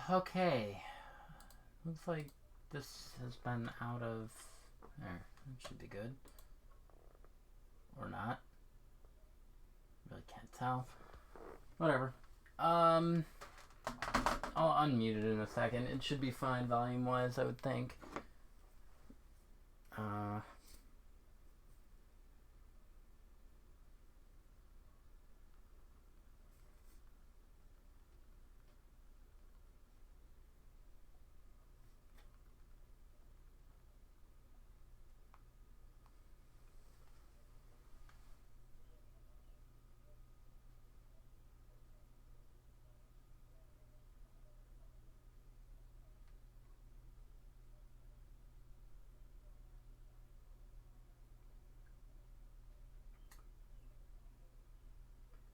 Okay. Looks like this has been out of... There. It should be good. Or not. Really can't tell. Whatever. I'll unmute it in a second. It should be fine volume-wise, I would think.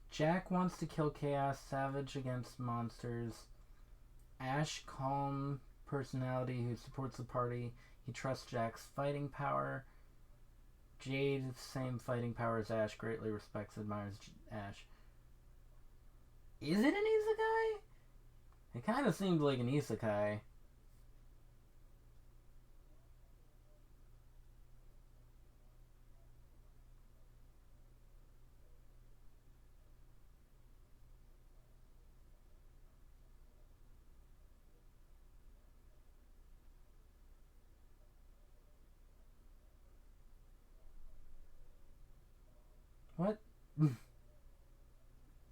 Jack wants to kill Chaos Savage against monsters. Ash, calm personality who supports the party. He trusts Jack's fighting power. Jade, same fighting power as Ash, greatly respects, admires Ash. Is it an isekai? It kind of seemed like an isekai. What?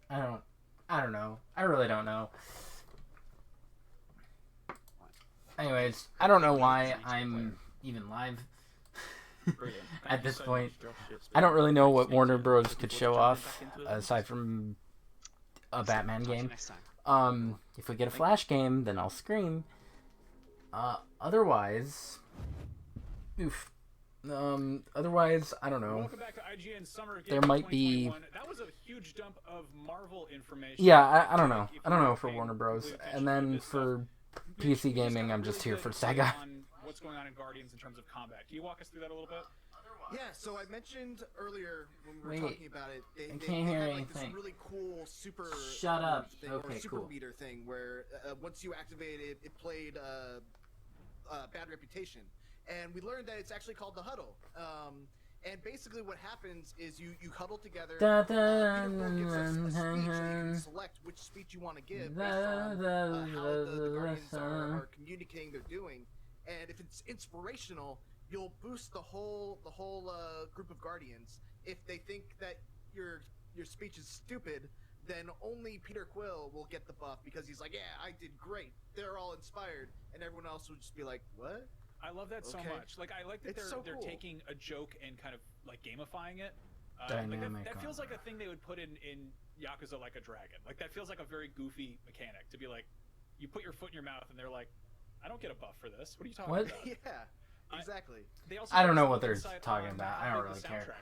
I don't know. I really don't know. Anyways, I don't know why I'm even live at this point. I don't really know what Warner Bros. Could show off aside from a Batman game. If we get a Flash game, then I'll scream. Otherwise, oof. Otherwise, I don't know. There might be. That was a huge dump of Marvel information. Yeah, I don't know. I don't know for Warner Bros. And then for PC gaming, I'm just here for Sega. What's going on in Guardians in terms of combat? Can you walk us through that a little bit? Yeah, so I mentioned earlier when we were talking about it, I can't hear had anything. this really cool super Shut up. thing, Okay, or super cool. meter thing where once you activate it, it played Bad Reputation, and we learned that it's actually called the Huddle. And basically, what happens is you huddle together. Peter Quill gives us a speech, and you can select which speech you want to give based on how the Guardians are communicating they're doing. And if it's inspirational, you'll boost the whole group of Guardians. If they think that your speech is stupid, then only Peter Quill will get the buff because he's like, yeah, I did great. They're all inspired, and everyone else will just be like, what? I love that so much. Like, I like that they're taking a joke and kind of like gamifying it. That feels like a thing they would put in Yakuza Like a Dragon. Like, that feels like a very goofy mechanic to be like, you put your foot in your mouth and they're like, I don't get a buff for this. What are you talking about? Yeah, exactly. I don't know what they're talking about. I don't really care.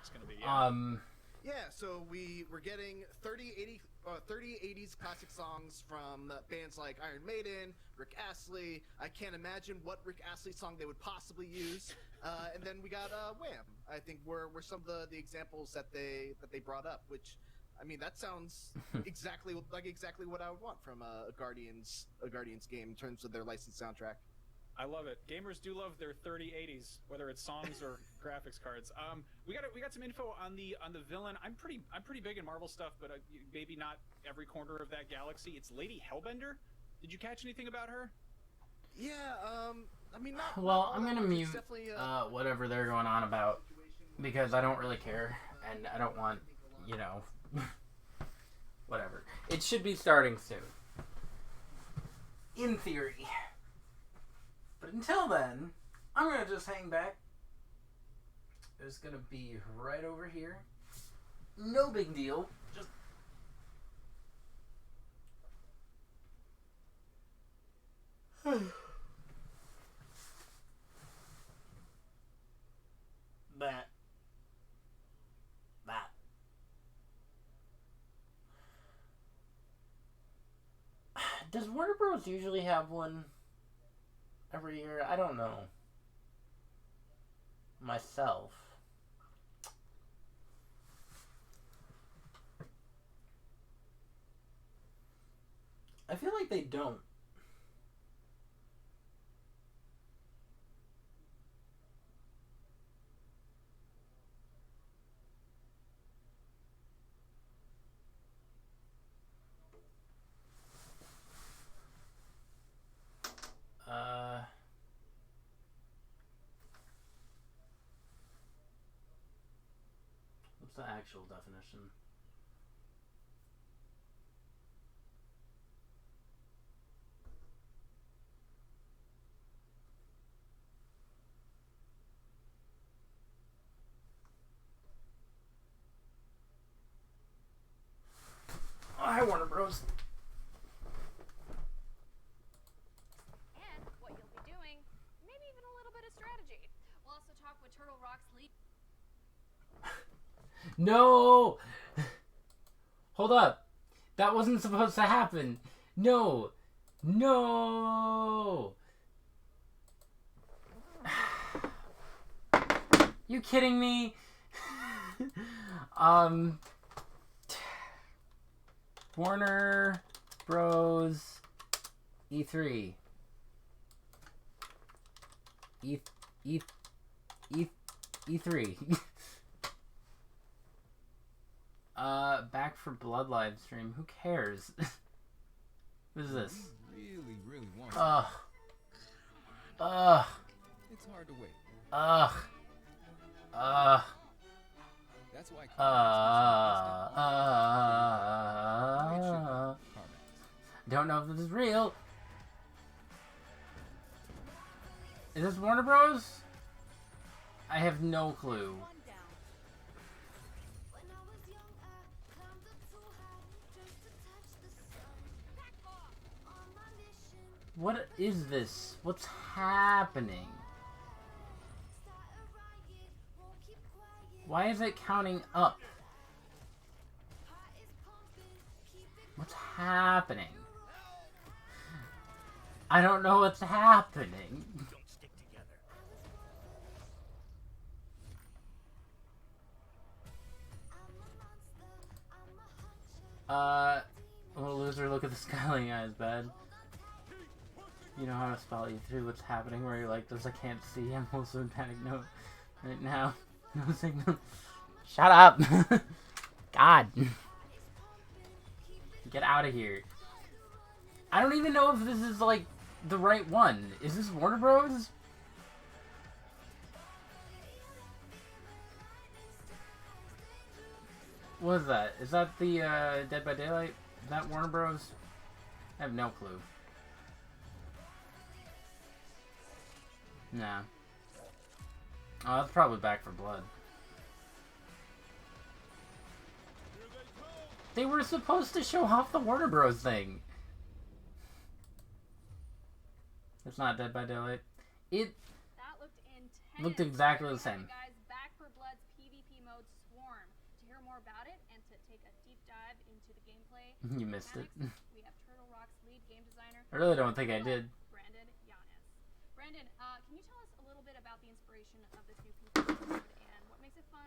Yeah, so we're getting 30 80s classic songs from bands like Iron Maiden, Rick Astley. I can't imagine what Rick Astley song they would possibly use. And then we got Wham. I think were some of the examples that they brought up, which, I mean, that sounds exactly what I would want from a Guardians game in terms of their licensed soundtrack. I love it. Gamers do love their 3080s, whether it's songs or graphics cards. We got some info on the villain. I'm pretty big in Marvel stuff, but maybe not every corner of that galaxy. It's Lady Hellbender. Did you catch anything about her? Yeah. I mean, not. Well, I'm gonna mute whatever they're going on about because I don't really care, and I don't want, whatever. It should be starting soon, in theory. But until then, I'm going to just hang back. It's going to be right over here. No big deal. Just... that. Does Warner Bros. Usually have one every year? I don't know. Myself. I feel like they don't. actual definition. Oh, hi, Warner Bros. And what you'll be doing, maybe even a little bit of strategy. We'll also talk with Turtle Rock's lead. No! Hold up. That wasn't supposed to happen. No. No! You kidding me? Warner Bros. E3. E3. Back for Blood live stream. Who cares? What is this? Really want Ugh. It's hard to wait. That's why don't know if this is real. Is this Warner Bros? I have no clue. What is this? What's happening? Why is it counting up? What's happening? I don't know what's happening. Don't stick together. Little loser, look at the skyline eyes, bad. You know how to spell E3, what's happening where you're like this, I can't see, I'm also in panic mode right now. No signal. Shut up! God. Get out of here. I don't even know if this is like the right one. Is this Warner Bros? What is that? Is that the Dead by Daylight? Is that Warner Bros? I have no clue. Nah. Oh, that's probably Back for Blood. They were supposed to show off the Warner Bros. Thing. It's not Dead by Daylight. It That looked intense. looked exactly the same. Guys, Back for Blood's PvP mode Swarm. To hear more about it and to take a deep dive into the gameplay, You missed it. we have Turtle Rock's lead game designer. I really don't think I did. Brandon Yanis. Brandon, can you tell us a little bit about the inspiration of this new PvP mode and what makes it fun?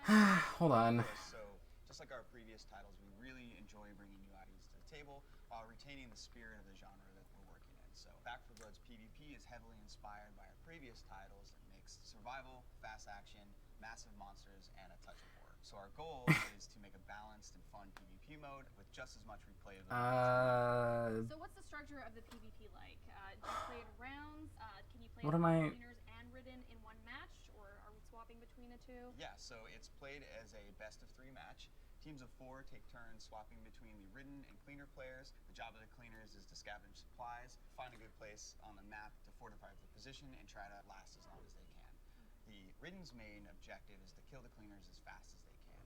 Hold on. So, just like our previous titles, we really enjoy bringing new ideas to the table while retaining the spirit of the genre that we're working in. So, Back for Blood's PvP is heavily inspired by our previous titles that mix survival, fast action, massive monsters, and a touch of horror. So, our goal is to make a balanced and fun PvP mode with just as much replayability. So what's the structure of the PvP like? Do you play it rounds? Can you play What it am I- with cleaners and ridden in one match, or are we swapping between the two? Yeah, so it's played as a best of 3 match. Teams of 4 take turns swapping between the ridden and cleaner players. The job of the cleaners is to scavenge supplies, find a good place on the map to fortify the position, and try to last as long as they can. The ridden's main objective is to kill the cleaners as fast as they can.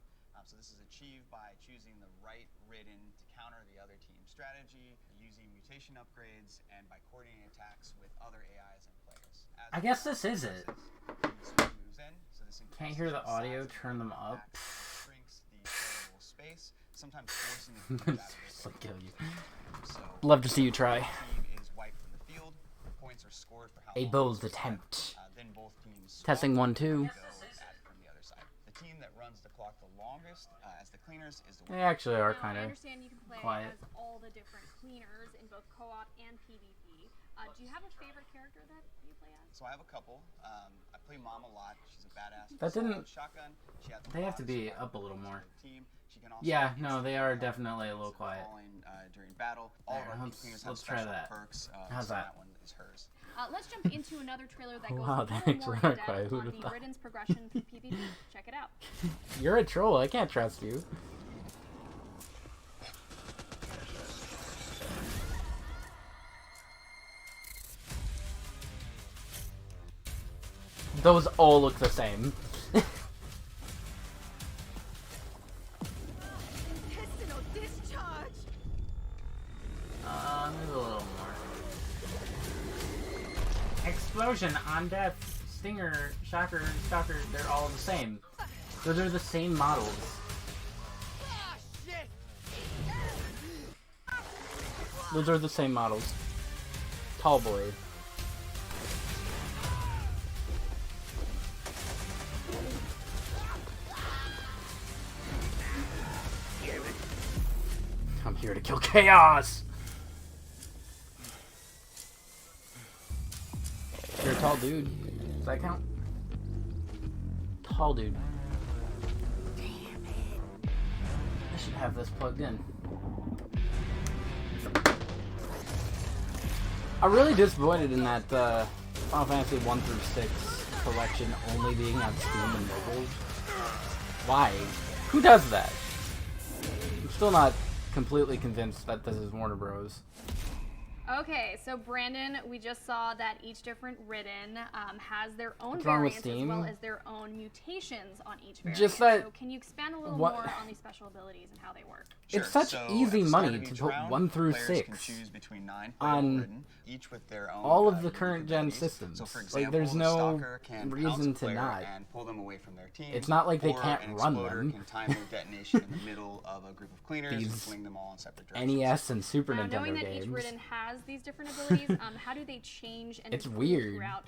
So this is achieved by choosing the right ridden to counter the other team's strategy, using mutation upgrades, and by coordinating attacks with other AIs and players. I guess this is it. Can't hear the audio, turn them up. Shrinks the playable space, sometimes forcing the team out of Seriously, kill you. So Love to see you try. team is wiped from the field. Points are scored for how A long bold they survive. attempt. Then both teams Testing swap 1, 2. and go at it from the other side. The team that runs the clock the longest as the cleaners is the They winner. actually are Now, kind I of understand you can play quiet. as all the different cleaners in both co-op and PvP. Do you have a favorite character that you play as? So I have a couple. I play Mom a lot. She's a badass. That didn't- Shotgun. She has They have to be survival up a little abilities more. for the team. She can also Yeah, no, they are instantly definitely a little help quiet. falling, during battle. All There, of our let's- cleaners let's have try special that. perks. How's so that? one is was hers. Let's jump into another trailer that goes Wow, a that little makes more it in work depth right. on Who'd the have thought? Ridden's progression through PvP. Check it out. You're a troll. I can't trust you. Those all look the same. Intestinal discharge. Maybe a little more. Explosion, on death, stinger, shocker, stalker, they're all the same. Those are the same models. Ah, shit. Those are the same models. Tall boy. I'm here to kill chaos! You're a tall dude. Does that count? Tall dude. Damn it. I should have this plugged in. I'm really disappointed in that Final Fantasy 1 through 6 collection only being on Steam and mobile. Why? Who does that? I'm still not completely convinced that this is Warner Bros. Okay, so Brandon, we just saw that each different Ridden has their own What's wrong with variants as Steam? well as their own mutations on each variant. Just that- So can you expand a little what- more on these special abilities and how they work? It's such So easy at the start money of to each put round, 1 through players 6 can choose between 9 on playable Ridden, each with their own, all of the unique current gen abilities. systems. So for Like, example, there's the no Stalker can reason pounce a to player not. and pull them away from their team. It's not like they or can't an run exploder them. can time a detonation in the middle of a group of cleaners and These fling them all in separate directions. NES and Super Now, Nintendo knowing that games. each Ridden has these different abilities, how do they change and It's improve weird. throughout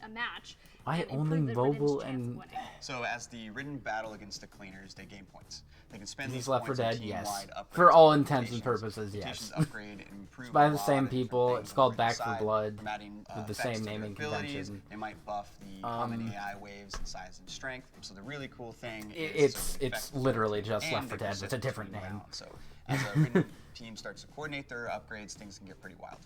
a match? Why and only improve the Ridden's mobile chance of and- winning? So as the Ridden battle against the cleaners, they gain points. They can spend This these is Left 4 points on Dead, yes. team-wide upgrades For all and intents and mutations. purposes, yes. Mutations upgrade and improve It's by a the lot same of different people. things It's on called the Back for side, Blood, from adding, with the effects same to their naming abilities. convention. They might buff the common AI waves in size and strength. So the really cool thing is sort of It's effective literally just and Left 4 they Dead with a persist different between name. rounds. So as a Ridden team starts to coordinate their upgrades, things can get pretty wild.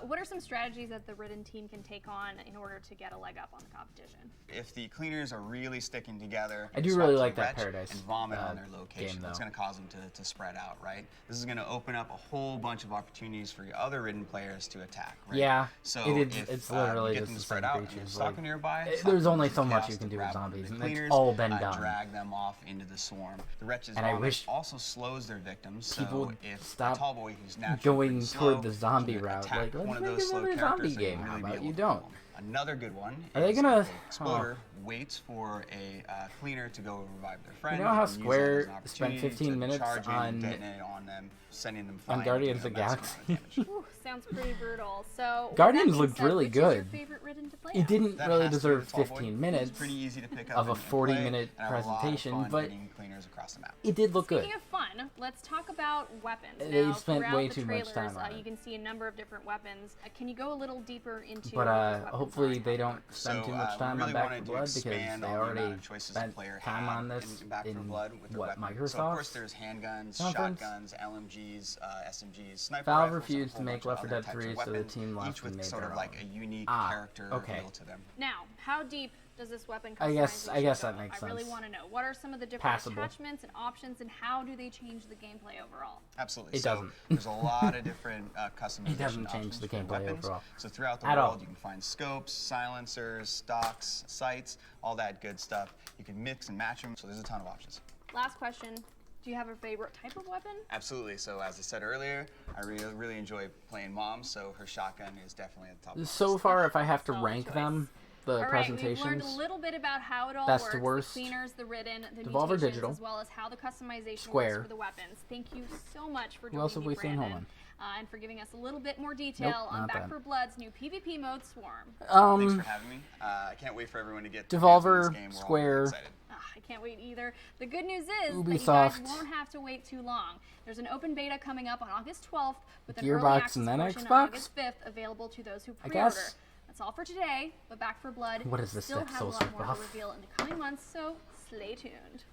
What are some strategies that the Ridden team can take on in order to get a leg up on the competition? If the cleaners are really sticking together, I do swap really to like that Wretch Paradise, and vomit on their game, location. That's though. going to cause them to spread out, right? This is going to open up a whole bunch of opportunities for your other Ridden players to attack, right? Yeah, So it's literally you get just them the to spread same out and creatures, there's Stalker like, nearby. there's Stalker only uses so much chaos you can to do with grab one of zombies, the and it's cleaners, all been done. Drag them off into the swarm. The Wretch's And I vomit wish also slows their victims. people So if stop a tall boy who's naturally going pretty toward slow the zombie can route. attack Like, let's one of make those slow another characters, zombie they game. can How really be about able you to don't? kill 'em. Another good one. Are they is gonna- if the exploder waits for a cleaner to go revive their friend. You know how and use that as Square an spent opportunity 15 to minutes charge in on- and detonate on them, sending them on flying, Guardians doing of a massive amount of damage. Whew, sounds pretty brutal. So with Guardians that being looked said, really which is your good. favorite Ridden to play It as? didn't That really has to be deserve the tall boy. 15 It's minutes pretty easy to pick up of a and play, 40-minute and I have a lot of presentation, fun but hitting cleaners across the map. it did look good. Speaking of fun, let's talk about weapons. They Now, spent throughout way the too much trailers, time on it. You can see a number of different weapons. Can you go a little deeper into But what these weapons hopefully are? they don't spend So, too much we time really on Back wanted for to Blood because expand they on the amount already of choices a spent player time had on this in Back 4 Blood with their what, weapons. So of course Microsoft? there's handguns, Conference? shotguns, LMGs, SMGs, sniper Valve rifles, and a refused to whole make bunch Left of 4 other Dead types of 3, so the weapons, team left each and with made sort their of like own. a unique Ah, character okay. feel to them. Now, how deep does this weapon I guess customization that go? makes I really sense. want to know. What are some of the different Passable. attachments and options, and how do they change the gameplay overall? Absolutely. It so doesn't. There's a lot of different customization It doesn't change options the for gameplay weapons. overall. So throughout the At world, all. you can find scopes, silencers, stocks, sights, all that good stuff. You can mix and match them. So there's a ton of options. Last question. Do you have a favorite type of weapon? Absolutely. So as I said earlier, I really enjoy playing Mom. So her shotgun is definitely at the top. Of the So list. far, if I have to Solid rank choice. them, the All right, presentations, we've learned a little bit about how it all best works, to worst, the cleaners, the Ridden, the Devolver mutations, Digital, as well as how the customization Square. works for the weapons. Thank you so much for Who else joining have me, we seen? Brandon, Hold and for giving us a little bit more detail Nope, on not Back that. 4 Blood's new PvP mode, Swarm. Thanks for having me. I can't wait for everyone to get their hands on Devolver, this game. We're all Square. really excited. I can't wait either. The good news is that you Ubisoft. guys won't have to wait too long. There's an open beta coming up on August 12th with an Gearbox early access and then version Xbox? on August 5th available to those who I pre-order. guess. That's all for today, but Back 4 Blood What is this still next has a lot social more to buff? reveal in the coming months, so stay tuned.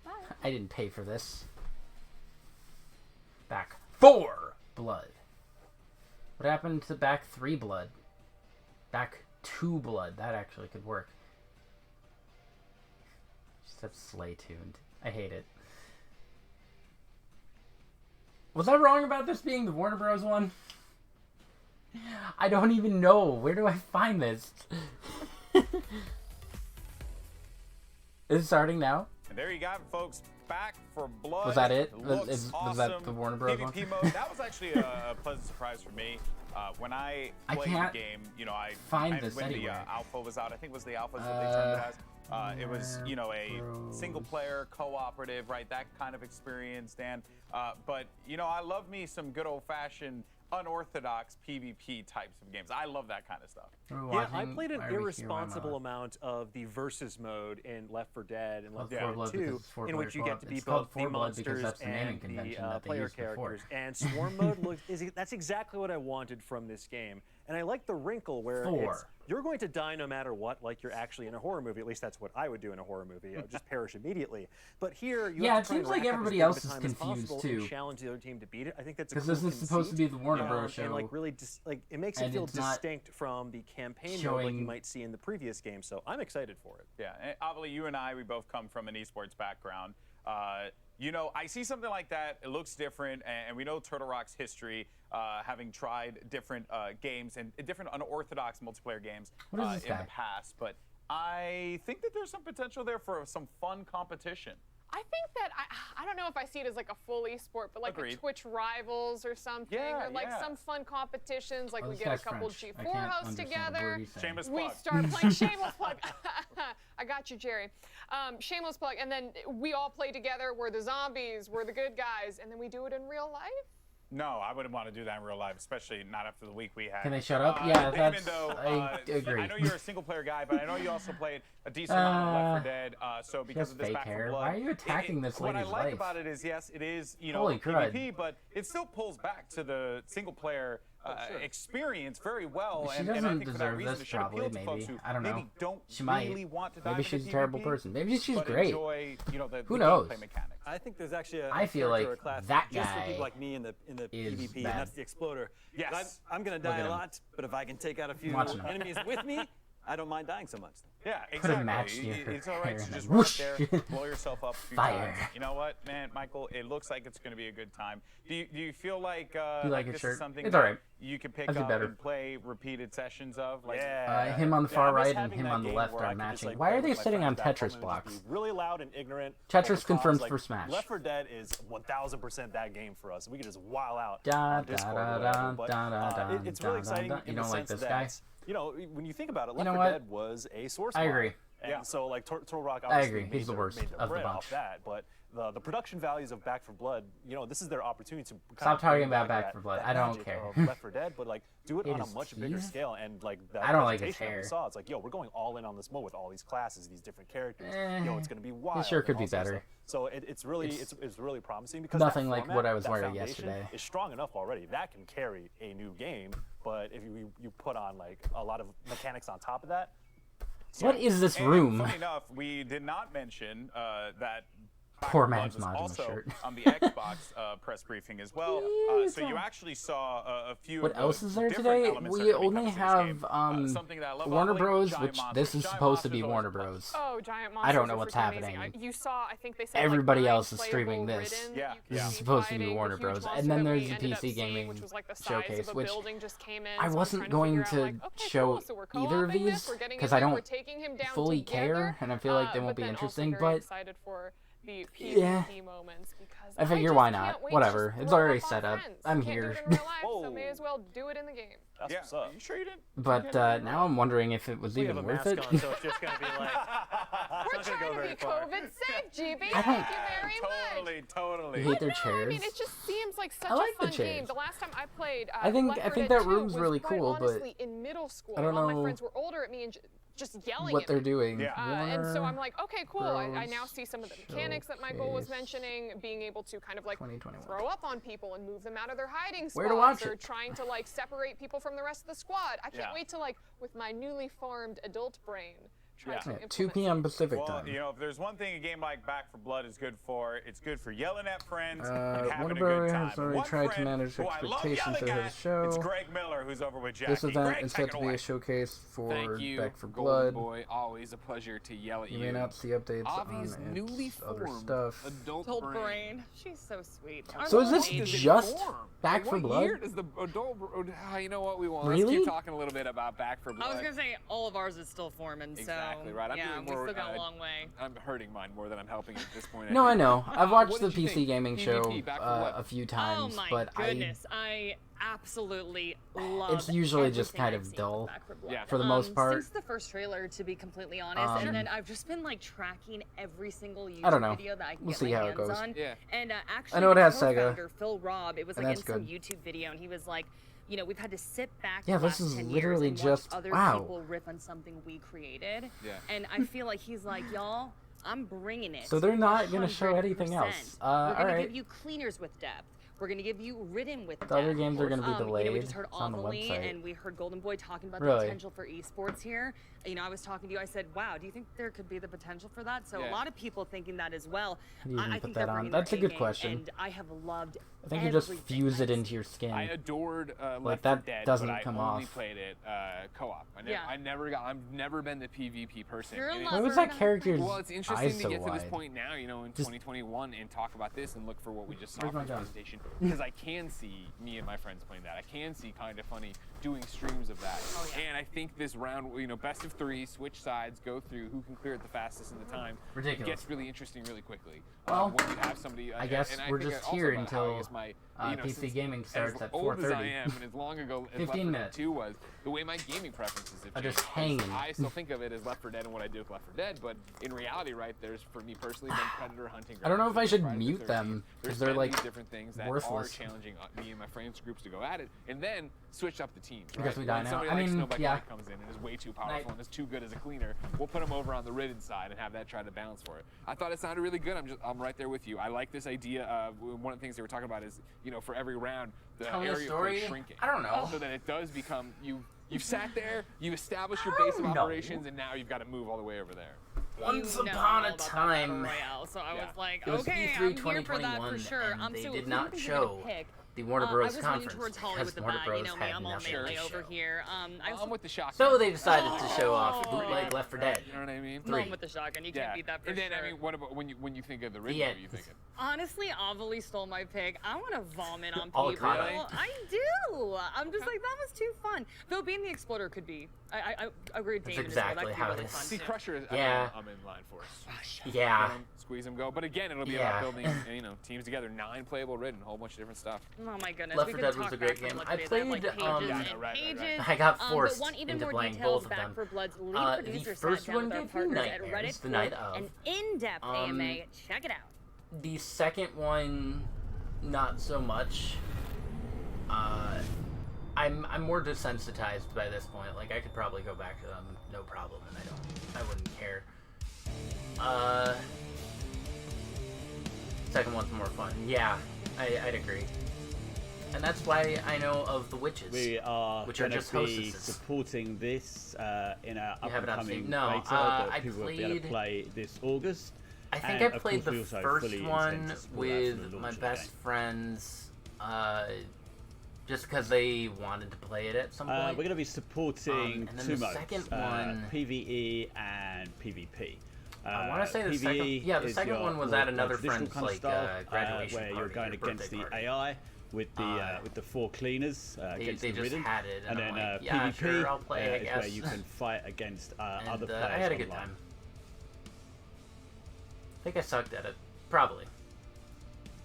Bye. I didn't pay for this. Back 4 Blood. What happened to back 3 blood? Back 2 blood. That actually could work. Just have Slay tuned. I hate it. Was I wrong about this being the Warner Bros. One? I don't even know. Where do I find this? Is it starting now? And there you got it, folks. Back for Blood. Was that it? Was that the Warner Bros. PvP one? mode. That was actually a pleasant surprise for me. When I played the game, I find this when anywhere. the alpha was out. I think it was the alpha is what they termed it as. It was, a single-player, cooperative, right? That kind of experience, Dan. But I love me some good old-fashioned, unorthodox PvP types of games. I love that kind of stuff. Yeah, I played an irresponsible amount of the versus mode in Left 4 Dead and Left 4 Dead 2, in which you get to be both the monsters and the player characters. And Swarm mode that's exactly what I wanted from this game. And I like the wrinkle where you're going to die no matter what, like you're actually in a horror movie. At least that's what I would do in a horror movie. I would just perish immediately. But here, you have to try and rack up everybody as else big is of time as confused possible too. and challenge the other team to beat it. I think that's a because cool this is supposed to be the Warner Bros. Show, and like really, it makes it feel distinct from the campaign mode like you might see in the previous game. So I'm excited for it. Yeah, and obviously you and I, we both come from an esports background. I see something like that. It looks different, and we know Turtle Rock's history, having tried different games and different unorthodox multiplayer games in the past. But I think that there's some potential there for some fun competition. I think that I don't know if I see it as like a full esport, but like a Twitch Rivals or something, or like some fun competitions. Like we get a couple G4 hosts together. Shameless we plug. Start playing shameless plug. I got you, Jerry. Shameless plug, and then we all play together. We're the zombies. We're the good guys, and then we do it in real life. No, I wouldn't want to do that in real life, especially not after the week we had. Can they shut up? Yeah, David, I agree. I know you're a single-player guy, but I know you also played a decent amount of Left 4 Dead. So because of this Back 4 Blood, why are you attacking this lady's life? What I like about it is, yes, it is Holy PvP, but it still pulls back to the single-player experience very well. She doesn't I think deserve for that reason, this, probably. Maybe I don't know. Maybe don't she might. Really want to maybe she's a terrible person. Maybe she's great. Enjoy, who knows? Mechanics. I think there's actually a I feel like class that just guy for people like me in the PvP, bad. and that's the Exploder. Yes, I'm gonna die a lot, but if I can take out a few enemies with me, I don't mind dying so much. Yeah, Put exactly. a match near her it's all right to just whoosh. run up there, blow yourself up a few Fire. times. You know what, man, Michael? It looks like it's going to be a good time. Do you feel like this is something it's all right. You can pick up and play repeated sessions of? Like, him on the far right and him on the left are matching. Why are they sitting on Tetris blocks? Really loud and ignorant. Tetris confirms for Smash. Left 4 Dead is 1000% that game for us. We can just wow out on Discord. It's really exciting. You don't like this guy? When you think about it, Left 4 Dead was a source mod. I agree. And so, like, Turtle Rock obviously He's the worst made their of the bread bunch. off that, but the production values of Back 4 Blood, this is their opportunity to stop talking about Back 4 Blood. I don't care. Left 4 Dead, but like do it on a much bigger scale, and like that I don't like his hair. We saw, it's like, we're going all in on this mode with all these classes, these different characters. It's gonna be wild. It sure could be better. So it's really promising because nothing like what I was wearing yesterday. Is strong enough already. That can carry a new game, but if you put on like a lot of mechanics on top of that. What is this room? Funny enough, we did not mention that Poor man's was not also in the shirt. on the Xbox press briefing as well. So you actually saw a few. What else is there today? We only have Warner Bros, which this is supposed to be Warner Bros. Oh, Giant Monsters! I don't know what's happening. You saw, I think they said everybody else is streaming this. Yeah, this is supposed to be Warner Bros. And then there's the PC gaming showcase, which I wasn't going to show either of these because I don't fully care, and I feel like they won't be interesting. But the PvP moments because I figure why not? Whatever. It's already set up. I'm here. So may as well do it in the game. That's what's up. You sure you didn't? But now I'm wondering if it was even worth it. So it's just gonna be like we're trying to be COVID safe, GB. I Thank you very much. Totally. You hate their chairs. I mean, it just seems like such I like a fun the chairs. game. The last time I played, I think that room's really cool, honestly, but in middle school, I don't know all my friends were older at me and just yelling what at they're me. doing. And so I'm like, okay, cool. I Bros now see some of the mechanics that Michael was mentioning, being able to kind of like throw up on people and move them out of their hiding spots, or trying to like separate people from the rest of the squad. I can't wait to like, with my newly formed adult brain, try to implement. 2 p.m. Pacific well, time. You know, if there's one thing a game like Back 4 Blood is good for, it's good for yelling at friends and Warner having a good Bros. time. Has already tried to manage expectations ahead of the show. It's Greg Miller who's over with Jackie. This event Greg, is set to be a showcase for Thank you, Back 4 Golden Blood. Boy. Always a pleasure to yell at you. You may not see updates Avi's on newly its other formed stuff. Adult brain. She's so sweet. So is this just Back 4 What Blood? year does the adult? You know what we want? Really? Let's keep talking a little bit about Back 4 Blood. I was gonna say all of ours is still forming. Exactly so, right. I'm yeah, doing we more, still got a long way. I'm hurting mine more than I'm helping at this point. No, I know. I've watched the What did you PC think? gaming PvP, show Back 4 Blood? a few times, oh my but goodness, I absolutely love it's usually just everything kind I've of seen dull with Back 4 Blood. for the most part. Since the first trailer, to be completely honest, and then I've just been like tracking every single YouTube I don't know. video that I can We'll get see my how it hands goes. on. Yeah. And actually, I know it has the Sega. co-founder, Phil Robb, it was And like in that's some good. YouTube video, and he was like, you know, we've had to sit back Yeah, the this last is 10 literally years and watch just- other wow. people riff on something we created. Yeah. And I feel like he's like, y'all, I'm bringing it. So they're not gonna show anything 100%. else. We're gonna alright. give you cleaners with depth. We're gonna give you ridden with depth. The other games are gonna be You know, we delayed. just heard It's on the Awfully, website. and we heard Golden Boy talking about Really? the potential for esports here. You know, I was talking to you. I said, "Wow, do you think there could be the potential for that?" So Yeah. a lot of people thinking that as well. How do you even I put think that they're on? bringing That's their a good A-game, question. And I have loved. I think you just everything fuse it I've into your skin. I adored Like, Left that 4 Dead, doesn't but come I only off. played it co-op. Yeah. I've never been the PvP person. You're a And lover. Why was that character's well, it's interesting eyes to so get to this wide? point now, you know, in Just- 2021, and talk about this and look for what we just saw Where's from my the gun? presentation, because I can see me and my friends playing that. I can see Kinda Funny doing streams of that. Oh, yeah. And I think this round, you know, best of 3, switch sides, go through who can clear it the fastest in the time. Ridiculous. Gets really interesting really quickly. Well, when you have somebody, I guess and I we're think just also here about how I until guess my, PC since gaming starts as at old as I 4:30. am, and as long ago as 15 Left 4 Dead minutes. 2 was, the way my gaming preferences have Are changed. just hanging. I still think of it as Left 4 Dead and what I do with Left 4 Dead, but in reality, right, there's, for me personally, been Predator hunting. I don't know if I should Friday the mute 13th. them, There's 'cause they're, been like, these different things that worthless. are challenging me and my friends groups to go at it, and then switch up the teams. Because right? we die When now. somebody I like mean, Snowbike yeah. Mike comes in and is way too powerful Night. and is too good as a cleaner, we'll put him over on the Ridden side and have that try to balance for it. I thought it sounded really good. I'm right there with you. I like this idea of one of the things they were talking about is, you know, for every round the Tell me a area story? is shrinking. I don't know. So that it does become you've sat there, you've established your base of don't know. operations, and now you've got to move all the way over there. Once You know upon all a about that time, Battle Royale, so I Yeah. was like, it was okay, E3 I'm here for that for 2021, sure. and they so did who not do you think you're gonna show pick? the Warner I Bros. was leaning conference towards Holly because with the Warner bat. Bros. You know me, had I'm all nothing melee to over show. here. I'm with the shotgun. So they decided to show off Oh. bootleg Left 4 Dead. You know what I mean? Mom with the shotgun. You can't beat that for And then sure. I mean, what about when you think of the Ridden? Yeah. What are you thinking? Honestly, Avali stole my pick. I want to vomit on All people. caught up. I do. I'm just like, that was too fun. Though being the exploder could be. I agree with That's Damon exactly as well. how That it could be really is. fun See, too. Crusher is. Yeah. I'm in line for it. Yeah. Squeeze them, go. But again, it'll be Yeah. about building, teams together. 9 playable Ridden, a whole bunch of different stuff. Oh my goodness. Left we 4 could Dead talk was a Back great 4 game. Blood I today. They have, like, played, pages Yeah, and right. pages. I got But forced one even into more playing details, both of Back them. 4 Blood's lead The producer first sat down one with our gave me partners at nightmares Reddit the night for of. an in-depth AMA. Check it out. The second one, not so much. I'm more desensitized by this point. Like, I could probably go back to them, no problem, and I wouldn't care. Second one's more fun. Yeah, I'd agree. And that's why I know of the Witches. We are which are going just to be hostesses. supporting this in our You haven't upcoming seen- no, beta that I people will be able to played- play this August. I think And, I of played course, we the also first fully intend one to support that from with the my launch of the best game. friends, just because they wanted to play it at some point. We're going to be supporting and then two the modes, second one, PvE and PvP. I want to say the PvE second, yeah, the is second your one was more at another traditional friend's kind of like style, graduation where party you're going or against birthday the party. AI with the 4 cleaners against they the just Ridden, had it, and and I'm then like, yeah, PvP sure, I'll play, I is where guess. you can fight against And, other players I had a good online. time. I think I sucked at it, probably.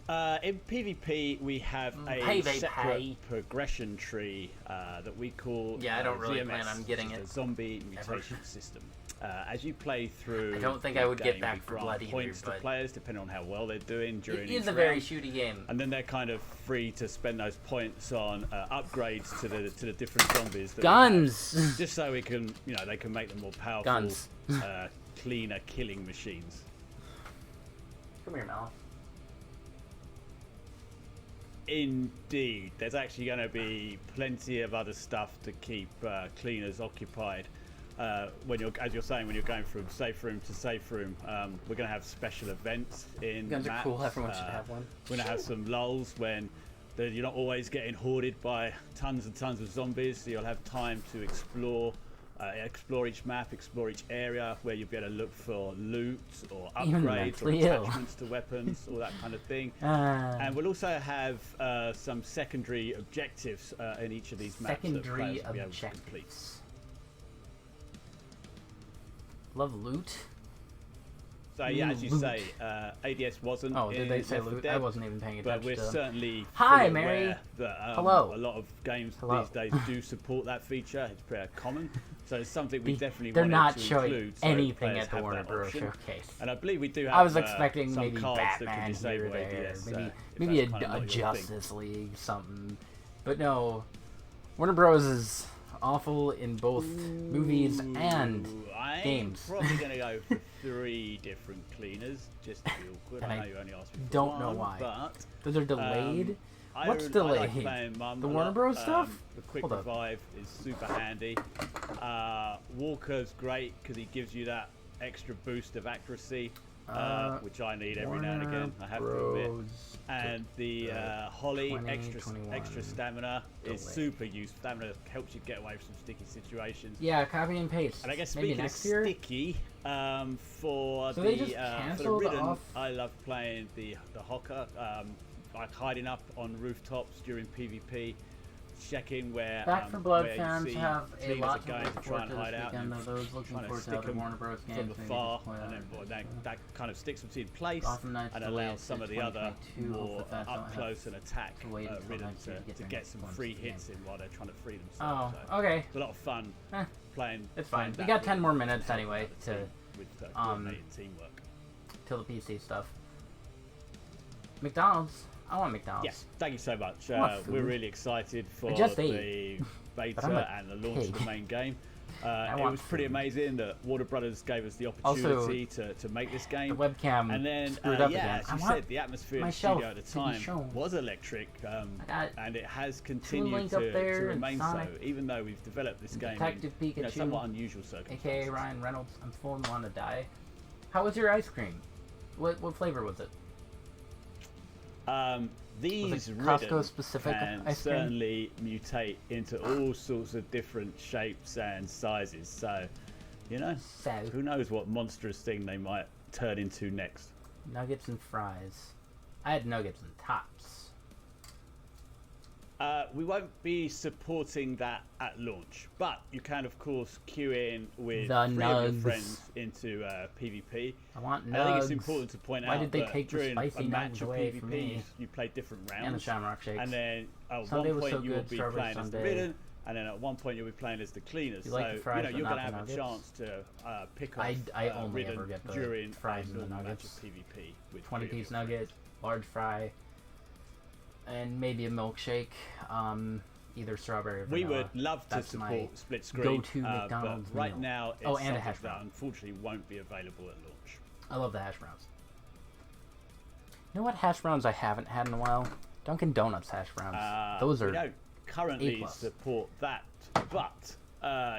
In PvP, we have a PvP. separate progression tree that we call Yeah, I don't really ZMS, plan on getting which is it a zombie ever. mutation system. As you play through, I don't think the I would get game, Back we 4 grant Blood either, points to but players depending on how well they're doing during It each is a very round. shooty game. And then they're kind of free to spend those points on upgrades to the different zombies. That we Guns! have, just so we can, they can make them more powerful, Guns. cleaner killing machines. Come here, Mal. Indeed, there's actually going to be plenty of other stuff to keep cleaners occupied when you're going from safe room to safe room, we're going to have special events in Guns maps. are cool. Everyone should have one. We're going to have some lulls when you're not always getting hoarded by tons and tons of zombies. So you'll have time to explore each map, explore each area, where you'll be able to look for loot or upgrades or attachments to weapons, all that kind of thing. And we'll also have some secondary objectives in each of these maps. Secondary objectives. Love loot. So yeah, as you say, ADS wasn't. Oh, did they say loot? I wasn't even paying attention. But we're certainly Hi, Mary. That, Hello. A lot of games these days do support that feature. It's pretty common. So it's something we definitely They're wanted not to showing include, so anything at the Warner Bros. Option. Showcase. And I believe we do have. I was expecting some maybe cards Batman that here or there, ADS, maybe a Justice League something, but no. Warner Bros. Is awful in both movies and games. I'm probably going to go for 3 different cleaners, just to be awkward. I know you only asked me for don't know one, why. But those are delayed. What's delayed? The Warner Bros. Stuff? The Quick Revive is super handy. Walker's great because he gives you that extra boost of accuracy, which I need every now and again, I have to admit. And the Holly extra stamina is super useful. Stamina helps you get away from some sticky situations. Yeah, copy and paste. And I guess maybe speaking next of year? sticky, for so the Ridden, I love playing the Hocker, like hiding up on rooftops during PvP. Checking where Back for Blood where fans have a lot to look try and forward hide to this out weekend, and though those looking forward to other Warner Bros. games from the far, and then that kind of sticks them in place and allows some of the other more up close and attack Ridden to get some free hits in while they're trying to free themselves. Oh, okay. It's a lot of fun playing. It's fine. We got 10 more minutes anyway to with coordinated teamwork till the PC stuff. McDonald's. I want McDonald's. Yes, thank you so much. We're really excited for the beta and the launch of the main game. It was pretty amazing that Warner Brothers gave us the opportunity to make this game. The webcam and then, screwed up again. as you said, the atmosphere in the studio at the time was electric, and it has continued to remain so, even though we've developed this game in somewhat unusual circumstances. AKA Ryan Reynolds, I'm full and want to die. How was your ice cream? What flavor was it? These Costco specific can certainly mutate into all sorts of different shapes and sizes. So, who knows what monstrous thing they might turn into next. Nuggets and fries. I had nuggets and tops. We won't be supporting that at launch, but you can, of course, queue in with 3 of your friends into PvP. I want nugs. I think it's important to point out that during a match of away PvP, you play different rounds. And the Shamrock Shakes. And then at Sunday one point you will be Strawberry playing as the Ridden, and then at one point you'll be playing as the Cleaners. You like the fries, you're going to have nuggets? a chance to pick up I only Ridden ever get the during fries and the match nuggets. of PvP with 20-piece nugget, large fry, and maybe a milkshake. Either strawberry or vanilla. We would love to support split screen, go-to McDonald's but right meal. now it's and a something hash that brown. unfortunately won't be available at launch. I love the hash browns. You know what hash browns I haven't had in a while? Dunkin' Donuts hash browns. Those are we don't currently A+. support that, but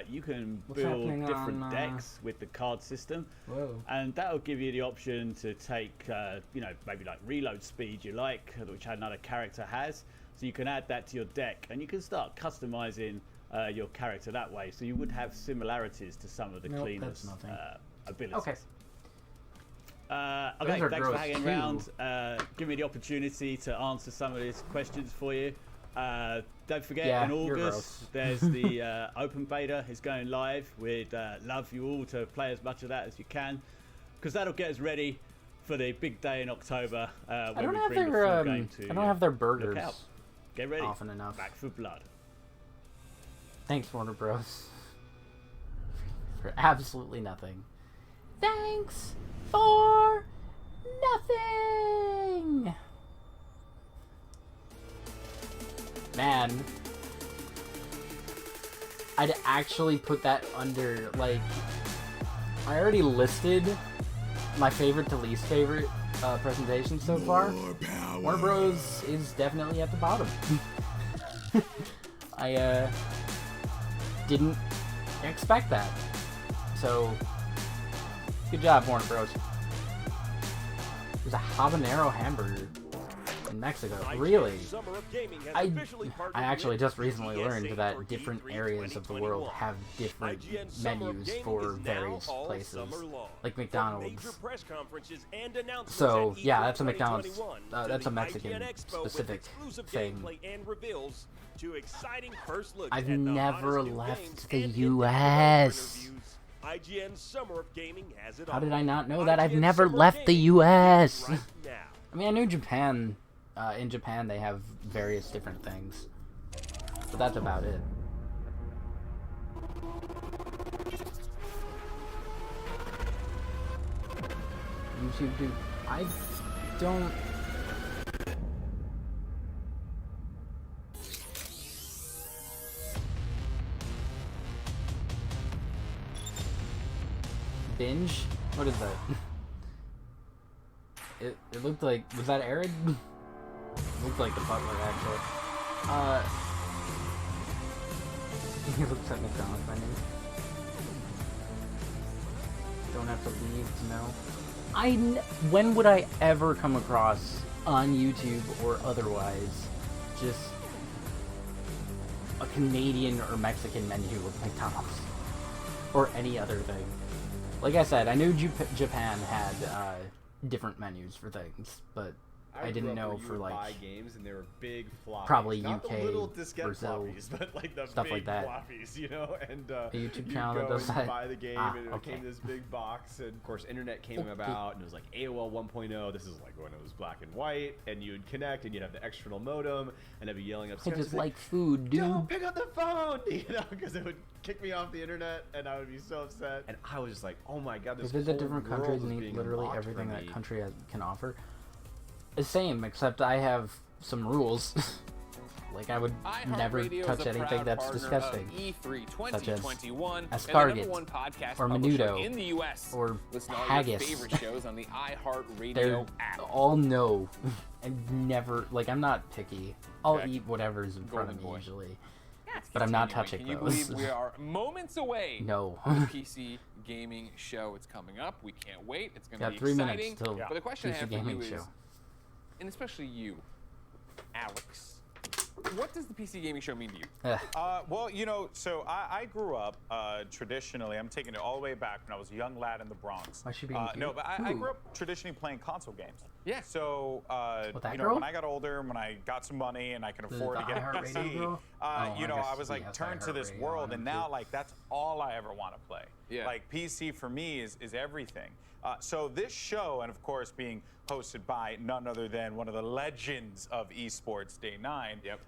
you can build different decks with the card system. Whoa. And that'll give you the option to take, maybe like reload speed you like, which another character has. So you can add that to your deck, and you can start customizing your character that way. So you would have similarities to some of the Cleaners' abilities. Okay. Okay, thanks for hanging around. Give me the opportunity to answer some of these questions for you. Don't forget, in August, there's the open beta is going live. We'd love you all to play as much of that as you can, because that'll get us ready for the big day in October when we bring the full game to you. I don't have their burgers. Look out. Get ready. Often enough. Back for Blood. Thanks, Warner Bros. For absolutely nothing. Thanks for nothing. Man, I'd actually put that under, like, I already listed my favorite to least favorite presentation so far. Warner Bros. Is definitely at the bottom. I didn't expect that. So, good job, Warner Bros. There's a habanero hamburger in Mexico. Really? I actually just recently learned that different areas of the world have different menus for various places, like McDonald's. So yeah, that's a McDonald's. That's a Mexican specific thing. I've never left the U.S. How did I not know that? I've never left the U.S. I mean, I knew Japan. In Japan, they have various different things, but that's about it. YouTube, dude, I don't. Binge? What is that? It looked like, was that Arid? Looked like the butler, actually. He looks at McDonald's menu. Don't have to leave to know. When would I ever come across on YouTube or otherwise just a Canadian or Mexican menu of McDonald's or any other thing? Like I said, I knew Japan had different menus for things, but I didn't know for like buy games and they were big floppies. Probably Not UK, the little diskette Brazil, floppies, but like the stuff big like that. floppies, you know. And a YouTube you'd channel that go does and that. buy the game, and it came in this big box. And of course, internet came about, and it was like AOL 1.0. This is like when it was black and white, and you'd connect, and you'd have the external modem, and I'd be yelling I upstairs. just like food, dude. Don't pick up the phone, you know, because it would kick me off the internet, and I would be so upset. And I was just like, oh my god, this If visit whole different world countries is and eat being literally unlocked everything for that me. country can offer. The same, except I have some rules. Like I would never touch anything that's disgusting, E3 such as 2021, escargot, #1 podcast or publisher menudo, in the US. or Listen to all haggis. your favorite shows on the iHeartRadio They're app. all no, and never. Like I'm not picky. I'll eat whatever's in front of me usually, but I'm not touching Can you those. believe we are moments away? No. from the PC gaming show. It's coming up. We can't wait. It's going to Got be 3 exciting. minutes till But the question I PC have for you gaming is, show. and especially you, Alex, what does the PC gaming show mean to you? Well, you know, so I grew up traditionally. I'm taking it all the way back when I was a young lad in the Bronx. Why should be no, but I grew up traditionally playing console games. Yeah. So you know, girl? when I got older, when I got some money and I can The afford to get a iHeartRadio PC, girl? you I know, guess I was we like have turned to this iHeartRadio world, on and it, now too. like that's all I ever want to play. Yeah. Like PC for me is everything. So this show, and of course being hosted by none other than one of the legends of esports, Day 9. Yep.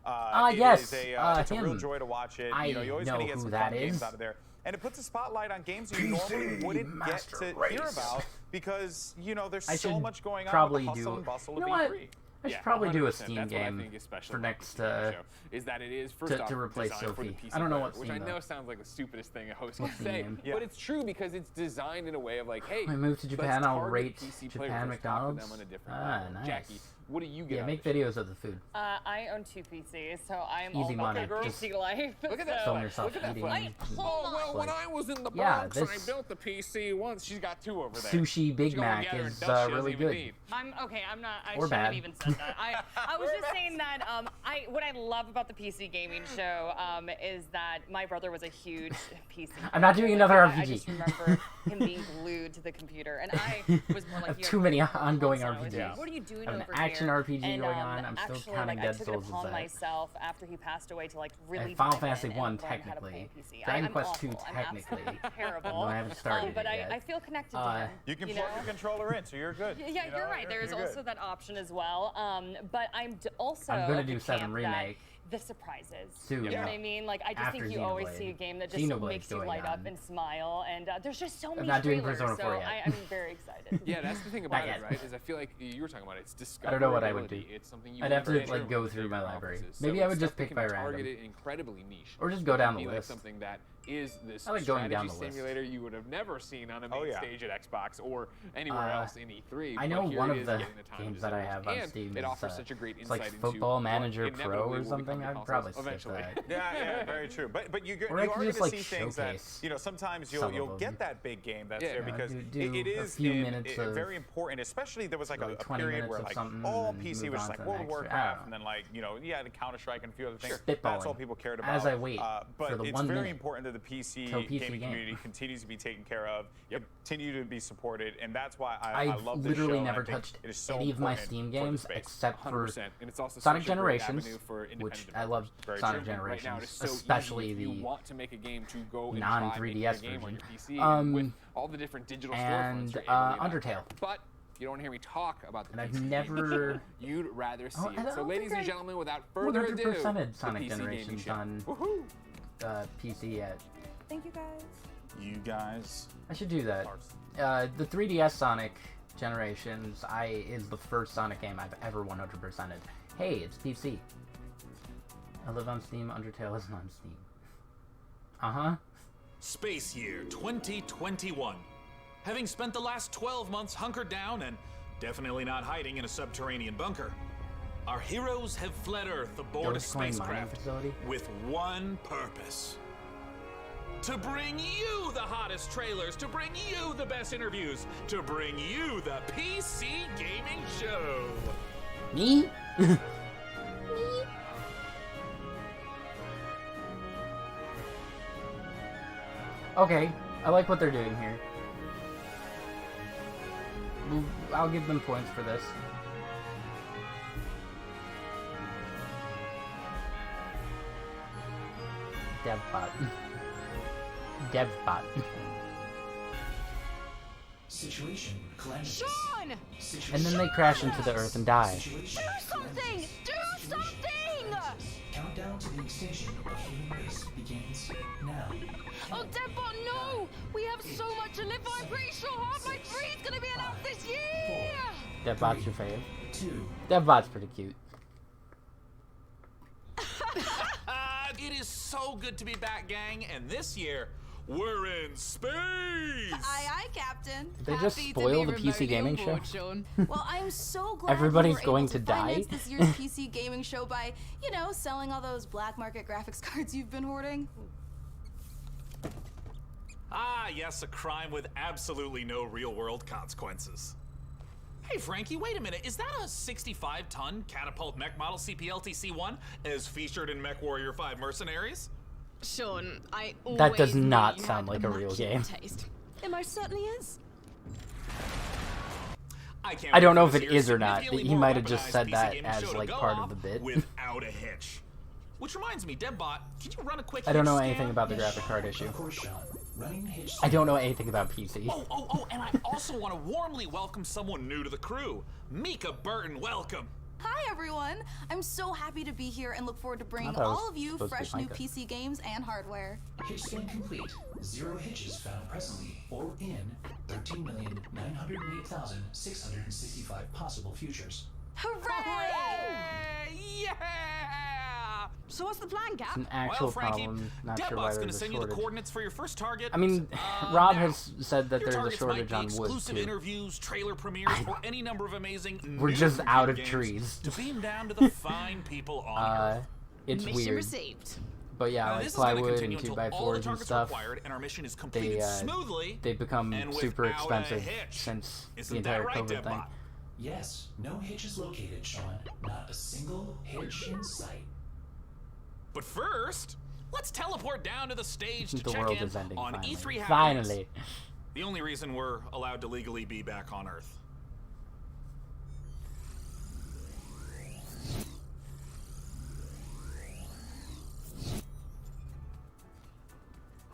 Yes, it's a real him. joy to watch it. I You know, you're always know going to get who some that fun games is. out of there. And it puts a spotlight on games you normally wouldn't get Master to hear Race. about because, you know, there's I so should much going on probably with the hustle do. and bustle You of know what? E3. I should probably do a 100%. Steam That's what I game think is special for about next the PC show, is that it is first off to replace designed for the Sophie. PC I don't know player, what which I Steam, know though. sounds like the stupidest thing a host What's can the say, name? but it's true because it's designed in a way of like, hey, When I move to Japan, let's I'll target rate PC Japan players. Let's talk to McDonald's. them on a different Ah, level. nice. Jackie, what do you get? Yeah, out make of the show? videos of the food. I own 2 PCs, so I'm Easy all about money. the Just PC life. Look at that. film so- yourself Look at that eating. fight. Hold Oh, well, when like- I was in the Yeah, Bronx, I this built the PC once. She's got 2 over there. Sushi Big She's going Mac to get her is Dutch she doesn't really even good. need. I'm okay. I'm not. I Or shouldn't bad. have even said that. I was just saying that. What I love about the PC gaming show is that my brother was a huge PC. I'm not doing fan. another I RPG. just remember him being glued to the computer, and I was more like you. Too many ongoing So I was RPGs. like, what are you doing I have over an action here? RPG And, going on. I'm still actually, counting like, Dead I took Souls it as upon that. myself after he passed away to like really And Final dive in Fantasy and 1 learn how to technically. play PC. Dragon I'm Quest awful. 2 I'm technically. absolutely terrible. No, I haven't started but it yet. I feel connected to him. You can you plug know? your controller in, so you're good. Yeah, You know, you're right. There's you're also good. that option as well. But I'm also I'm gonna of the do 7 camp that Remake. the surprises. Soon. You know what Yeah. I mean? Like I just After think you always Xenoblade. see a game that just Xenoblade's makes you going light up on. and smile, and there's just so many not doing trailers. Persona 4 so yet. I'm very excited. Yeah, that's the thing about Not it, yet. right? Is I feel like you were talking about it. It's discoverability. I don't know what I would do. It's something you I'd have to learn like go at through my your library. conferences. Maybe So I would it's just stuff that pick can by be random. targeted incredibly niche. Or just go down It'd the be like list. something that is this like strategy simulator you would have never seen on a main stage at Xbox or anywhere else in E3. I know one of the games that I have on Steam it offers such a great insight like Football Manager Pro or something. I'd probably skip that. Yeah, very true. But you are going to see things that, you know, sometimes you'll get that big game that's there because it is very important. Especially there was like a period where like all PC was like World of Warcraft and then like, you know, yeah, the Counter-Strike and a few other things. That's all people cared about. As I wait but for the it's 1 very minute important that the PC gaming community continues to be taken care of, continue to be supported, and that's why I love this show. I've literally never touched any of my Steam games except for Sonic Generations, which I love Sonic Generations, especially the non-3DS version, with all the different digital and Undertale. But you don't hear me talk about the and I've never you'd rather see it. So ladies and gentlemen, without further ado, 100%ed Sonic Generations on PC yet. Thank you guys. You guys. I should do that. The 3DS Sonic Generations is the first Sonic game I've ever 100%ed. Hey, it's PC. I live on Steam. Undertale isn't on Steam. Space Year 2021. Having spent the last 12 months hunkered down and definitely not hiding in a subterranean bunker, our heroes have fled Earth aboard a spacecraft with one purpose. To bring you the hottest trailers, to bring you the best interviews, to bring you the PC Gaming Show. Me? Me? Okay, I like what they're doing here. I'll give them points for this. DevBot. DevBot. Situation calamity. Sean! And then they crash into the earth and die. Do something! Do something! Countdown to the extinction of human race begins now. Oh, DevBot, no! We have so much to live for. I'm pretty sure Half-Life 3 is going to be announced this year! DevBot's your fave? DevBot's pretty cute. It is so good to be back, gang, and this year, we're in space! Aye, aye, Captain. Did they just spoil the PC gaming show? Well, I'm so glad everybody's going to die. Finance this year's PC gaming show by, you know, selling all those black market graphics cards you've been hoarding. Ah, yes, a crime with absolutely no real-world consequences. Hey, Frankie, wait a minute. Is that a 65-ton catapult mech model CPLTC-1 as featured in MechWarrior 5 Mercenaries? Sean, I always that does not sound like a real game. Taste. It most certainly is. I don't know if it is or not. He might have just said that as like part of the bit. Without a hitch. Which reminds me, DevBot, can you run a quick I don't know anything about the graphic card issue. I don't know anything about PC. Oh, and I also want to warmly welcome someone new to the crew. Mika Burton, welcome. Hi, everyone. I'm so happy to be here and look forward to bringing all of you fresh new PC games and hardware. Hitch scan complete. 0 hitches found presently or in 13,908,665 possible futures. Hooray! Yeah! So what's the plan, Cap? It's an actual Frankie, problem. Not sure why there's a send shortage. You the coordinates for your first target. I mean, Rob has said that there's a shortage on wood exclusive too. Interviews, trailer premieres, or any number of amazing. We're just out of trees. To beam down to the fine people on Earth. It's Mission weird. Received. But yeah, like plywood and 2x4s and stuff, and they become super expensive since the entire COVID thing. Yes, no hitches located, Sean. Not a single hitch in sight. But first, let's teleport down to the stage to the check world in is ending, on finally. E3 happenings. Finally. The only reason we're allowed to legally be back on Earth.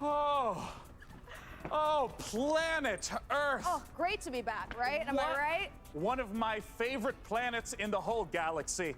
Oh, planet Earth! Oh, great to be back, right? Am I right? One of my favorite planets in the whole galaxy.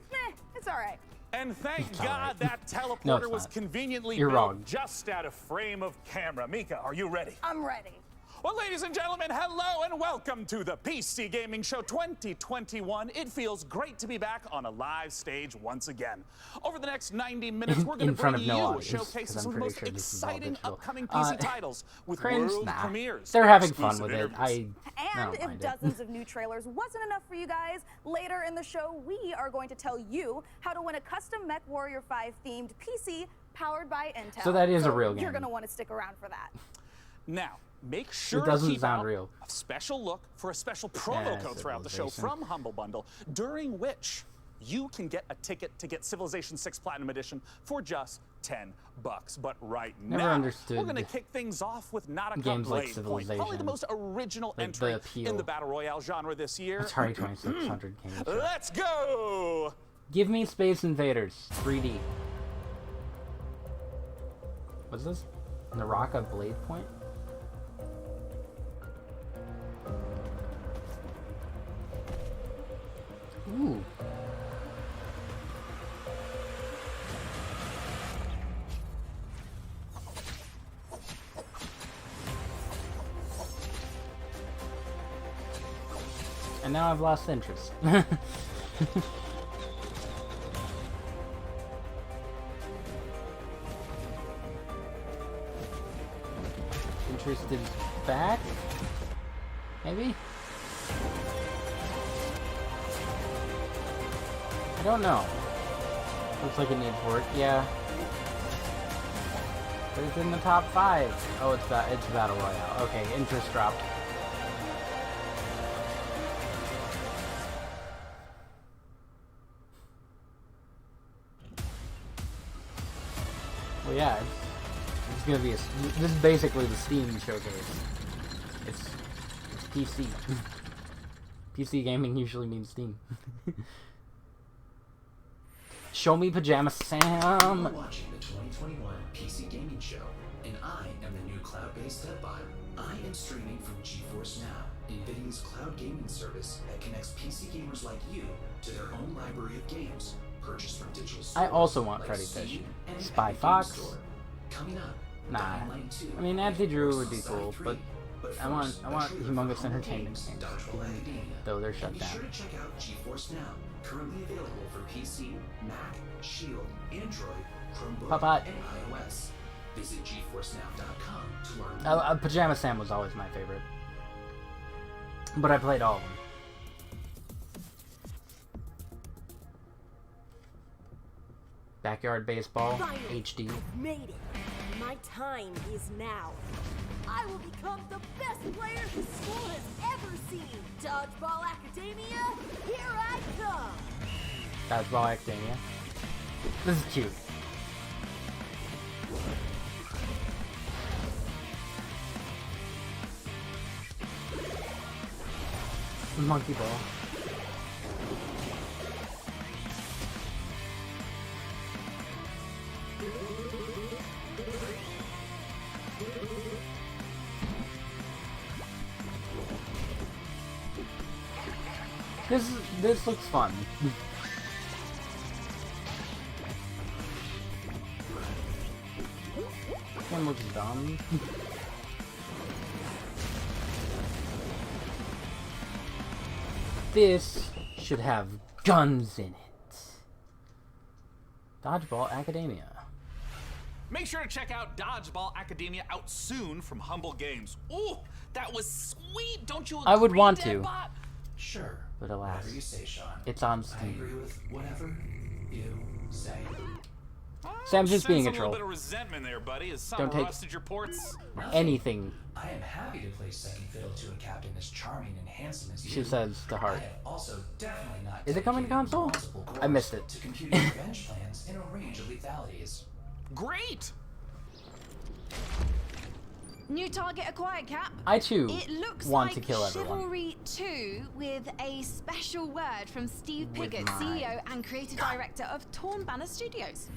It's all right. And thank God that teleporter was conveniently built just out of frame of camera. Mika, are you ready? I'm ready. Well, ladies and gentlemen, hello and welcome to the PC Gaming Show 2021. It feels great to be back on a live stage once again. Over the next 90 minutes, we're going to bring you a showcase of some of the most exciting upcoming PC titles with world premieres. They're having fun with it. And if dozens of new trailers wasn't enough for you guys, later in the show, we are going to tell you how to win a custom Mech Warrior 5 themed PC powered by Intel. So that is a real game. You're going to want to stick around for that. Now, make sure to keep out a special look for a special promo code throughout the show from Humble Bundle, during which you can get a ticket to get Civilization 6 Platinum Edition for just $10. But right now, we're going to kick things off with Nautica Blade Point, probably the most original entry in the Battle Royale genre this year. Atari 2600 game. Let's go! Give me Space Invaders 3D. What's this? Nautica Blade Point? Ooh. And now I've lost interest. Interest is back? Maybe? I don't know. Looks like a need for it, yeah. But it's in the top 5. Oh, it's Battle Royale. Okay, interest dropped. Well, yeah, it's gonna be this is basically the Steam showcase. It's PC. PC gaming usually means Steam. Show me Pajama Sam! You're watching the 2021 PC Gaming Show, and I am the new cloud-based deadbot. I am streaming from GeForce Now, NVIDIA's cloud gaming service that connects PC gamers like you to their own library of games, purchased from digital stores. I also want Freddy Steam Fish. and Spy Epic Fox. Games Store. Coming up, Nah. Dying Light 2, I mean, Nancy Drew would be Side cool, 3, but I want Humongous Entertainment games, though they're shut Be down. sure to check out GeForce Now, currently available for PC, Mac, Shield, Android, Chromebook, Pop-Pot. and iOS. Visit GeForceNow.com to learn more. Pajama Sam was always my favorite, but I played all of them. Backyard Baseball, Finally, HD. I've made it. My time is now. I will become the best player the school has ever seen. Dodgeball Academia, here I come. Dodgeball Academia. This is cute. Monkey Ball. This looks fun. One looks dumb. This should have guns in it. Dodgeball Academia. Make sure to check out Dodgeball Academia out soon from Humble Games. Ooh, that was sweet, don't you agree, I would want to. Deadbot? Sure. But alas, Whatever you say, Sean. it's on I Steam. agree with whatever you say. Sam's just being a Sense troll. little bit of resentment there, buddy. Has Don't something take rusted your ports? anything I am happy to play second fiddle to a captain as charming and handsome as you. she says to I heart. have also definitely not Is it coming to console? multiple I missed it. to computing revenge plans in a range of lethalities. Great! New target acquired, Cap. I too It looks want like to kill everyone. Chivalry 2 with a special word from Steve With Piggott, my- CEO and creative director of Torn Banner Studios.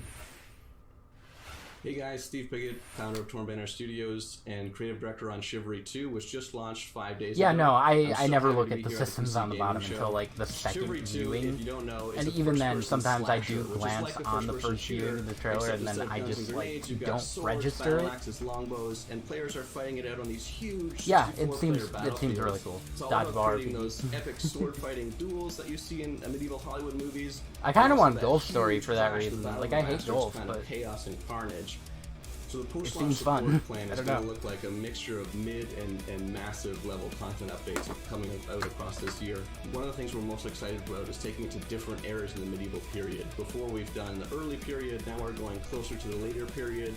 Hey guys, Steve Piggott, founder of Torn Banner Studios and creative director on Chivalry 2, which just launched 5 days ago. Yeah, no, I never look at the systems on the bottom until like the second viewing. If you don't know, and even then, sometimes I do glance on the first viewing of the trailer, and then I just like don't register it. Axes, longbows, and players are fighting it out on these huge. Yeah, it seems really cool. Dodgeball, those epic sword fighting duels that you see in medieval Hollywood movies. I kind of want Golf Story for that reason. Like I hate golf, but chaos and carnage. So the post-launch support plan is going to look like a mixture of mid and massive level content updates coming out across this year. One of the things we're most excited about is taking it to different eras in the medieval period. Before we've done the early period, now we're going closer to the later period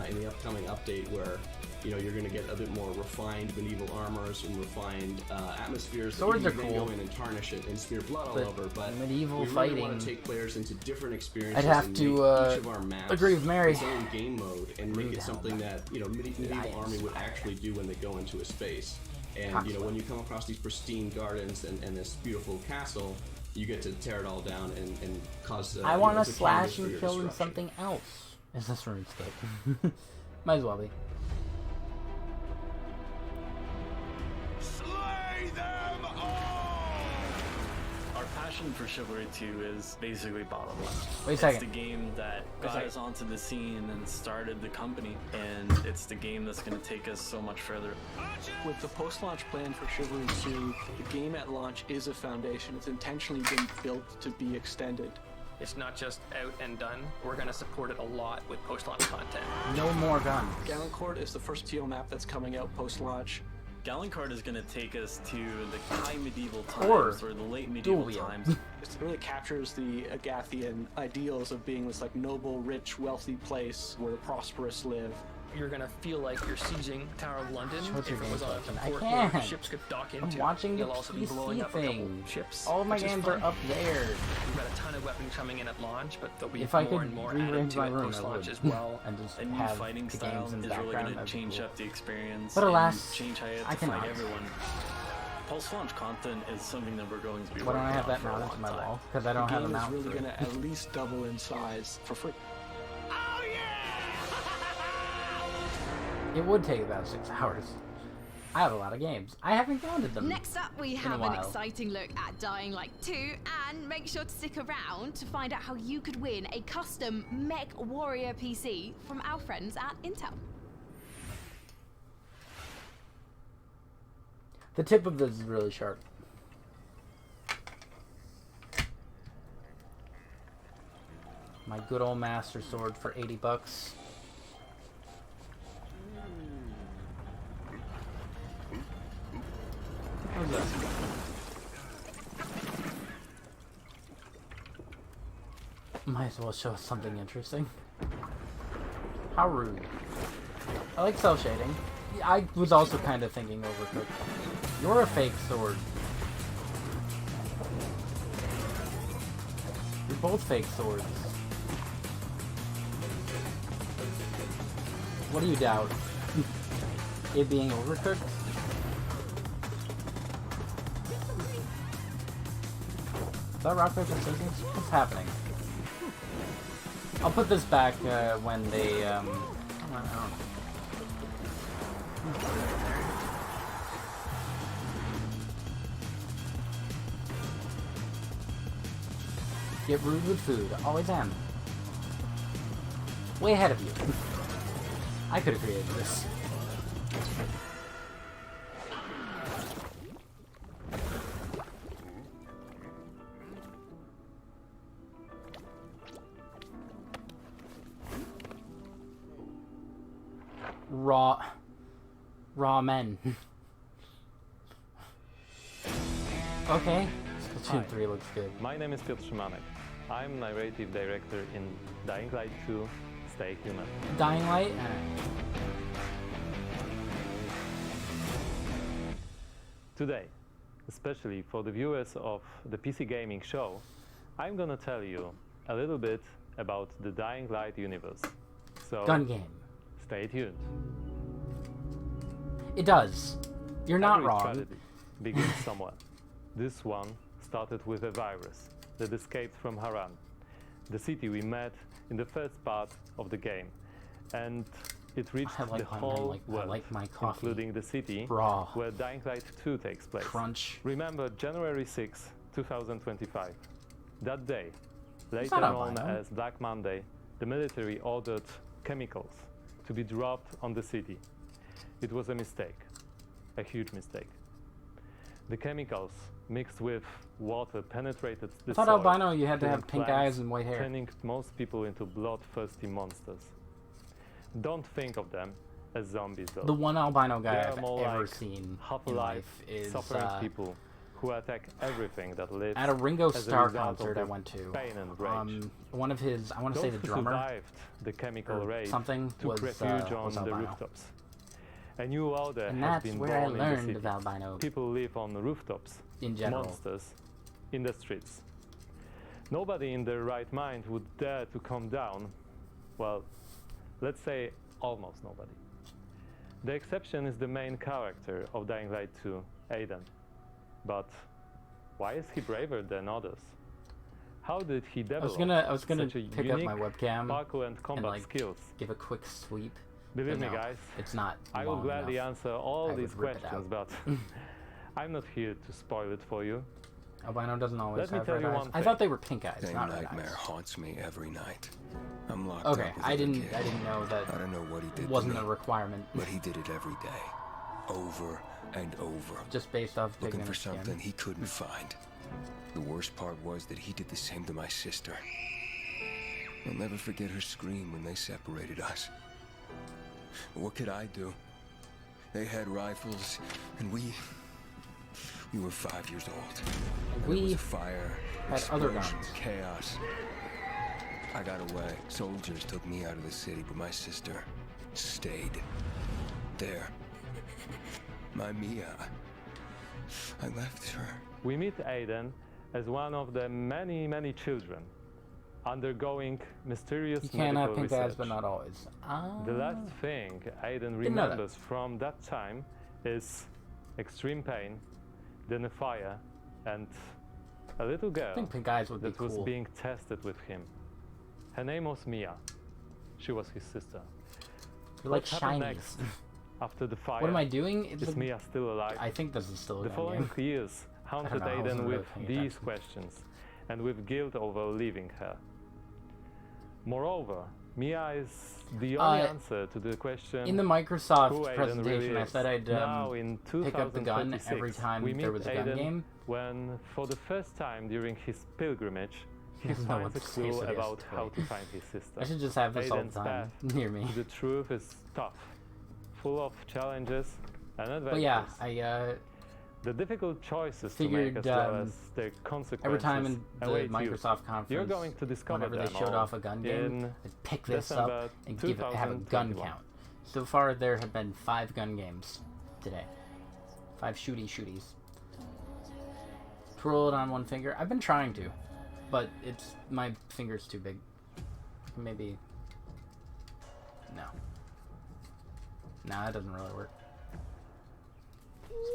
in the upcoming update where you're going to get a bit more refined medieval armors and refined atmospheres. Swords are cool. Go in and tarnish it and smear blood all over, but medieval we really fighting. Want to take players into different experiences. I'd have to each of our maps agree with Mary. Its own game mode and make it something that medieval army would actually do when they go into a space. And when you come across these pristine gardens and this beautiful castle, you get to tear it all down and cause. I want to slash and kill in something else. Is this RuneScape? Might as well be. Passion for Chivalry 2 is basically bottom line. Wait a second. It's the game that got us onto the scene and started the company, and it's the game that's going to take us so much further. With the post-launch plan for Chivalry 2, the game at launch is a foundation. It's intentionally been built to be extended. It's not just out and done. We're going to support it a lot with post-launch content. No more guns. Galencourt is the first TO map that's coming out post-launch. Galencourt is going to take us to the high medieval times or the late medieval times. It really captures the Agathian ideals of being this like noble, rich, wealthy place where the prosperous live. You're gonna feel like you're sieging Tower of London. If it was a port where ships could dock into. I'm watching You'll also be blowing up a couple ships. All of my games are up there. We've got a ton of weapons coming in at launch, but there'll be if more and more added to it post-launch as well. And just a new have fighting the style games in the is really background. Going to change up the experience. But alas, change how you have I to cannot. fight everyone. Post-launch content is something that we're going to be. Why don't I have that mounted to my wall? Because I don't have a mount. The game is really going to at least double in size for free. It would take about 6 hours. I have a lot of games. I haven't counted them. Next up, we have an exciting look at Dying Light 2, and make sure to stick around to find out how you could win a custom Mech Warrior PC from our friends at Intel. The tip of this is really sharp. My good old Master Sword for $80. What's that? Might as well show us something interesting. How rude. I like cell shading. I was also kind of thinking Overcooked. You're a fake sword. You're both fake swords. What do you doubt? It being Overcooked? Is that rock, paper, scissors? What's happening? I'll put this back when they, I don't know. Get rude with food. Always am. Way ahead of you. I could have created this. Ramen. Okay. Splatoon 3 looks good. My name is Piotr Szymanek. I'm narrative director in Dying Light 2, Stay Human. Dying Light? Today, especially for the viewers of the PC Gaming Show, I'm gonna tell you a little bit about the Dying Light universe. So, gun game. Stay tuned. It does. You're not wrong. Tragedy begins somewhere. This one started with a virus that escaped from Haran, the city we met in the first part of the game. and it reached the whole world, including the city where Dying Light 2 takes place. Crunch. Remember January 6, 2025. That day, later known as Black Monday, the military ordered chemicals to be dropped on the city. It was a mistake, a huge mistake. The chemicals mixed with water penetrated the soil. I thought albino you had to have pink eyes and white hair. Turning most people into bloodthirsty monsters. Don't think of them as zombies though. The one albino guy I've ever seen in life is suffering people who attack everything that lives. At a Ringo Starr concert I went to, one of his, I want to say the drummer, survived the chemical raid something took refuge on the rooftops. A new order has been where born I learned in the city. of albino. People live on the rooftops, in general. monsters in the streets. Nobody in their right mind would dare to come down. Well, let's say almost nobody. The exception is the main character of Dying Light 2, Aiden. But why is he braver than others? How did he develop I was gonna pick up my webcam parkour and combat skills? Give a quick sweep. Believe me, guys, it's not. I will gladly enough. answer all these questions, but I'm not here to spoil it for you. Albino doesn't always have red eyes. I thought they were pink eyes, not red eyes. Nightmare haunts me every night. I'm locked okay, up with I didn't know that. I don't know what he did. Wasn't a requirement. But he did it every day, over and over. Just based off looking for something he couldn't find. The worst part was that he did the same to my sister. I'll never forget her scream when they separated us. What could I do? They had rifles, and we were 5 years old. And there was a fire, had other guns. Chaos. I got away. Soldiers took me out of the city, but my sister stayed there. My Mia. I left her. We meet Aiden as one of the many, many children undergoing mysterious medical research. You can have pink eyes, but not always. The last thing Aiden remembers from that time is extreme pain, then a fire, and a little girl that was being tested with him. Her name was Mia. She was his sister. You're like happened shinies. next after the fire? What am I doing? Is Mia still alive? I think this is still a The following years haunted Aiden with these attention. questions and with guilt over leaving her. Moreover, Mia is the only answer to the question in the Microsoft who Aiden presentation, really I is. said I'd Now in pick up the gun every time we meet there was a gun Aiden game. When, for the first time during his pilgrimage, he Yes, no finds a one clue says it is about how today. to find his sister. I should just have this all the Aiden's time path near me. to the truth is tough, full of challenges and adventures. But yeah, the difficult choices to figured make as well as their consequences every time in the await Microsoft you. conference, You're going to discover whenever they them showed all off a gun game, in they'd pick this December up and have a gun 2021. count. So far, there have been 5 gun games today. 5 shooties. Twirl it on one finger. I've been trying to, but my finger's too big. Maybe. No, that doesn't really work.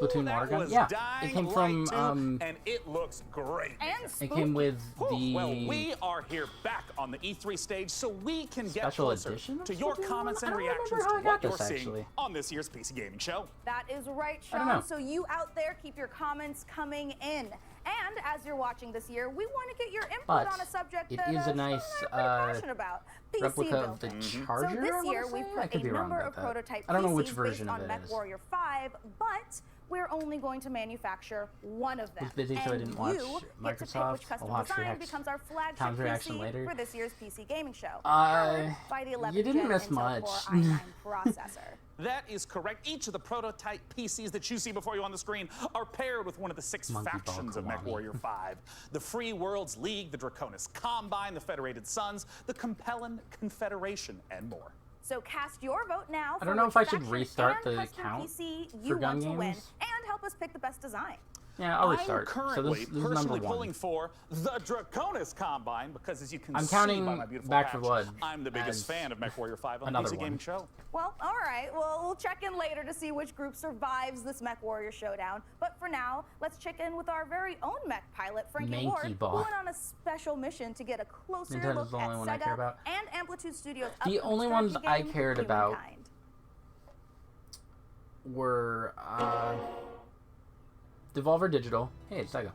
Splatoon water gun? Yeah, it came from, and it looks great. And it came with the... Well, we are here back on the E3 stage so we can get Special closer edition to your Splatoon? comments and I don't reactions remember how I to got what you're this, seeing actually. on this year's PC Gaming Show. That is right, I don't know. Sean. So you out there, keep your comments coming in. And as you're watching this year, we want to get your input But on a subject it that is a nice passionate about. PC replica of the building. Charger, So this I wanna year say? we've I put could a be wrong number about of that. prototype I don't know PCs which version based of on it is. MechWarrior 5, but we're only going to manufacture one of them. Was busy, so I didn't watch you get to pick Microsoft. which custom I'll watch design React- becomes our flagship Tom's reaction PC later. for this year's PC Gaming Show. Powered by the 11th you didn't gen miss Intel much. Core i9 processor. That is correct. Each of the prototype PCs that you see before you on the screen are paired with one of the 6 Monkey Ball factions of Kiwami. MechWarrior 5. The Free Worlds League, the Draconis Combine, the Federated Sons, the Compellin Confederation, and more. So cast your vote now I for don't know which if I should faction restart and the custom count PC for you gun want to win, games. and help us pick the best design. Yeah, I'll I'm restart. So currently this is number personally 1. pulling for the Draconis Combine because, as you can I'm see counting by my beautiful Back patch, 4 Blood I'm the biggest as fan of MechWarrior 5 on the another PC one. Gaming Show. Well, all right. Well, we'll check in later to see which group survives this MechWarrior showdown. But for now, let's check in with our very own mech pilot, Frankie Manky Ward, Ball. who went on a special mission to get a closer Nintendo's look the at only one I care Sega about. and Amplitude Studios' The only ones I cared about were Devolver Digital. Hey, it's Sega.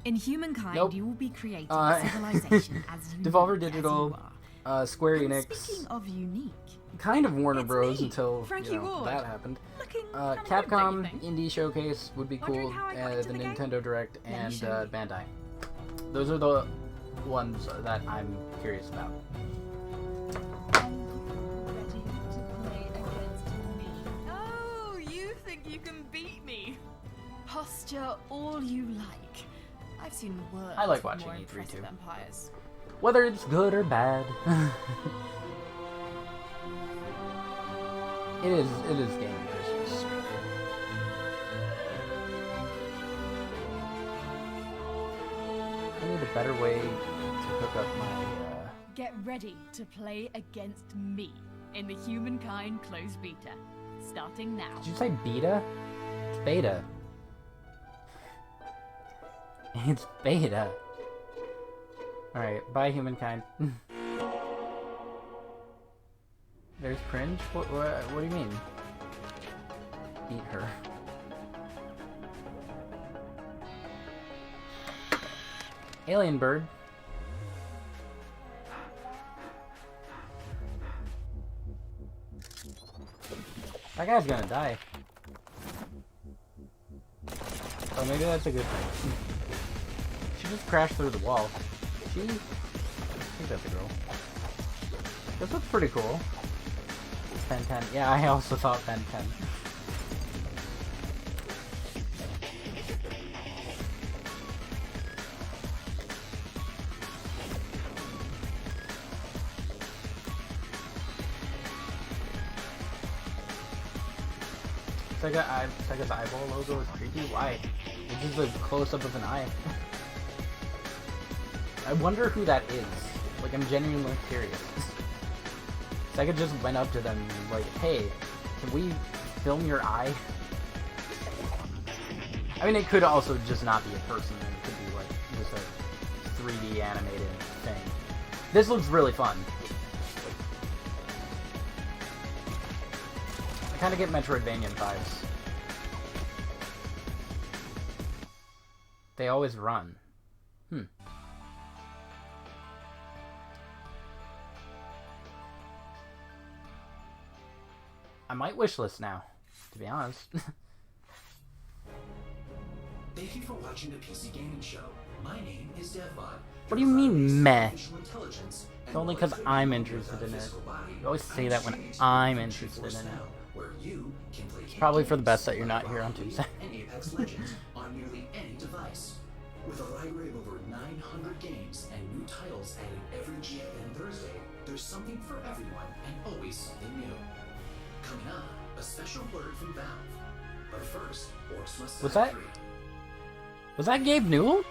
In Humankind, nope. you will be creating a civilization as unique Devolver Digital, Square Enix. Speaking of unique, kind of Warner Bros. Me, until that happened. Capcom Indie Showcase would be cool. The Nintendo Direct and Bandai. Those are the ones that I'm curious about. Oh, you think you can beat me? Posture all you like. I've seen worse. I like watching E3 too. Empires. Whether it's good or bad. It is gaming Christmas. I need a better way to hook up my Get ready to play against me in the Humankind closed beta. Starting now. Did you say beta? It's beta. It's beta. Alright, bye Humankind. There's cringe? What do you mean? Eat her. Alien bird. That guy's gonna die. Oh, maybe that's a good thing. She just crashed through the wall. She? I think that's a girl. This looks pretty cool. Ben 10. Yeah, I also thought Ben 10. Sega's eyeball logo is creepy. Why? It's just a close-up of an eye. I wonder who that is. Like, I'm genuinely curious. Sega just went up to them and like, hey, can we film your eye? I mean, it could also just not be a person. It could be like just a 3D animated thing. This looks really fun. I kind of get Metroidvania vibes. They always run. I might wishlist now, to be honest. Thank you for watching the PC Gaming Show. My name is DevBot. What do you mean, meh? It's only because I'm interested in it. You always say that when I'm interested in it. It's probably for the best that you're not here on Tuesday. And Apex Legends on nearly any device. With a library of over 900 games and new titles added every GFN Thursday, there's something for everyone and always something new. Coming up, a special word from Valve. But first, Orcs Must Die 3. Was that Gabe Newell?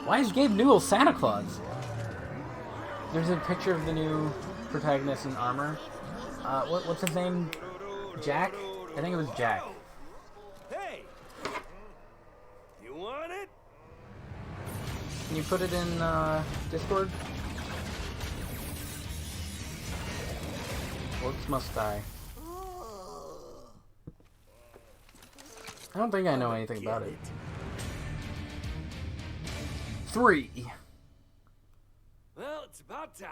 Why is Gabe Newell Santa Claus? There's a picture of the new protagonist in armor. What's his name? Jack? I think it was Jack. Hey! You want it? Can you put it in Discord? Orcs Must Die. I don't think I know anything about it. 3. Well, it's about time.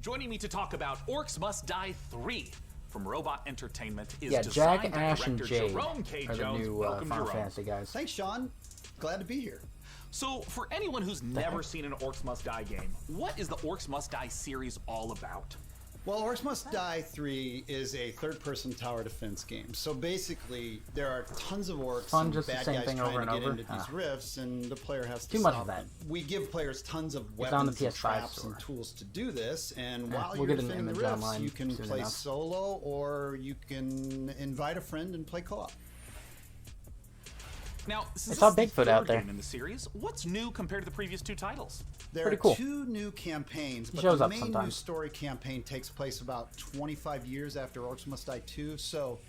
Joining me to talk about Orcs Must Die 3 from Robot Entertainment is Jack, design Ash, and director Jade Jerome K. are the Jones. new Welcome, Final Jerome. Fantasy guys. Thanks, Sean. Glad to be here. So, for anyone who's never seen an Orcs Must Die game, what is the Orcs Must Die series all about? Well, Orcs Must Die 3 is a third-person tower defense game. So basically, there are tons of orcs and bad guys trying to get into these rifts, and the player has to stop them. We give players tons of weapons and traps and tools to do this, and while you're defending the rifts, you can play solo, or you can invite a friend and play co-op. Now, since I saw this is the Bigfoot out third there. game in the series, what's new compared to the previous 2 titles? There are 2 new campaigns, but the main new story campaign takes place about 25 years after Orcs Must Die 2, so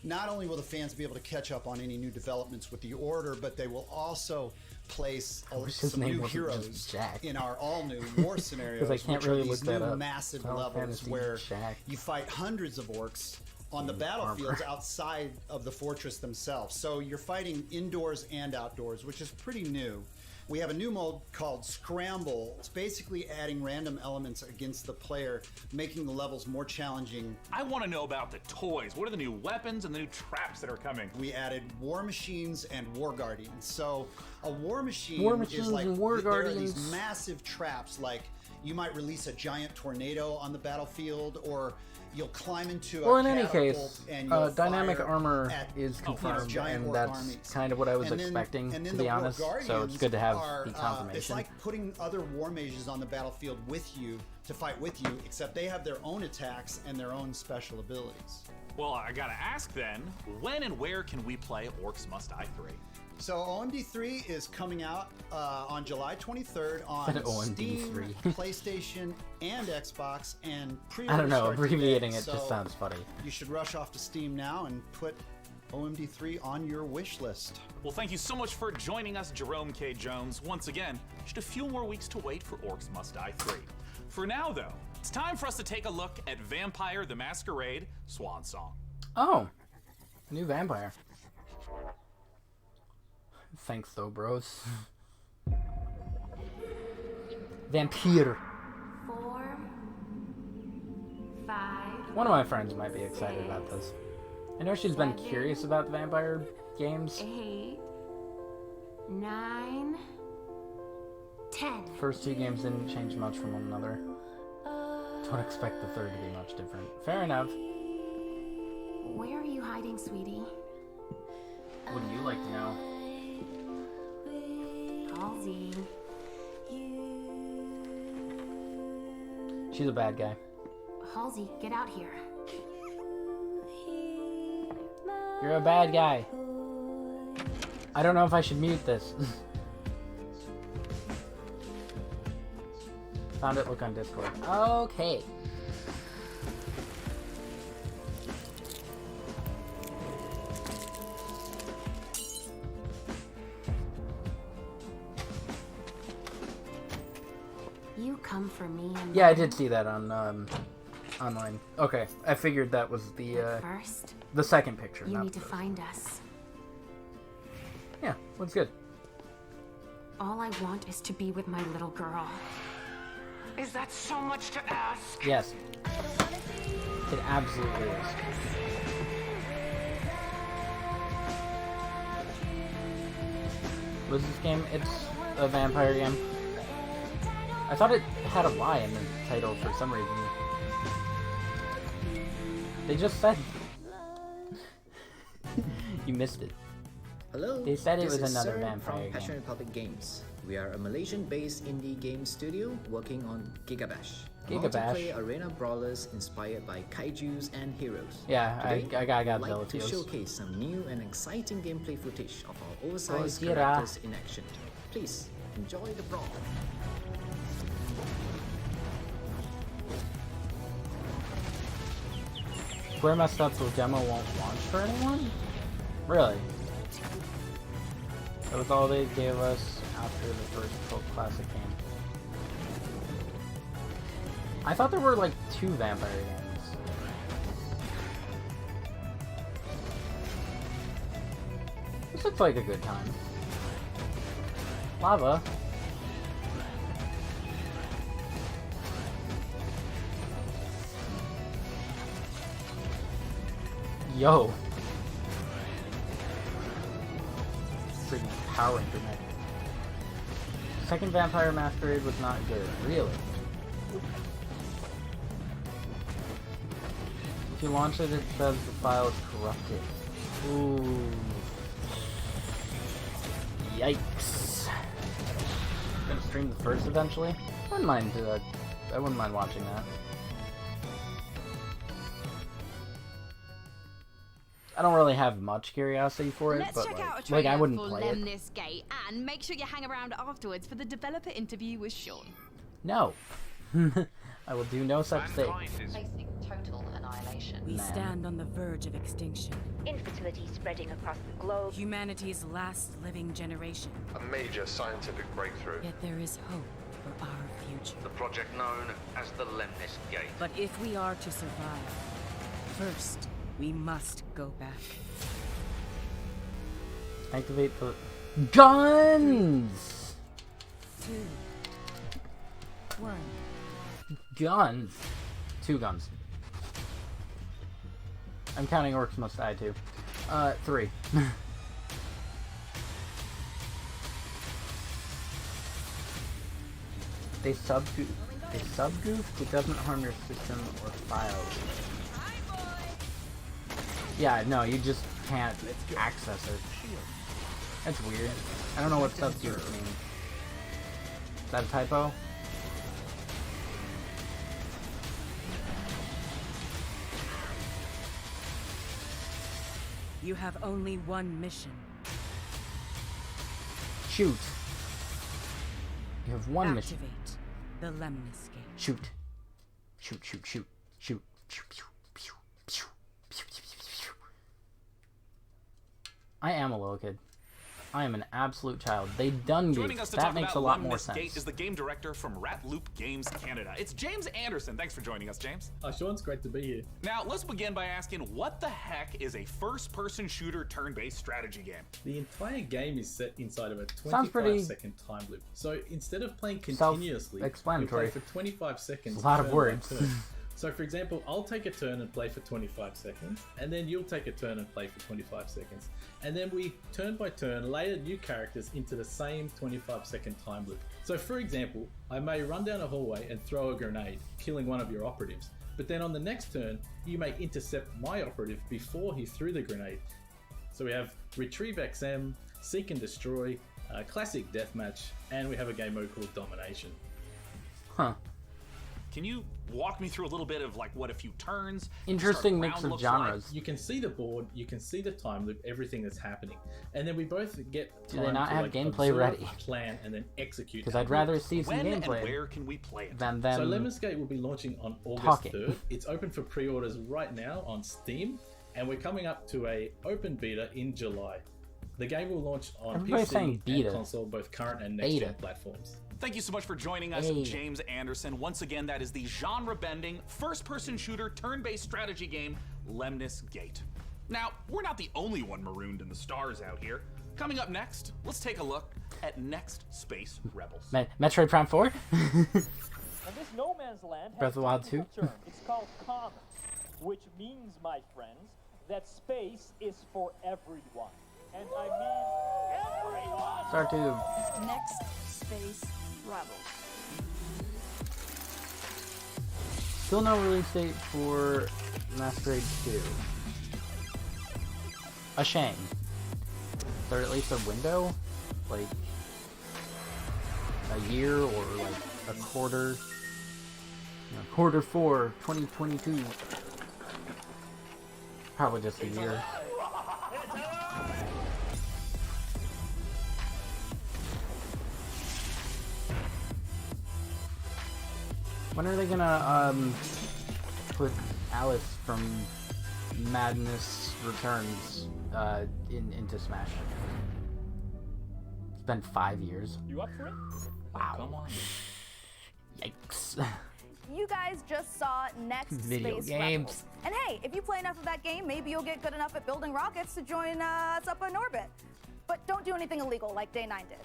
not only will the fans be able to catch up on any new developments with the Order, but they will also place some new heroes in our all-new war scenarios, I can't which really are these look that new up. massive Final levels Fantasy where Jack. you fight hundreds of orcs on the battlefields outside of the fortress themselves. So you're fighting indoors and outdoors, which is pretty new. We have a new mode called Scramble. It's basically adding random elements against the player, making the levels more challenging. I want to know about the toys. What are the new weapons and the new traps that are coming? We added War Machines and War Guardians. So a War Machine is like, and War there are Guardians. these massive traps, like you might release a giant tornado on the battlefield, or you'll climb into a in any catapult case, and you'll dynamic fire armor at, is confirmed, giant and orc that's armies. kind of what I was And then- expecting, and then to the be War honest. So it's Guardians good to have are, the it's confirmation. like putting other war mages on the battlefield with you to fight with you, except they have their own attacks and their own special abilities. Well, I gotta ask then, when and where can we play Orcs Must Die 3? So OMD3 is coming out on July 23rd on Steam, OMD3. PlayStation, and Xbox, and I don't know, starts abbreviating today, it just so sounds funny. You should rush off to Steam now and put OMD3 on your wish list. Well, thank you so much for joining us, Jerome K. Jones. Once again, just a few more weeks to wait for Orcs Must Die 3. For now, though, it's time for us to take a look at Vampire the Masquerade Swan Song. Oh, new vampire. Thanks though, bros. Vampire. 4, 5. One of my friends might be excited about this. I know she's been curious about the vampire games. 8, 9, 10. First two games didn't change much from one another. Don't expect the third to be much different. Fair enough. Where are you hiding, sweetie? What do you like to know? Halsey. She's a bad guy. Halsey, get out here. You're a bad guy. I don't know if I should mute this. Found it, look on Discord. Okay. You come for me and Yeah, I did see that on online. Okay, I figured that was the first, the second picture. you not need to the- find us. Yeah, looks good. All I want is to be with my little girl. Is that so much to ask? Yes, it absolutely is. What is this game? It's a vampire game. I thought it had a Y in the title for some reason. They just said... You missed it. Hello, They said it this was is another Sir vampire from game. Passion Republic Games. We are a Malaysian-based indie game studio working on Gigabash. Gigabash. Multiplayer arena brawlers inspired by kaijus and heroes. Yeah, Today, I got I'd like to Velatios. showcase some new and exciting gameplay footage of our oversized Gojira. characters in action. Please, enjoy the brawl. Square messed up so demo won't launch for anyone? Really? That was all they gave us after the first Cult Classic game. I thought there were like 2 vampire games. This looks like a good time. Lava. Yo. Freaking power internet. Second Vampire Masquerade was not good. Really? If you launch it, it says the file is corrupted. Ooh. Yikes. I'm gonna stream the first eventually. I wouldn't mind watching that. I don't really have much curiosity for it, Let's but check out a like trailer I wouldn't for play it. Lemnis Gate, and make sure you hang around afterwards for the developer interview with Sean. No. I will do no such thing. Facing total annihilation. We stand on the verge of extinction. Infertility spreading across the globe. Humanity's last living generation. A major scientific breakthrough. Yet there is hope for our future. The project known as the Lemnis Gate. But if we are to survive, first, we must go back. Activate the guns! 2, 1. Guns. 2 guns. I'm counting orcs must die too. 3. They subgoofed. It doesn't harm your system or files. Yeah, no, you just can't access it. That's weird. I don't know what subgoofed means. Is that a typo? You have only one mission. Shoot. You have one mission. Activate the Lemnis Gate. Shoot. Shoot, shoot, shoot. Shoot. Shoot, shoot, shoot, shoot, shoot, shoot, shoot. I am a little kid. I am an absolute child. They done Joining us to that talk makes about a lot Lemnis more sense. Gate is the game director from Rat Loop Games Canada. It's James Anderson. Thanks for joining us, James. Sean, it's great to be here. Now, let's begin by asking, what the heck is a first-person shooter turn-based strategy game? The entire game is set inside of a 25-second time loop. So instead of playing continuously, you play for 25 seconds. A lot of words. So for example, I'll take a turn and play for 25 seconds, and then you'll take a turn and play for 25 seconds. And then we, turn by turn, layer new characters into the same 25-second time loop. So for example, I may run down a hallway and throw a grenade, killing one of your operatives. But then on the next turn, you may intercept my operative before he threw the grenade. So we have Retrieve XM, Seek and Destroy, Classic Deathmatch, and we have a game mode called Domination. Huh. Can you walk me through a little bit of like what a few turns? Interesting mix of genres. Like? You can see the board, you can see the time loop, everything that's happening, and then we both get time Do they not to have like gameplay observe, ready? Plan, and then execute. Because I'd rather see some when gameplay. And where can we play it? Than them. So Lemnis Gate will be launching on August 3rd. It's open for pre-orders right now on Steam, and we're coming up to a open beta in July. The game will launch on PC and console, both current and next-gen platforms. Thank you so much for joining us, James Anderson. Once again, that is the genre-bending, first-person shooter, turn-based strategy game, Lemnis Gate. Now, we're not the only one marooned in the stars out here. Coming up next, let's take a look at Next Space Rebels. Metroid Prime 4? And this no man's land has Breath of the Wild 2? It's called common, which means, my friends, that space is for everyone. And I mean everyone! Star Tube. Next Space Rebels. Still no release date for Masquerade 2. A shame. Is there at least a window? Like a year or like a quarter? Quarter 4, 2022. Probably just a year. When are they gonna put Alice from Madness Returns into Smash? It's been 5 years. You up for it? Wow. Come on. Yikes. You guys just saw Next Video Space games. Rebels. And hey, if you play enough of that game, maybe you'll get good enough at building rockets to join us up in orbit. But don't do anything illegal like Day 9 did.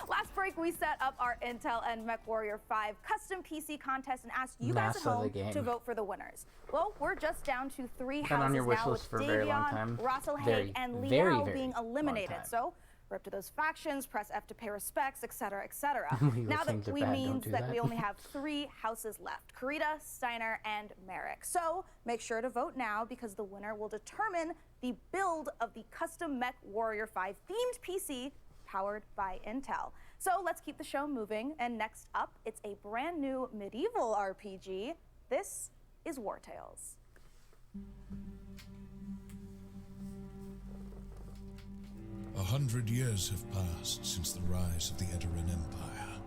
Last break, we set up our Intel and MechWarrior 5 custom PC contest and asked you guys at home to vote for the winners. Well, we're just down to 3 houses now, with Davion, Russell Haig, and Liao being eliminated. So, rip to those factions, press F to pay respects, etc., etc. Now that means that we only have 3 houses left: Karita, Steiner, and Merrick. So, make sure to vote now because the winner will determine the build of the custom MechWarrior 5 themed PC powered by Intel. So let's keep the show moving, and next up, it's a brand new medieval RPG. This is War Tales. 100 years have passed since the rise of the Edoran Empire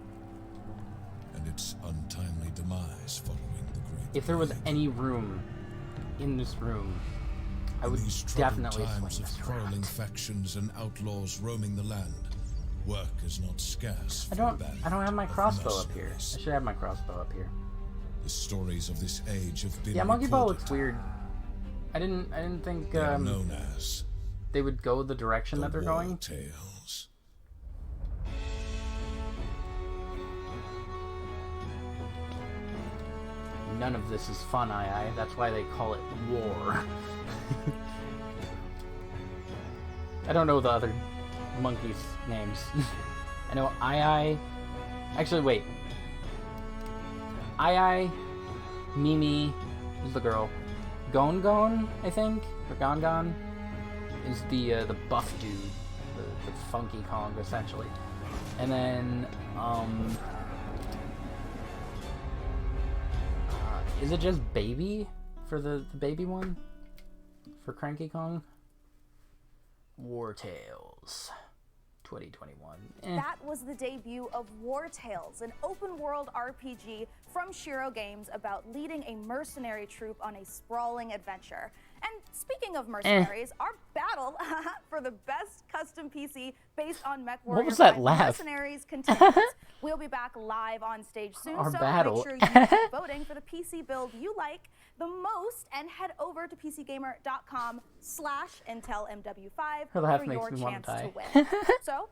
and its untimely demise. demise following the Great If there was any room in this room, I would definitely swing this quarreling factions and outlaws roaming the land. Work is not scarce. I don't have my crossbow up here. I should have my crossbow up here. The stories of this age have been Monkey Ball looks weird. I didn't think known as they would go the direction that they're going. Tales. None of this is fun, I. That's why they call it war. I don't know the other monkeys' names. I know I. Actually, wait. I, Mimi is the girl. Gon, I think, or Gon is the buff dude, the Funky Kong essentially. And then is it just Baby for the baby one for Cranky Kong? War Tales 2021. That was the debut of War Tales, an open-world RPG from Shiro Games about leading a mercenary troop on a sprawling adventure. And speaking of mercenaries, our battle for the best custom PC based on MechWarrior What was that 5 laugh? Mercenaries continues. We'll be back live on stage soon, Our so battle. make sure you keep voting for the PC build you like the most and head over to PCGamer.com/IntelMW5 Her laugh for makes your me wanna chance to die. win. So,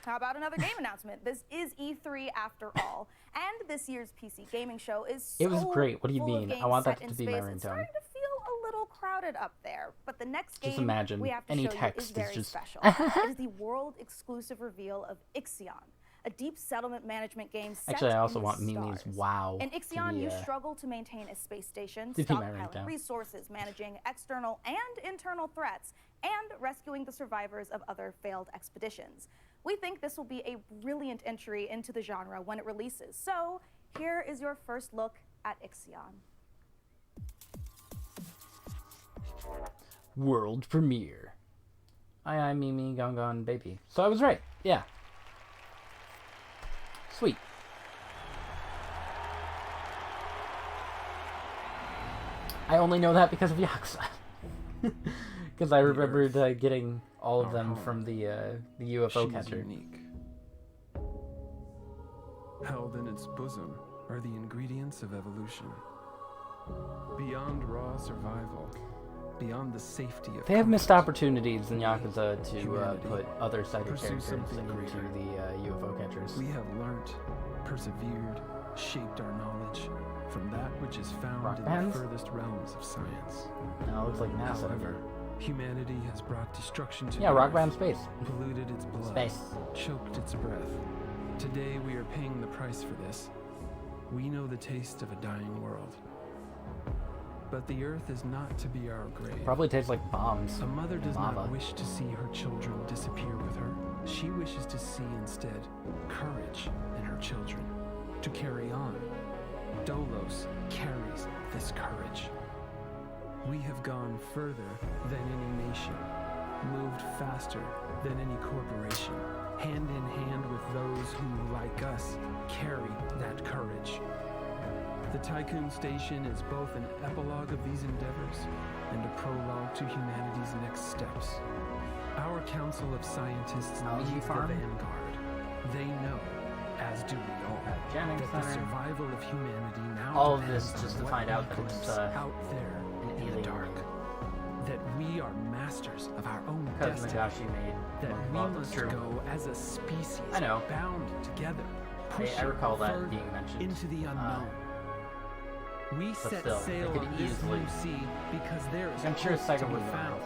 how about another game announcement? This is E3 after all, and this year's PC gaming show is so It was great. What do you full of mean? I games want that set in to be my space, it's ringtone. starting to feel a little crowded up there. But the next game Just imagine we have to any show text you is is very just- special. It is the world-exclusive reveal of Ixion, a deep settlement management game set Actually, I also in the want Mimi's stars. wow. In to Ixion, be, you struggle to maintain a space station, to be my stockpiling ringtone. resources, managing external and internal threats, and rescuing the survivors of other failed expeditions. We think this will be a brilliant entry into the genre when it releases. So, here is your first look at Ixion. World premiere. I, Mimi, Gon, Baby. So I was right. Yeah. Sweet. I only know that because of Yakuza. Because I remembered getting all of them from the UFO She is catcher. unique. Held in its bosom are the ingredients of evolution. Beyond raw survival, beyond the safety of They have missed comfort, opportunities in Yakuza to humanity put other sided pursue characters something into greater. the UFO catchers. We have learnt, persevered, shaped our knowledge from that which is found Rock in bands? the furthest realms of science. No, it looks like NASA. However, humanity has brought destruction to Yeah, the Rock earth, Band Space. polluted its blood, Space. choked its breath. Today we are paying the price for this. We know the taste of a dying world. But the earth is not to be our grave. Probably tastes like bombs. A mother does Lava. not wish to see her children disappear with her. She wishes to see instead courage in her children, to carry on. Dolos carries this courage. We have gone further than any nation, moved faster than any corporation, hand in hand with those who, like us, carry that courage. The Tycoon Station is both an epilogue of these endeavors and a prologue to humanity's next steps. Our Council of Scientists Algae leads the farm? vanguard. They know, as do we all, Jennings that the Center. survival of humanity now All of depends this just on to what find out we that it's, glimpse out there an in the alien dark. That we are masters of our own Because destiny. Nagashi made That Monkey we Ball, that's must true. go as a species, I know. bound together, I pushing recall that further being mentioned. into the unknown. We set still, sail they could on this easily- new sea because there is I'm sure hope Sega to be would know. found,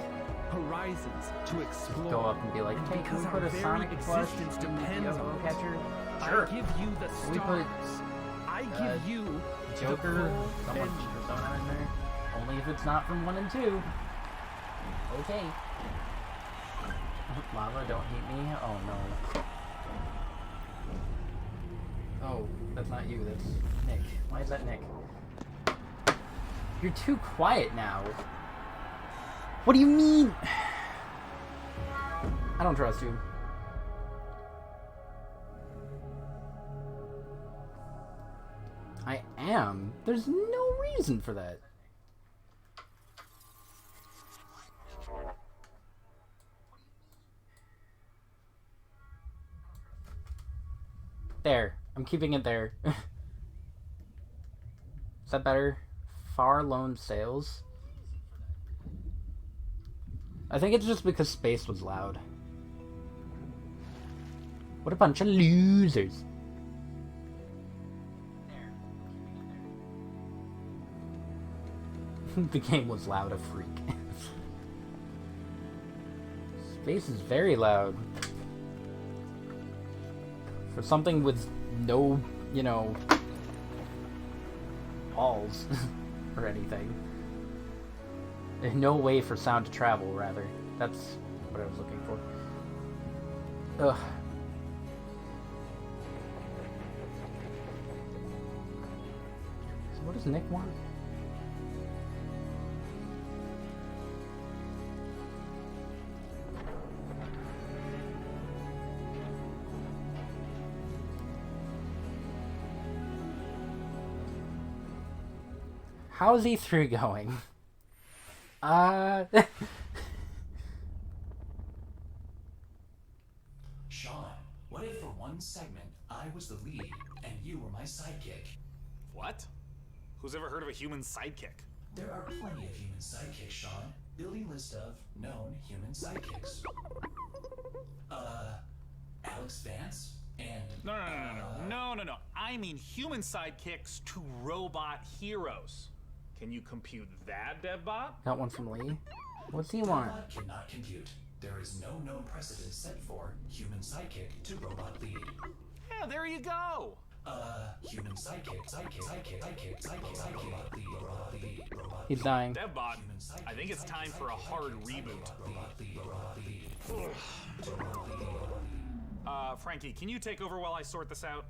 horizons to explore. Go up and be like, hey, can because we our put a very Sonic plush existence in the depends UFO on it. catcher? I Sure. give you the Can we put stars. I give you Joker, the full someone vengeance. Persona in there? Only if it's not from 1 and 2. Okay. Lava, don't hate me. Oh no. Oh, that's not you, that's Nick. Why is that Nick? You're too quiet now. What do you mean? I don't trust you. I am. There's no reason for that. There. I'm keeping it there. Is that better? Far Lone Sails? I think it's just because space was loud. What a bunch of losers. The game was loud, a freak. Space is very loud. For something with no, you know, walls or anything. There's no way for sound to travel, rather. That's what I was looking for. Ugh. So what does Nick want? How's E3 going? Sean, what if for one segment I was the lead and you were my sidekick? What? Who's ever heard of a human sidekick? There are plenty of human sidekicks, Sean. Building list of known human sidekicks. Alex Vance and... No. I mean human sidekicks to robot heroes. Can you compute that, DevBot? Got one from Lee. What's he want? DevBot cannot compute. There is no known precedent set for human sidekick to robot lead. Yeah, there you go. Human sidekick, robot lead. He's dying. DevBot, I think it's time for a hard reboot. Frankie, can you take over while I sort this out?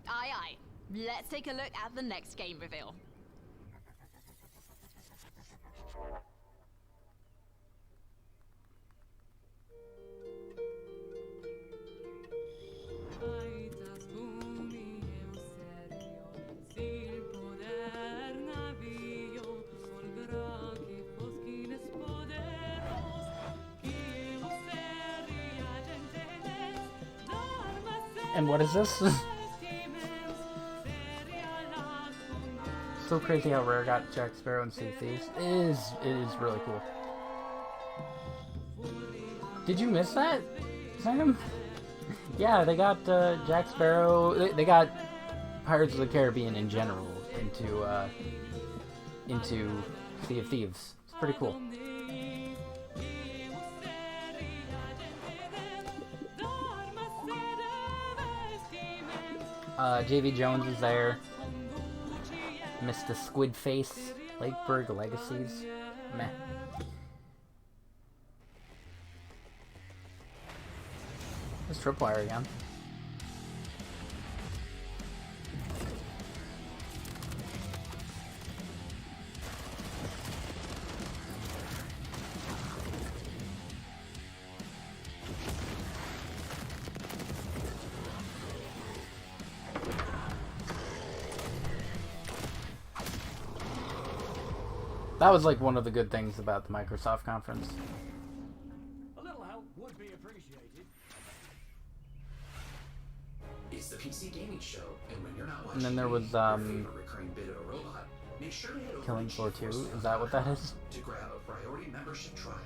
Aye. Let's take a look at the next game reveal. And what is this? So crazy how Rare got Jack Sparrow and Sea of Thieves. It is really cool. Did you miss that, Sam? Yeah, they got Jack Sparrow. They got Pirates of the Caribbean in general into Sea of Thieves. It's pretty cool. JV Jones is there. Mr. Squidface. Lakeburg Legacies. Meh. There's Tripwire again. That was like one of the good things about the Microsoft conference. A little help would be appreciated. It's the PC Gaming Show, and when you're not watching, and then there was recurring bit of a robot, make sure to head over Killing to Floor 2. GeForce Is that what that is? to grab a priority membership trial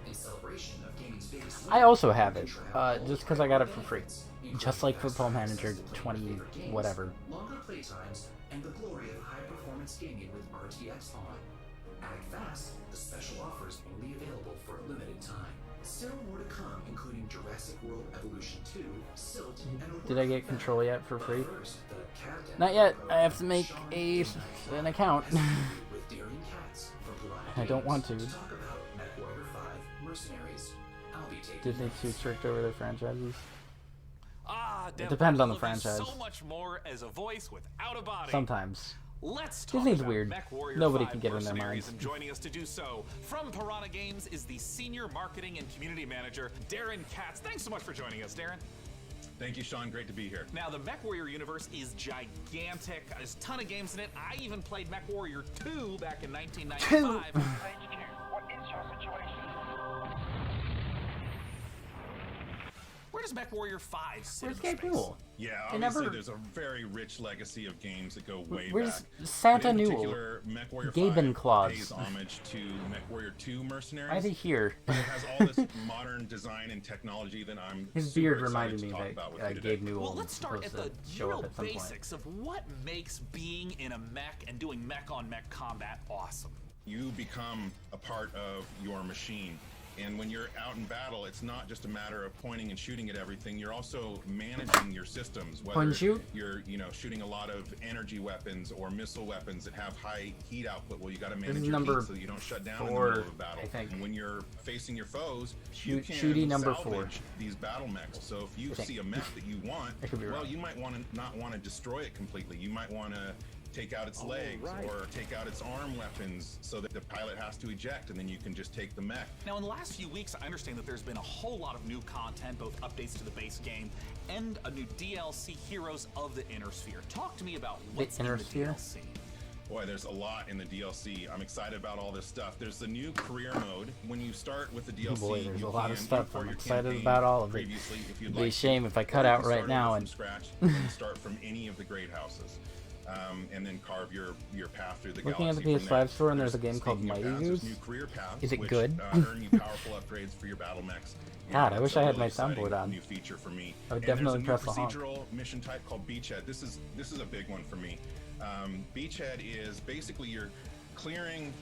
in celebration of gaming's biggest I also have it, just because I got it for free. Just like Football Manager 20 whatever. longer playtimes, and the glory of high-performance gaming with RTX On. Act fast, the special offer is only available for a limited time. Still more to come, including Jurassic World Evolution 2, Silt, and Did I get Control yet for free? first, the Captain Not yet. I have to make an account. with Daring Cats from Piranha I don't want Games to. talk about MechWarrior 5 Mercenaries. I'll be taking Disney's too strict over their franchises. It depends on the franchise. So much more as a voice without a body. Sometimes. Let's talk Disney's about weird. MechWarrior Nobody 5 can get in their Mercenaries, minds. and joining us to do so from Piranha Games is the Senior Marketing and Community Manager, Darren Katz. Thanks so much for joining us, Darren. Thank you, Sean. Great to be here. Now, the MechWarrior universe is gigantic. There's a ton of games in it. I even played MechWarrior 2 back in 1995. What is your situation? Where does MechWarrior 5 sit in the space? Yeah, obviously there's a very rich legacy of games that go way Where's back. Santa In Newell? particular, MechWarrior 5 Gabenclaws. pays homage to MechWarrior 2 Mercenaries. Why is he here? But it has all this modern design and technology that I'm His super beard excited reminded to me talk that about with you today. Gabe Newell Well, let's start at the show up real at some point. basics of what makes being in a mech and doing mech-on-mech combat awesome. You become a part of your machine. And when you're out in battle, it's not just a matter of pointing and shooting at everything. You're also managing your systems. Whether Point and shoot? you're, shooting a lot of energy weapons or missile weapons that have high heat output. Well, you got to manage is your number heat so that you don't shut down in the 4, middle of a battle. I think. And when you're facing your foes, you Shoot- can shooty number salvage 4. these battle mechs. So if you I think. see a mech that you want, I could be well, wrong. you might not want to destroy it completely. You might want to take out its legs or take out its arm weapons so that the pilot has to eject, and then you can just take the mech. Now, in the last few weeks, I understand that there's been a whole lot of new content, both updates to the base game and a new DLC, Heroes of the Inner Sphere. Talk to me about what's in the DLC. Boy, there's a lot in the DLC. I'm excited about all this stuff. There's the new career mode. When you start with the DLC, Boy, there's you a lot of can stuff. import I'm your excited campaign about all of it. previously if you'd It'd be a like shame to. if I Or cut you out can right start now over and- from scratch. You can start from any of the great houses. And then carve your path through the Looking at the galaxy from PS5 there. store, and there's a game called Speaking of Mighty paths, there's Goose. new career paths, Is it which, good? Earn you powerful upgrades for your battle mechs. God, I It's wish a I had really my exciting soundboard on. New feature for me. I would And definitely there's press a the new honk. procedural mission type called Beachhead. This is a big one for me. Beachhead is basically you're clearing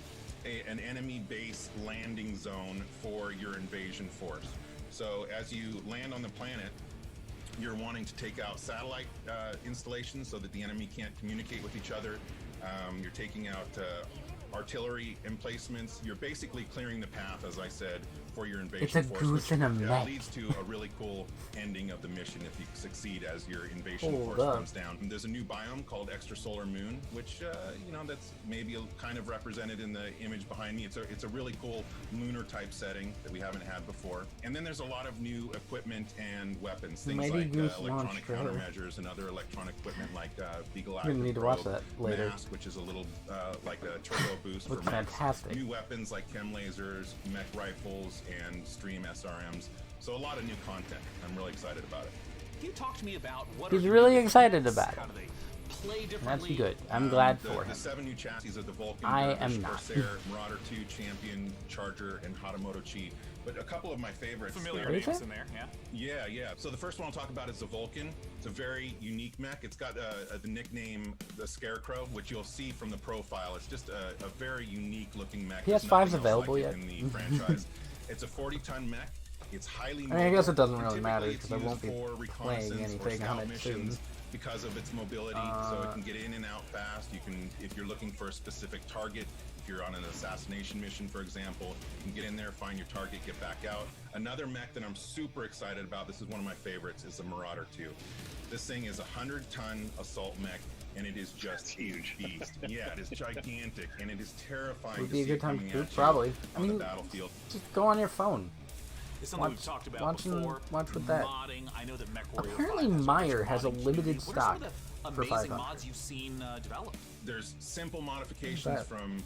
an enemy base landing zone for your invasion force. So as you land on the planet, you're wanting to take out satellite installations so that the enemy can't communicate with each other. You're taking out artillery emplacements. You're basically clearing the path, as I said, for your invasion It's a force. goose which in a mech. leads to a really cool ending of the mission if you succeed as your invasion Hold force up. comes down. And there's a new biome called Extrasolar Moon, which that's maybe kind of represented in the image behind me. It's a really cool lunar type setting that we haven't had before. And then there's a lot of new equipment and weapons, things Mighty like Goose electronic launch trailer. countermeasures and other electronic equipment like Beagle Eye. We're gonna need to watch Probe, that later. Mask, which is a little like a turbo boost Looks for mechs. fantastic. New weapons like chem lasers, mech rifles, and stream SRMs. So a lot of new content. I'm really excited about it. Can you talk to me about what He's are really your excited favorites? about it. How do they play That's differently? good. I'm glad The for him. 7 new chassis of the Vulcan, I Dervish, am not. Corsair, Marauder 2, Champion, Charger, and Hatamoto Chi. But a couple of my favorites. Familiar that- names in there, yeah? Yeah. So the first one I'll talk about is the Vulcan. It's a very unique mech. It's got the nickname the Scarecrow, which you'll see from the profile. It's just a very unique looking mech. There's PS5's nothing else available like yet? it in the franchise. It's a 40-ton mech. It's highly I mean, I guess it doesn't mobile, really and matter typically because I it's won't be used for playing reconnaissance or anything on scout it soon. missions because of its mobility, so it can get in and out fast. You can, if you're looking for a specific target, if you're on an assassination mission, for example, you can get in there, find your target, get back out. Another mech that I'm super excited about, this is one of my favorites, is the Marauder 2. This thing is a 100-ton assault mech, and it is just huge beast. Yeah, it is gigantic, and it is terrifying Would to be a see good it time coming to at you probably. I on mean, the battlefield. just go on your phone. It's something we've talked about watch before. Watch with that. Modding. I know that MechWarrior Apparently, 5 has Meyer a has a modding limited community. What stock are some of for the amazing 500. mods you've seen developed? There's simple modifications that? from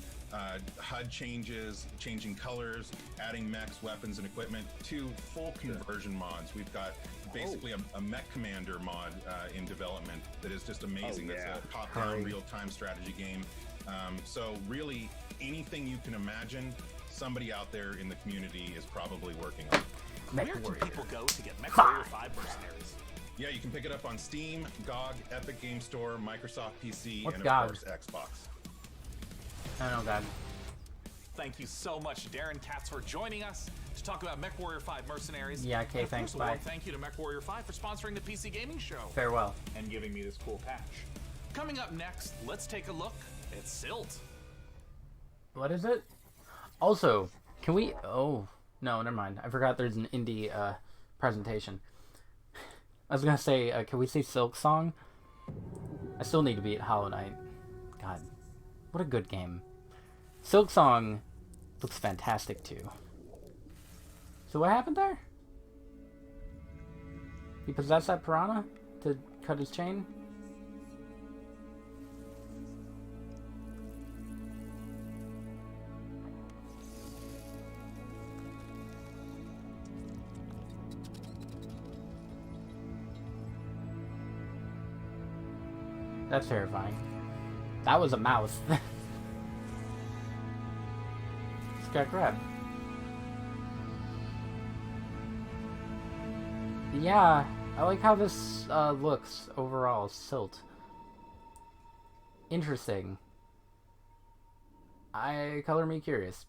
HUD changes, changing colors, adding mechs, weapons, and equipment, to full conversion mods. We've got basically a mech commander mod in development that is just amazing. That's a top-down real-time strategy game. So really, anything you can imagine, somebody out there in the community is probably working on. Where can people go to get MechWarrior 5 Mercenaries? Yeah, you can pick it up on Steam, GOG, Epic Game Store, Microsoft PC, What's and GOG? of course Xbox. I know that. Thank you so much, Darren Katz, for joining us to talk about MechWarrior 5 Mercenaries. Yeah, okay, And of thanks, course, a warm bye. thank you to MechWarrior 5 for sponsoring the PC Gaming Show. Farewell. And giving me this cool patch. Coming up next, let's take a look at Silt. What is it? Also, can we... Oh, no, never mind. I forgot there's an indie presentation. I was gonna say, can we say Silk Song? I still need to beat Hollow Knight. God, what a good game. Silk Song looks fantastic too. So what happened there? He possessed that piranha to cut his chain? That's terrifying. That was a mouse. Just got grabbed. Yeah, I like how this looks overall. Silt. Interesting. Color me curious.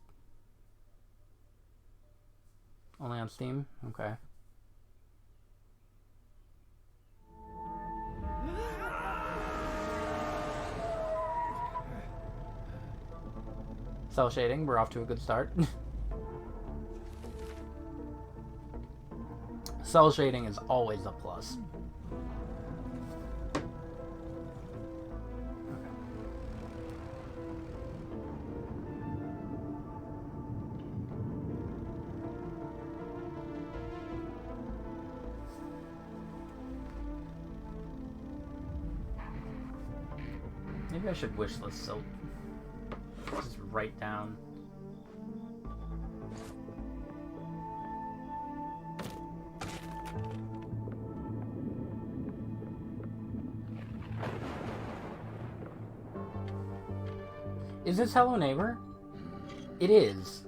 Only on Steam? Okay. Cell shading, we're off to a good start. Cell shading is always a plus. Maybe I should wish list Silt. Just write down. Is this Hello Neighbor? It is.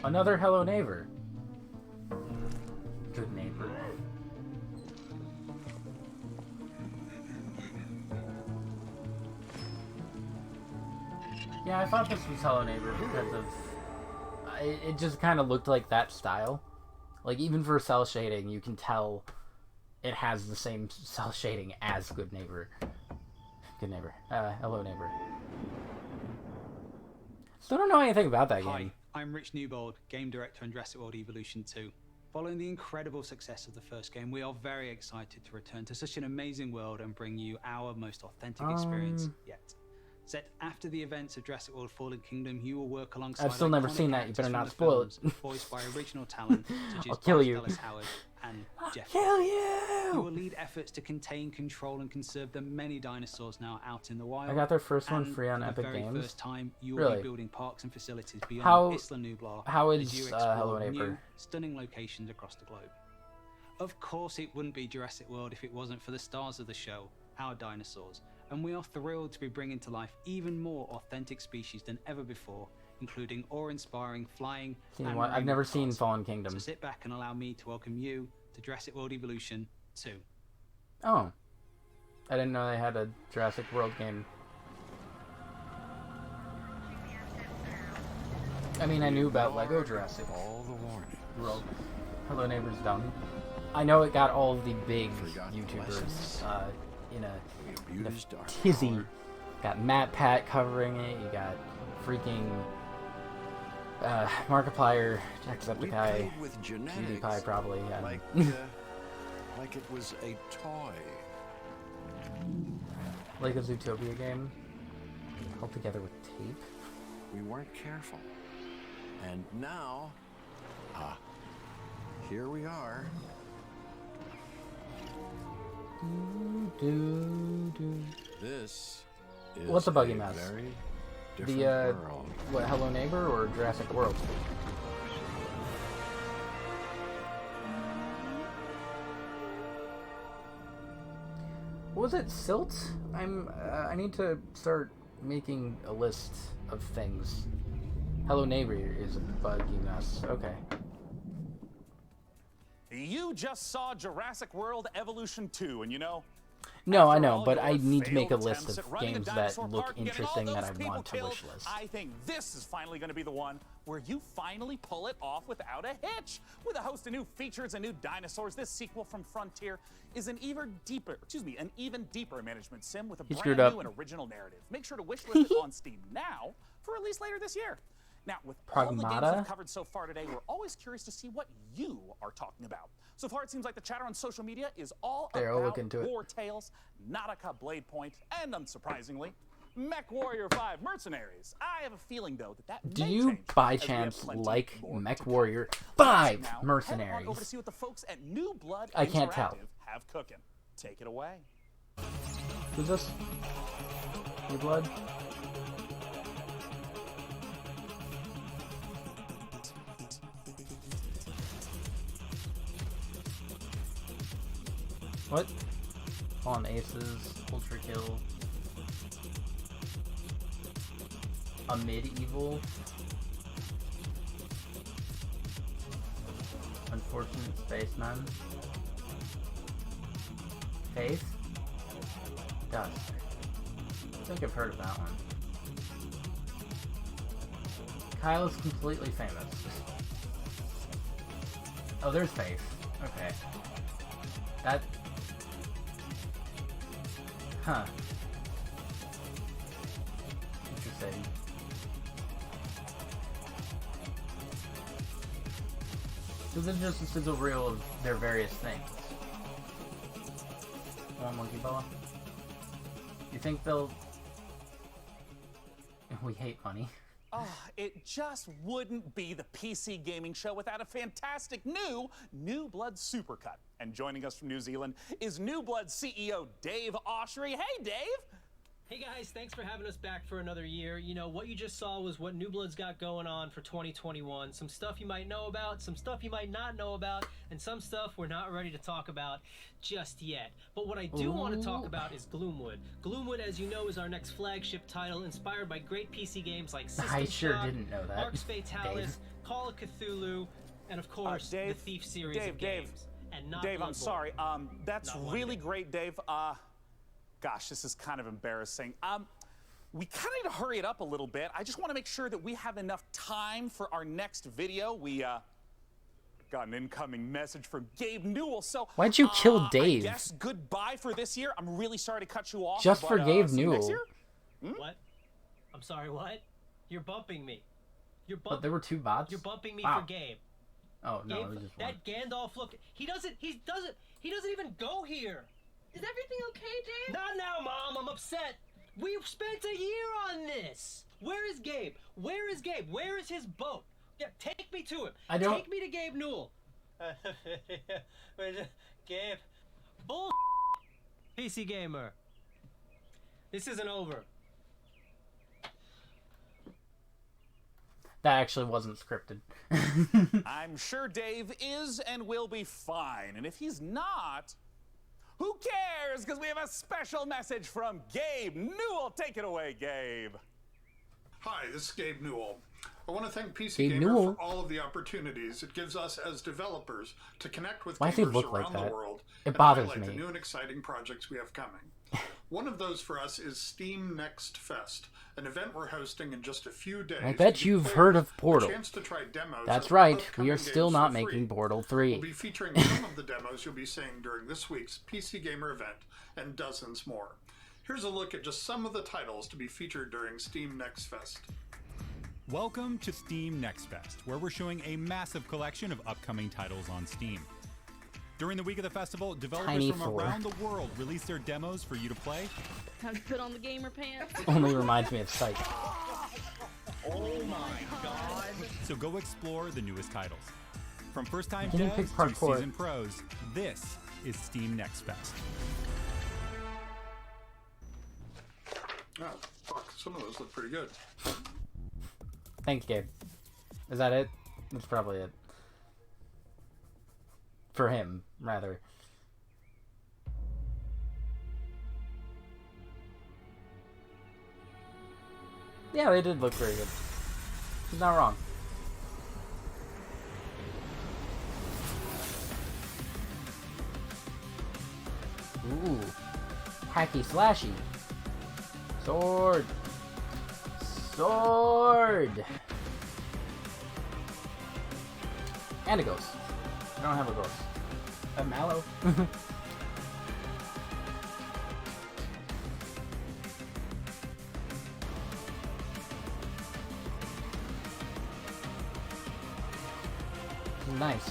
Another Hello Neighbor. Good neighbor. Yeah, I thought this was Hello Neighbor because of... it just kind of looked like that style. Like, even for cell shading, you can tell it has the same cell shading as Good Neighbor. Good Neighbor. Hello Neighbor. Still don't know anything about that game. Hi, I'm Rich Newbold, Game Director on Jurassic World Evolution 2. Following the incredible success of the first game, we are very excited to return to such an amazing world and bring you our most authentic experience yet. Set after the events of Jurassic World Fallen Kingdom, you will work alongside... I've still never seen that, you better not spoil it. Voiced by original talent such as Dallas Howard and Jeff. Kill you! You will lead efforts to contain, control, and conserve the many dinosaurs now out in the wild. I got their first one free on Epic Games. For the Games. First time, you will be building parks and facilities beyond Isla Nublar. How is as you explore Hello Neighbor? new, stunning locations across the globe. Of course, it wouldn't be Jurassic World if it wasn't for the stars of the show, our dinosaurs. And we are thrilled to be bringing to life even more authentic species than ever before, including awe-inspiring flying and I've never seen Fallen Kingdom. So sit back and allow me to welcome you to Jurassic World Evolution 2. Oh. I didn't know they had a Jurassic World game. I mean, I knew about Lego Jurassic World. Hello Neighbor's done. I know it got all of the big YouTubers in a tizzy. Got MatPat covering it. You got freaking Markiplier, Jacksepticeye, PewDiePie probably. Yeah. Like it was a toy. Like a Zootopia game, held together with tape. We weren't careful, and now, here we are. This is what's a buggy mouse? Very the world. What, Hello Neighbor or Jurassic World? What was it? Silt? I need to start making a list of things. Hello Neighbor is a buggy mouse. Okay. You just saw Jurassic World Evolution 2, and you know... No, I know, but I need to make a list of games that look interesting that I want to wish list. I think this is finally going to be the one where you finally pull it off without a hitch. With a host of new features and new dinosaurs, this sequel from Frontier is an even deeper management sim with a brand new and original narrative. Make sure to wishlist it on Steam now for release later this year. Now, with all the games we've covered so far today, we're always curious to see what you are talking about. So far, it seems like the chatter on social media is all about War Tales, Nautica Blade Point, and unsurprisingly, MechWarrior 5 Mercenaries. I have a feeling, though, that Do may you, change, by as we have chance, plenty like more to MechWarrior cover. 5 Now, head on Mercenaries? over to see what the folks at New Blood I can't Interactive tell. have cooking. Take it away. Who's this? New Blood? What? On Aces, Ultra Kill. A medieval. Unfortunate Spaceman. Faith? Dusk. I think I've heard of that one. Kyle is completely famous. Oh, there's Faith. Okay. That... Huh. Interesting. So this is just a sizzle reel of their various things. Come on, Monkey Bella. You think they'll... We hate money. Oh, it just wouldn't be the PC gaming show without a fantastic New Blood Supercut. And joining us from New Zealand is New Blood CEO Dave Oshry. Hey, Dave! Hey guys, thanks for having us back for another year. You know, what you just saw was what New Blood's got going on for 2021. Some stuff you might know about, some stuff you might not know about, and some stuff we're not ready to talk about just yet. But what I do want to talk about is Gloomwood. Gloomwood, as you know, is our next flagship title inspired by great PC games like System I sure Shock, didn't know that. Arx Fatalis, Dave. Call of Cthulhu, and of course, the Thief series of games. And not Dave, I'm Bloodborne. sorry. That's Not one really bit. great, Dave. Gosh, this is kind of embarrassing. We kind of need to hurry it up a little bit. I just want to make sure that we have enough time for our next video. We got an incoming message from Gabe Newell. So Why'd you kill Dave? I guess goodbye for this year. I'm really sorry to cut you off. Just but, for Gabe see you next Newell. year? What? I'm sorry, what? You're bumping me. You're But there were two bots? You're bumping me Wow. for Gabe. Oh, no, Gabe, it was just one. that Gandalf look. He doesn't even go here. Is everything okay, Dave? Not now, Mom. I'm upset. We've spent a year on this. Where is Gabe? Where is Gabe? Where is his boat? Yeah, take me to him. I don't- Take me to Gabe Newell. Gabe. Bull. PC Gamer. This isn't over. That actually wasn't scripted. I'm sure Dave is and will be fine. And if he's not, who cares? Because we have a special message from Gabe Newell. Take it away, Gabe. Hi, this is Gabe Newell. I want to thank PC Gabe Gamer Newell? for all of the opportunities it gives us as developers to connect with Why does he gamers look like around that? the world It and bothers highlight the me. new and exciting projects we have coming. One of those for us is Steam Next Fest, an event we're hosting in just a few days. I bet to give you've players heard of a Portal. chance to try demos That's of right, upcoming we are still games not for free. making Portal 3. We'll be featuring some of the demos you'll be seeing during this week's PC Gamer event and dozens more. Here's a look at just some of the titles to be featured during Steam Next Fest. Welcome to Steam Next Fest, where we're showing a massive collection of upcoming titles on Steam. During the week of the festival, developers Tiny from Thor. around the world release their demos for you to play. Time to put on the gamer pants. Only reminds me of Psych. Oh my god! So go explore the newest titles. From first-time Guinea devs Pig to Parkour. seasoned pros, this is Steam Next Fest. Oh, fuck, some of those look pretty good. Thanks, Gabe. Is that it? That's probably it. For him, rather. Yeah, they did look very good. He's not wrong. Ooh. Hacky slashy. Sword. Sword. And a ghost. I don't have a ghost. A mallow. Nice.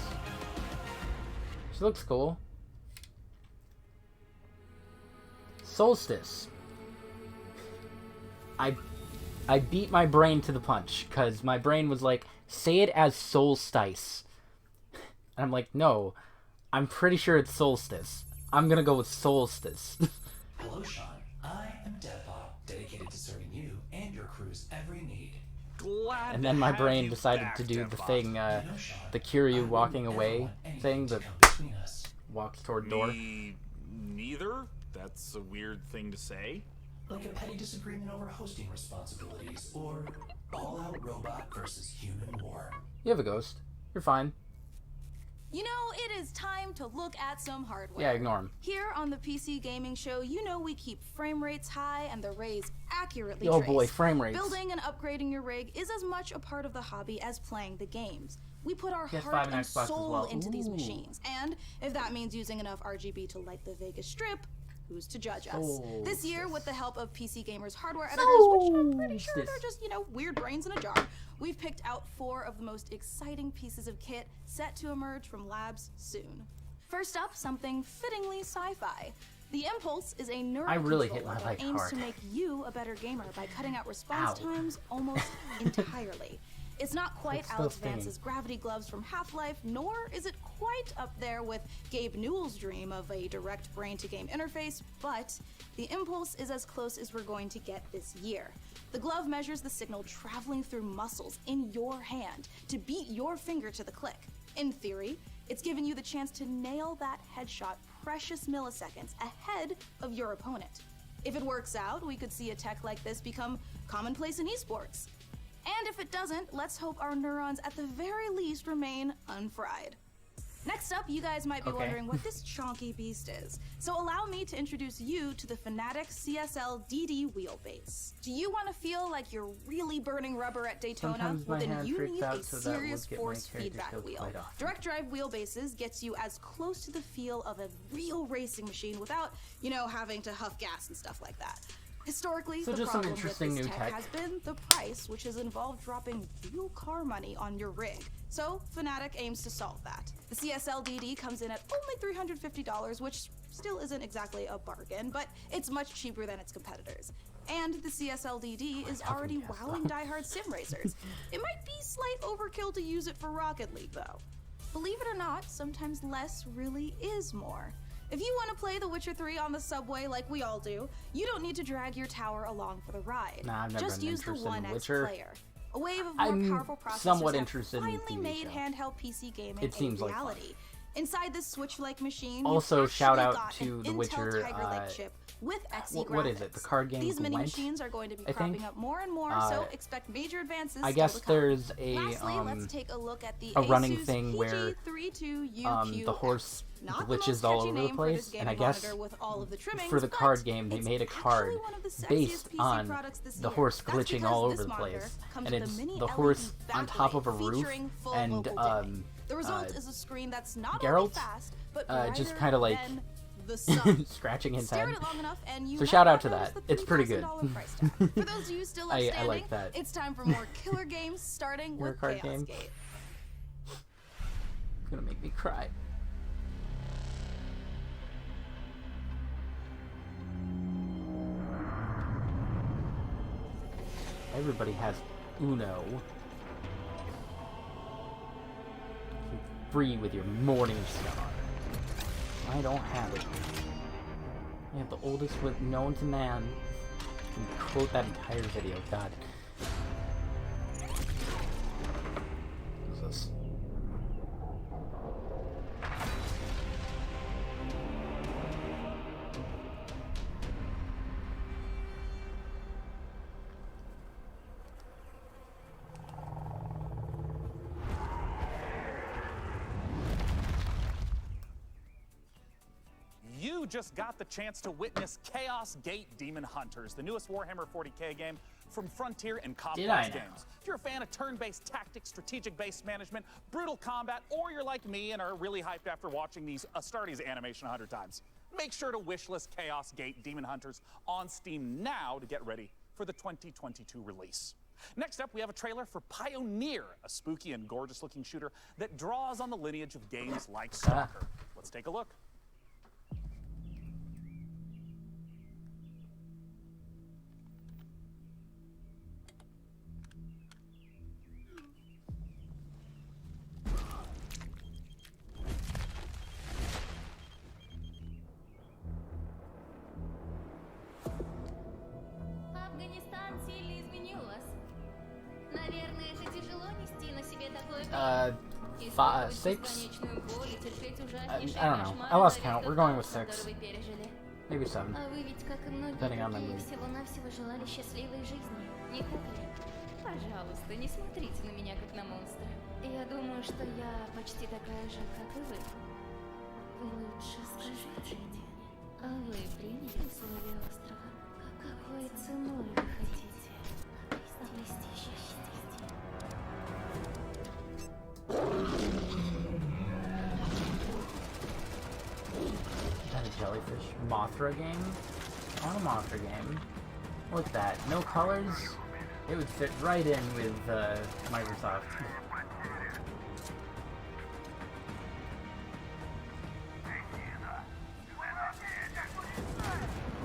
She looks cool. Solstice. I beat my brain to the punch, because my brain was like, say it as solstice. And I'm like, no, I'm pretty sure it's solstice. I'm gonna go with solstice. Hello, Sean. I am Deadbot, dedicated to serving you and your crew's every need. Glad And then my brain decided to do the thing, the Kiryu walking away thing that walks toward door. Me neither. That's a weird thing to say. Like a petty disagreement over hosting responsibilities, or all-out robot versus human war. You have a ghost. You're fine. You know, it is time to look at some hardware. Yeah, ignore him. Here on the PC Gaming Show, you know we keep frame rates high and the rays accurately Oh traced. boy, frame rates. Building and upgrading your rig is as much a part of the hobby as playing the games. We put our PS5 heart and and Xbox as soul well. into these Ooh. machines. And if that means using enough RGB to light the Vegas Strip, who's to judge us? Oh, This year, with the help of PC Gamer's hardware editors, which I'm pretty sure they're just, you know, weird brains in a jar, we've picked out 4 of the most exciting pieces of kit set to emerge from labs soon. First up, something fittingly sci-fi. The Impulse is a neural I really hit controller my that leg aims hard. to make you a better gamer by cutting out response Ow. times almost entirely. It's not quite It's still Alex stinging. Vance's gravity gloves from Half-Life, nor is it quite up there with Gabe Newell's dream of a direct brain-to-game interface, but the Impulse is as close as we're going to get this year. The glove measures the signal traveling through muscles in your hand to beat your finger to the click. In theory, it's giving you the chance to nail that headshot precious milliseconds ahead of your opponent. If it works out, we could see a tech like this become commonplace in esports. And if it doesn't, let's hope our neurons at the very least remain unfried. Next up, you guys might be Okay. wondering what this chonky beast is. So allow me to introduce you to the Fanatec CSL DD wheelbase. Do you want to feel like you're really burning rubber at Daytona? Sometimes Well, my then hand you freaks need out, a so that would serious get my force character feedback killed wheel. quite often. Direct drive wheelbases gets you as close to the feel of a real racing machine without, you know, having to huff gas and stuff like that. Historically, So the just some problem with interesting this new tech. has been the price, which has involved dropping real car money on your rig. So Fanatec aims to solve that. The CSL DD comes in at only $350, which still isn't exactly a bargain, but it's much cheaper than its competitors. And the CSL DD is already wowing diehard sim racers. It might be slight overkill to use it for Rocket League, though. Believe it or not, sometimes less really is more. If you want to play The Witcher 3 on the subway like we all do, you don't need to drag your tower along for the ride. Nah, I've never Just been use the interested in 1X Witcher. player. A wave of more I'm powerful processors somewhat have interested in the finally TV made show. handheld PC gaming It seems a like fun. reality. Inside this Switch-like machine, Also, you've shout actually out got to an The Intel Witcher, Tiger Lake chip with XE what is it? The graphics. card game These mini Gwent, machines are going to be I cropping think? up more and more, so expect major advances. I still guess to come. there's a Lastly, let's take a look at the a running Asus thing where PG32UQX. the horse Not the glitches most all catchy over the name for this place, and I gaming guess monitor with all of the trimmings, for the but card game they it's made a actually card one of the sexiest based PC on products this the year. horse That's glitching because all this over the monitor place, comes and with a it's mini the LED horse on top backlight of a roof, featuring full and vocal dimming. The result is a screen that's not only Geralt, fast, but just brighter kind of like than the sun. scratching his Stare head. at it long enough and you So might shout not out to notice that. the It's pretty good. $3,000 price tag. For those of you still I outstanding, like that. it's time for more killer games starting Your with card Chaos game? Gate. Gonna make me cry. Everybody has Uno. Free with your Morning Star. I don't have it. I have the oldest whip known to man. I can quote that entire video. God. What is this? You just got the chance to witness Chaos Gate Demon Hunters, the newest Warhammer 40k game from Frontier and Did I Complex know? Games. If you're a fan of turn-based tactics, strategic-based management, brutal combat, or you're like me and are really hyped after watching these Astartes animation 100 times, make sure to wishlist Chaos Gate Demon Hunters on Steam now to get ready for the 2022 release. Next up, we have a trailer for Pioneer, a spooky and gorgeous-looking shooter that draws on the lineage of games like Stalker. Let's take a look. 6. I don't know. I lost count. We're going with 6. Maybe 7. Depending on my mood. Пожалуйста, не смотрите на меня как на монстра. Я думаю, что я почти такая же, как и вы. Вы лучше скажите мне, а вы приняли условия острова? Какой ценой вы хотите обрести счастье? Is that a jellyfish? Mothra game? On a Mothra game. Look at that. No colors? It would fit right in with Microsoft.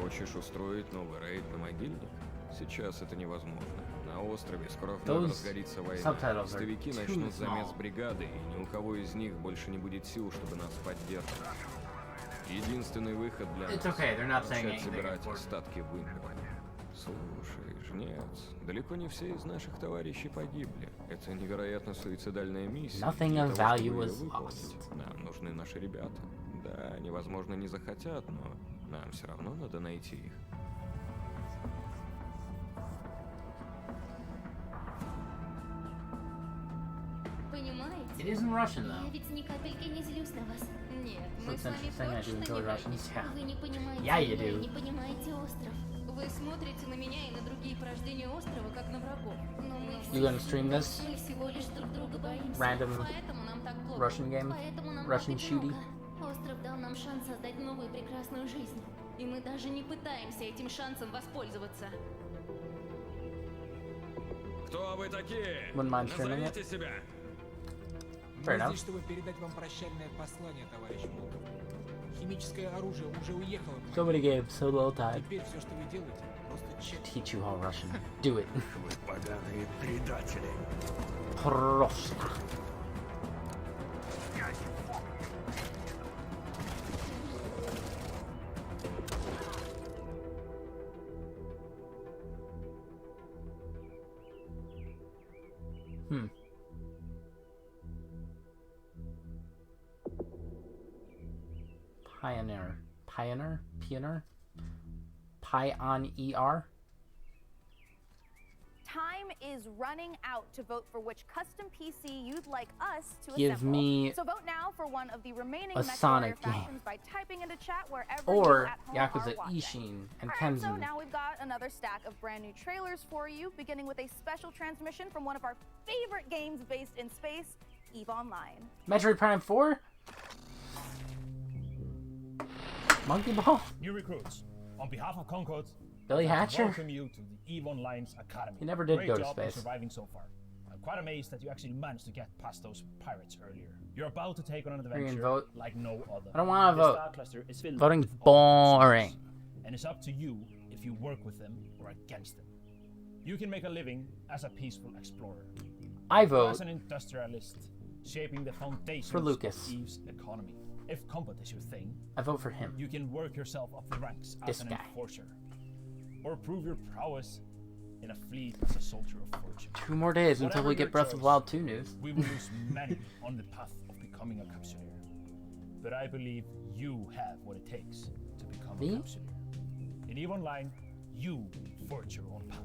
Хочешь устроить новый рейд на могильник? Сейчас это невозможно. На острове скоро Those разгорится война. subtitles are Стовики too начнут замес small. бригады, и ни у кого из них больше не будет сил, чтобы нас поддерживать. Единственный выход для It's нас okay, they're not saying начать anything собирать important. остатки Винтервальда. Слушай, жнец, далеко не все из наших товарищей погибли. Это невероятно суицидальная миссия. Nothing Для of того, value чтобы её was выполнить, нам нужны наши ребята. Да, они, возможно, не захотят, но нам все равно надо найти их. Понимаете? It is in Russian, Я though. ведь ни капельки не злюсь на вас. Нет, So мы it's с вами interesting that you точно enjoy не Russians. враги. Вы не понимаете Yeah, you меня и do. не понимаете остров. Вы смотрите на меня и на другие порождения острова, как на врагов. Но мы You gonna stream this мы всего лишь друг друга боимся. random Поэтому нам так плохо. Russian game? Поэтому нам Russian так и shooty? плохо. Остров дал нам шанс создать новую прекрасную жизнь. И мы даже не пытаемся этим шансом воспользоваться. Кто вы такие? Wouldn't mind streaming it. Назовите себя. Fair Мы enough. здесь, чтобы передать вам прощальное послание, товарищ Волков. Химическое оружие уже уехало. So many games, so little time. Теперь все, что вы делаете, просто Teach you all Russian. Do it. Вы поганые предатели. Просто. Pioneer. Pioneer? Pioneer? Pioneer? Time is running out to vote for which custom PC you'd like us to Give assemble. me So vote now for one of the remaining a MechWarrior Sonic game. factions by typing into chat wherever Or you at home Yakuza are watching. Ishin and Alright, so Kenzen. now we've got another stack of brand new trailers for you, beginning with a special transmission from one of our favorite games based in space, EVE Online. Metroid Prime 4? Monkey Ball? New recruits, on behalf of Concord, Billy I'd like Hatcher? to welcome you to the EVE Online's Academy. He never did Great go to job in space. surviving so far. I'm quite amazed that you actually managed to get past those pirates earlier. You're about to take on an can adventure vote. like no other. I don't wanna This vote. Star Cluster is filled Voting's with all boring. sorts, and it's up to you if you work with them or against them. You can make a living as a peaceful explorer. I Or vote as an industrialist, shaping the foundations for Lucas. of EVE's economy. If combat is your thing, I vote for him. you can work yourself up the ranks This as an guy. enforcer, or prove your prowess in a fleet as a soldier of fortune. 2 more days until Whatever we your get Breath of choice, the Wild 2 news. We will lose many on the path of becoming a capsuleer, but I believe you have what it takes to become Me? a capsuleer. In EVE Online, you forge your own path.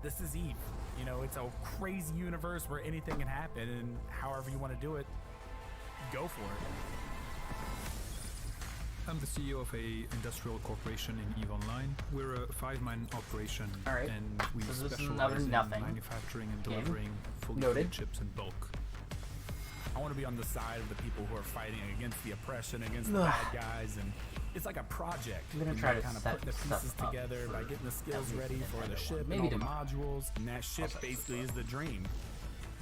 This is EVE. You know, it's a crazy universe where anything can happen, and however you want to do it, go for it. I'm the CEO of a industrial corporation in EVE Online. We're a 5-man operation, Alright. and we So this is specialize another in nothing manufacturing and game. delivering fully Noted. filled chips in bulk. I want to be on the side of the people who are fighting against the oppression, against the bad guys, and it's like a project. I'm gonna You try to kind of set put the stuff pieces up together by for getting the skills at least ready for the Nintendo ship one. and Maybe all the tomorrow. modules, and that ship basically is the dream.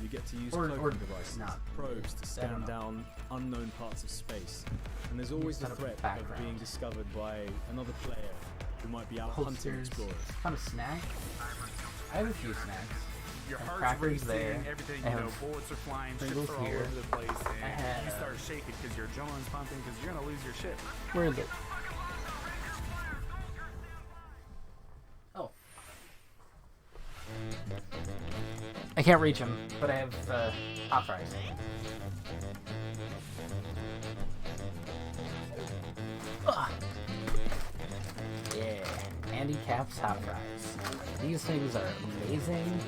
You get to use Or cloaking devices, not. probes to scan down unknown parts of space. And there's always the set up a threat of background. being discovered by another player who might be out hunting Posters. explorers. Kind of snack. I have a few snacks. Your I have heart's crackers racing, there. everything, I you know, have bullets are flying, ships Pringles are all here. over the place, I and have- you start shaking because your adrenaline's pumping because you're gonna lose your ship. Where is it? Oh. I can't reach him, but I have hot fries. Ugh. Yeah, Andy Capp's hot fries. These things are amazing,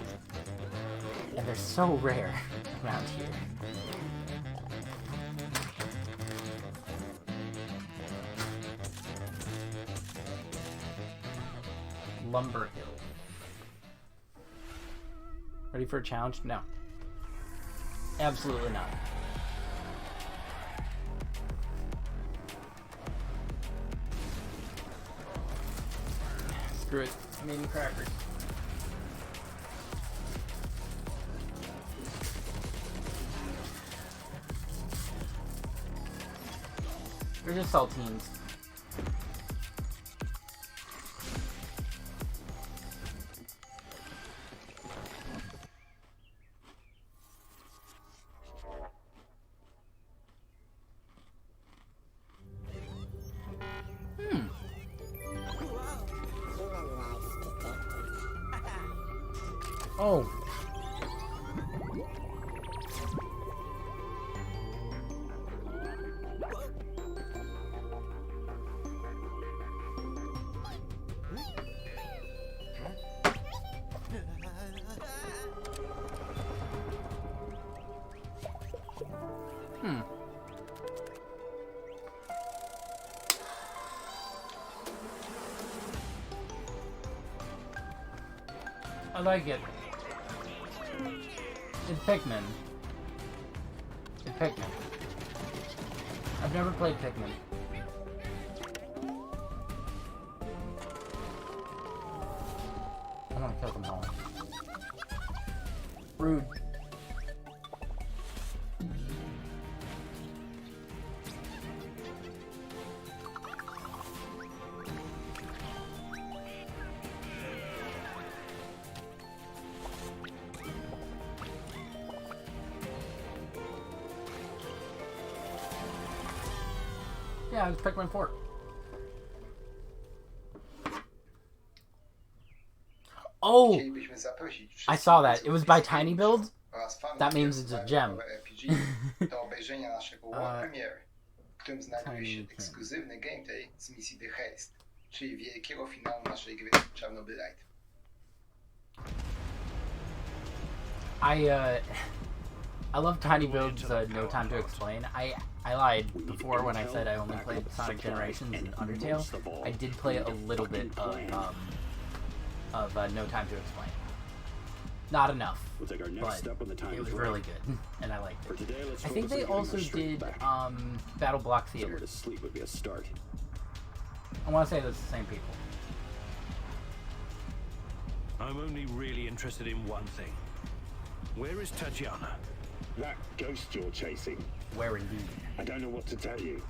and they're so rare around here. Lumber Hill. Ready for a challenge? No. Absolutely not. Screw it. I'm eating crackers. They're just saltines. Oh. I like it. It's Pikmin. It's Pikmin. I've never played Pikmin. I want to kill them all. Rude. Yeah, it's Pikmin 4. Oh! I saw that. It was by Tiny Build? That means it's a gem. do obejrzenia naszego world premiere, w którym znajduje się ekskluzywny gameplay z misji The Haste, czyli wielkiego finału naszej gry Chernobylite. I love Tiny Build's No Time to Explain. I lied before when I said I only played Sonic Generations and Undertale. I did play a little bit of No Time to Explain. Not enough, but it was really good, and I liked it. I think they also did Battle Block Theater. I want to say that's the same people. I'm only really interested in one thing. Where is Tatiana? That ghost you're chasing. Where indeed? I don't know what to tell you.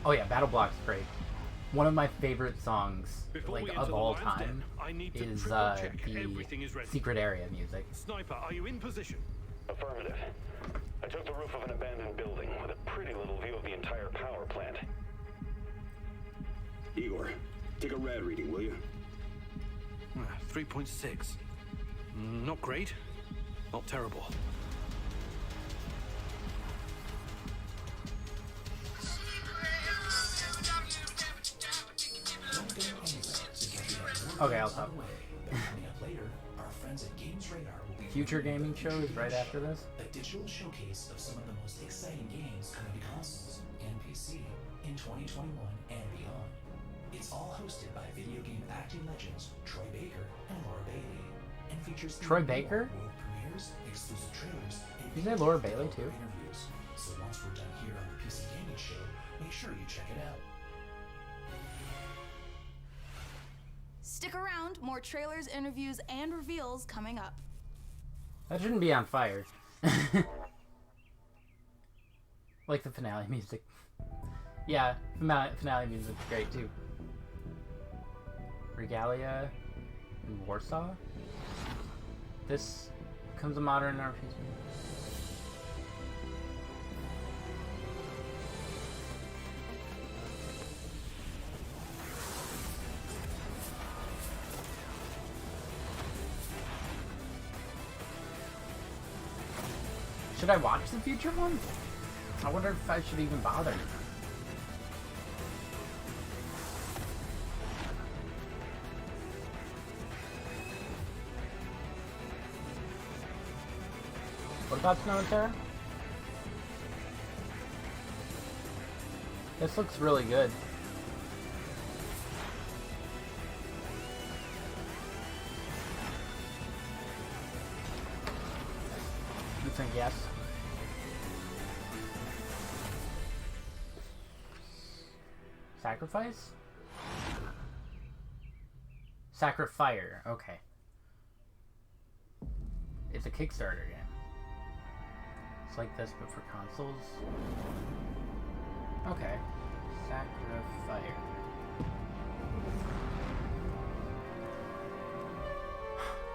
Oh yeah, Battle Block's great. One of my favorite songs, like of all time, is the Secret Area music. Sniper, are you in position? Affirmative. I took the roof of an abandoned building with a pretty little view of the entire power plant. Igor, take a rad reading, will you? 3.6. Not great. Not terrible. Okay, I'll stop. Future gaming show is right after this. A digital showcase of some of the most exciting games coming to consoles and PC in 2021 and beyond. It's all hosted by video game acting legends Troy Baker and Laura Bailey, and features Troy Baker? world premieres, exclusive trailers, and Is that Laura Bailey too? interviews. So once we're done here on the PC Gaming Show, make sure you check it out. Stick around, more trailers, interviews, and reveals coming up. That shouldn't be on fire. Like the finale music. Yeah, finale music's great too. Regalia in Warsaw? This comes a modern RPG. Should I watch the future one? I wonder if I should even bother. What about Snow and Terra? This looks really good. You think yes? Sacrifice? Sacrifier, okay. It's a Kickstarter game. It's like this, but for consoles. Okay. Sacrifier.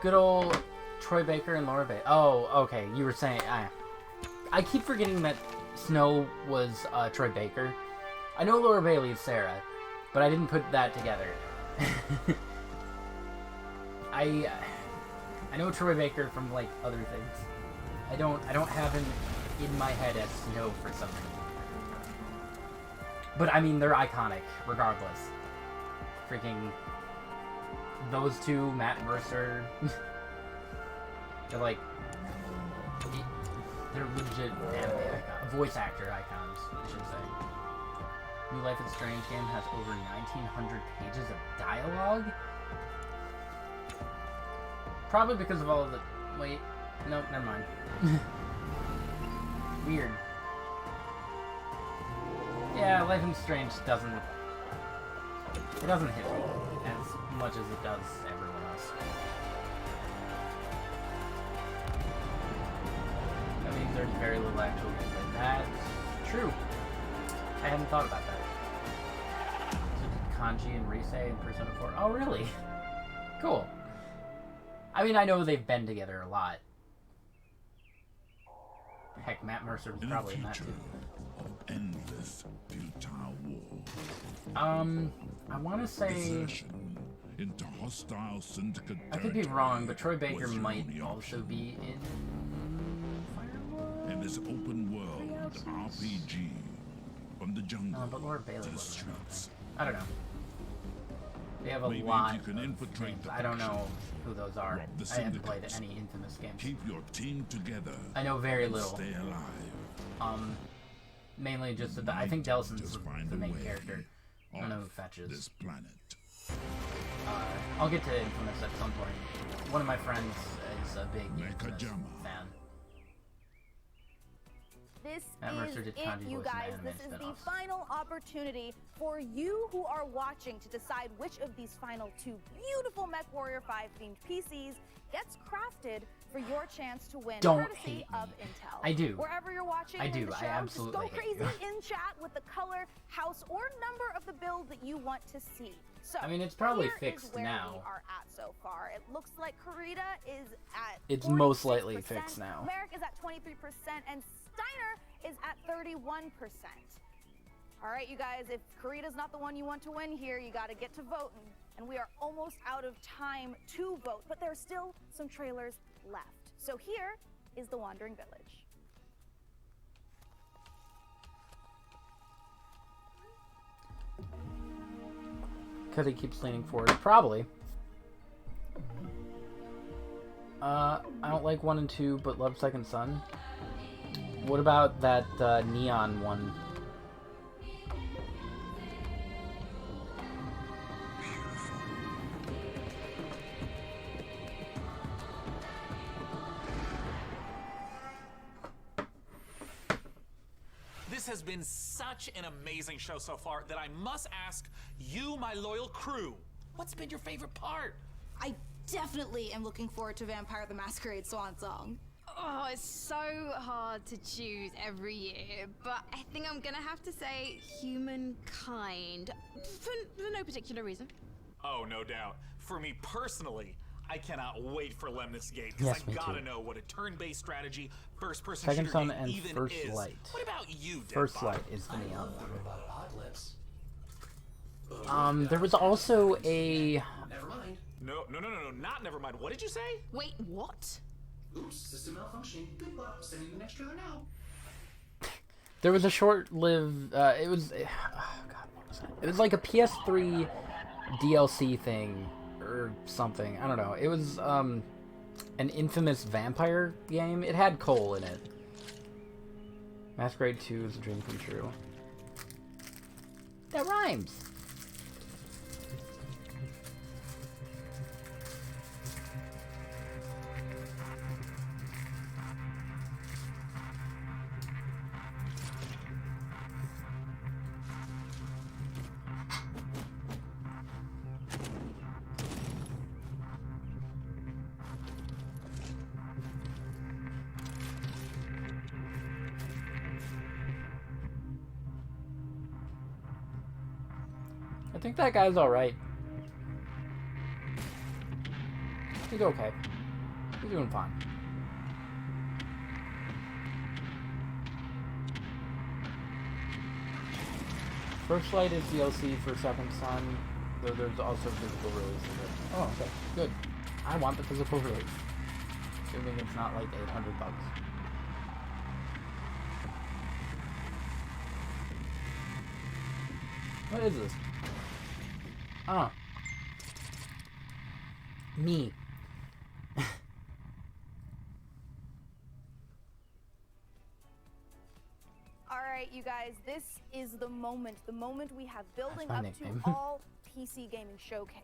Good old Troy Baker and Laura Bailey. Oh, okay. You were saying... I keep forgetting that Snow was Troy Baker. I know Laura Bailey is Sarah, but I didn't put that together. I know Troy Baker from, like, other things. I don't have him in my head as Snow for some reason. But, I mean, they're iconic, regardless. Freaking... Those two, Matt Mercer... they're, like... They're legit anime icons. Voice actor icons, I should say. New Life is Strange game has over 1,900 pages of dialogue? Probably because of all of the... Wait. Nope, never mind. Weird. Yeah, Life is Strange doesn't... It doesn't hit me as much as it does everyone else. That means there's very little actual gameplay. That's true. I hadn't thought about that. So did Kanji and Rise in Persona 4? Oh, really? Cool. I mean, I know they've been together a lot. Heck, Matt Mercer was probably in that too. Endless futile war. I want to say... Desertion into hostile syndicate I could be wrong, but Troy Baker might also be in... In this open world RPG, from the jungle but Laura Bailey to the wasn't. streets. I don't know. They have a Maybe lot if you can of infiltrate names. the I don't know factions, who those are. rob the I haven't played syndicates, any Infamous games. Keep your team together. I know very and little. Stay alive. Mainly just that I think Delson's Just find the a main way character. I don't know who fetches. This planet. I'll get to Infamous at some point. One of my friends is a big Infamous fan. This Matt Mercer is did it, Kanji you voice in the guys. anime This is the spin-offs. final opportunity for you who are watching to decide which of these final two beautiful MechWarrior 5 themed PCs gets crafted for your chance to win, Don't courtesy hate of me. Intel. I do. Wherever you're watching I do. the I show, absolutely just go hate crazy you. in chat with the color, house, or number of the build that you want to see. So I mean, it's probably here is fixed where now. we are at so far. It looks like Kurita is at It's most 46%, likely fixed now. Merrick is at 23%, and Steiner is at 31%. All right, you guys, if Kurita's not the one you want to win here, you got to get to voting. And we are almost out of time to vote, but there's still some trailers left. So here is The Wandering Village. Because he keeps leaning forward. Probably. I don't like 1 and 2, but love Second Son. What about that Neon one? This has been such an amazing show so far that I must ask you, my loyal crew, what's been your favorite part? I definitely am looking forward to Vampire the Masquerade Swan Song. Oh, it's so hard to choose every year, but I think I'm gonna have to say Humankind for no particular reason. Oh, no doubt. For me personally, I cannot wait for Lemnis Gate because Yes, I me gotta too. know what a turn-based strategy first-person Second shooter Son game and even First is. Light. What about you, First Deadbot? Light is the Neon one. There was also a... No, not Nevermind. What did you say? Wait, what? Oops, system malfunctioning. Boop up, sending the next trailer now. There was a short-lived. It was. Oh God, what was that? It was like a PS3 DLC thing or something. I don't know. It was an infamous vampire game. It had Cole in it. Masquerade 2 is a dream come true. That rhymes. I think that guy's alright. He's okay. He's doing fine. First Light is DLC for Second Son, though there's also physical release of it. Oh, okay. Good. I want the physical release. Assuming it's not like $800. What is this? Ah. Me. Alright, you guys, this is the moment we have building my up nickname. to All PC Gaming Showcase.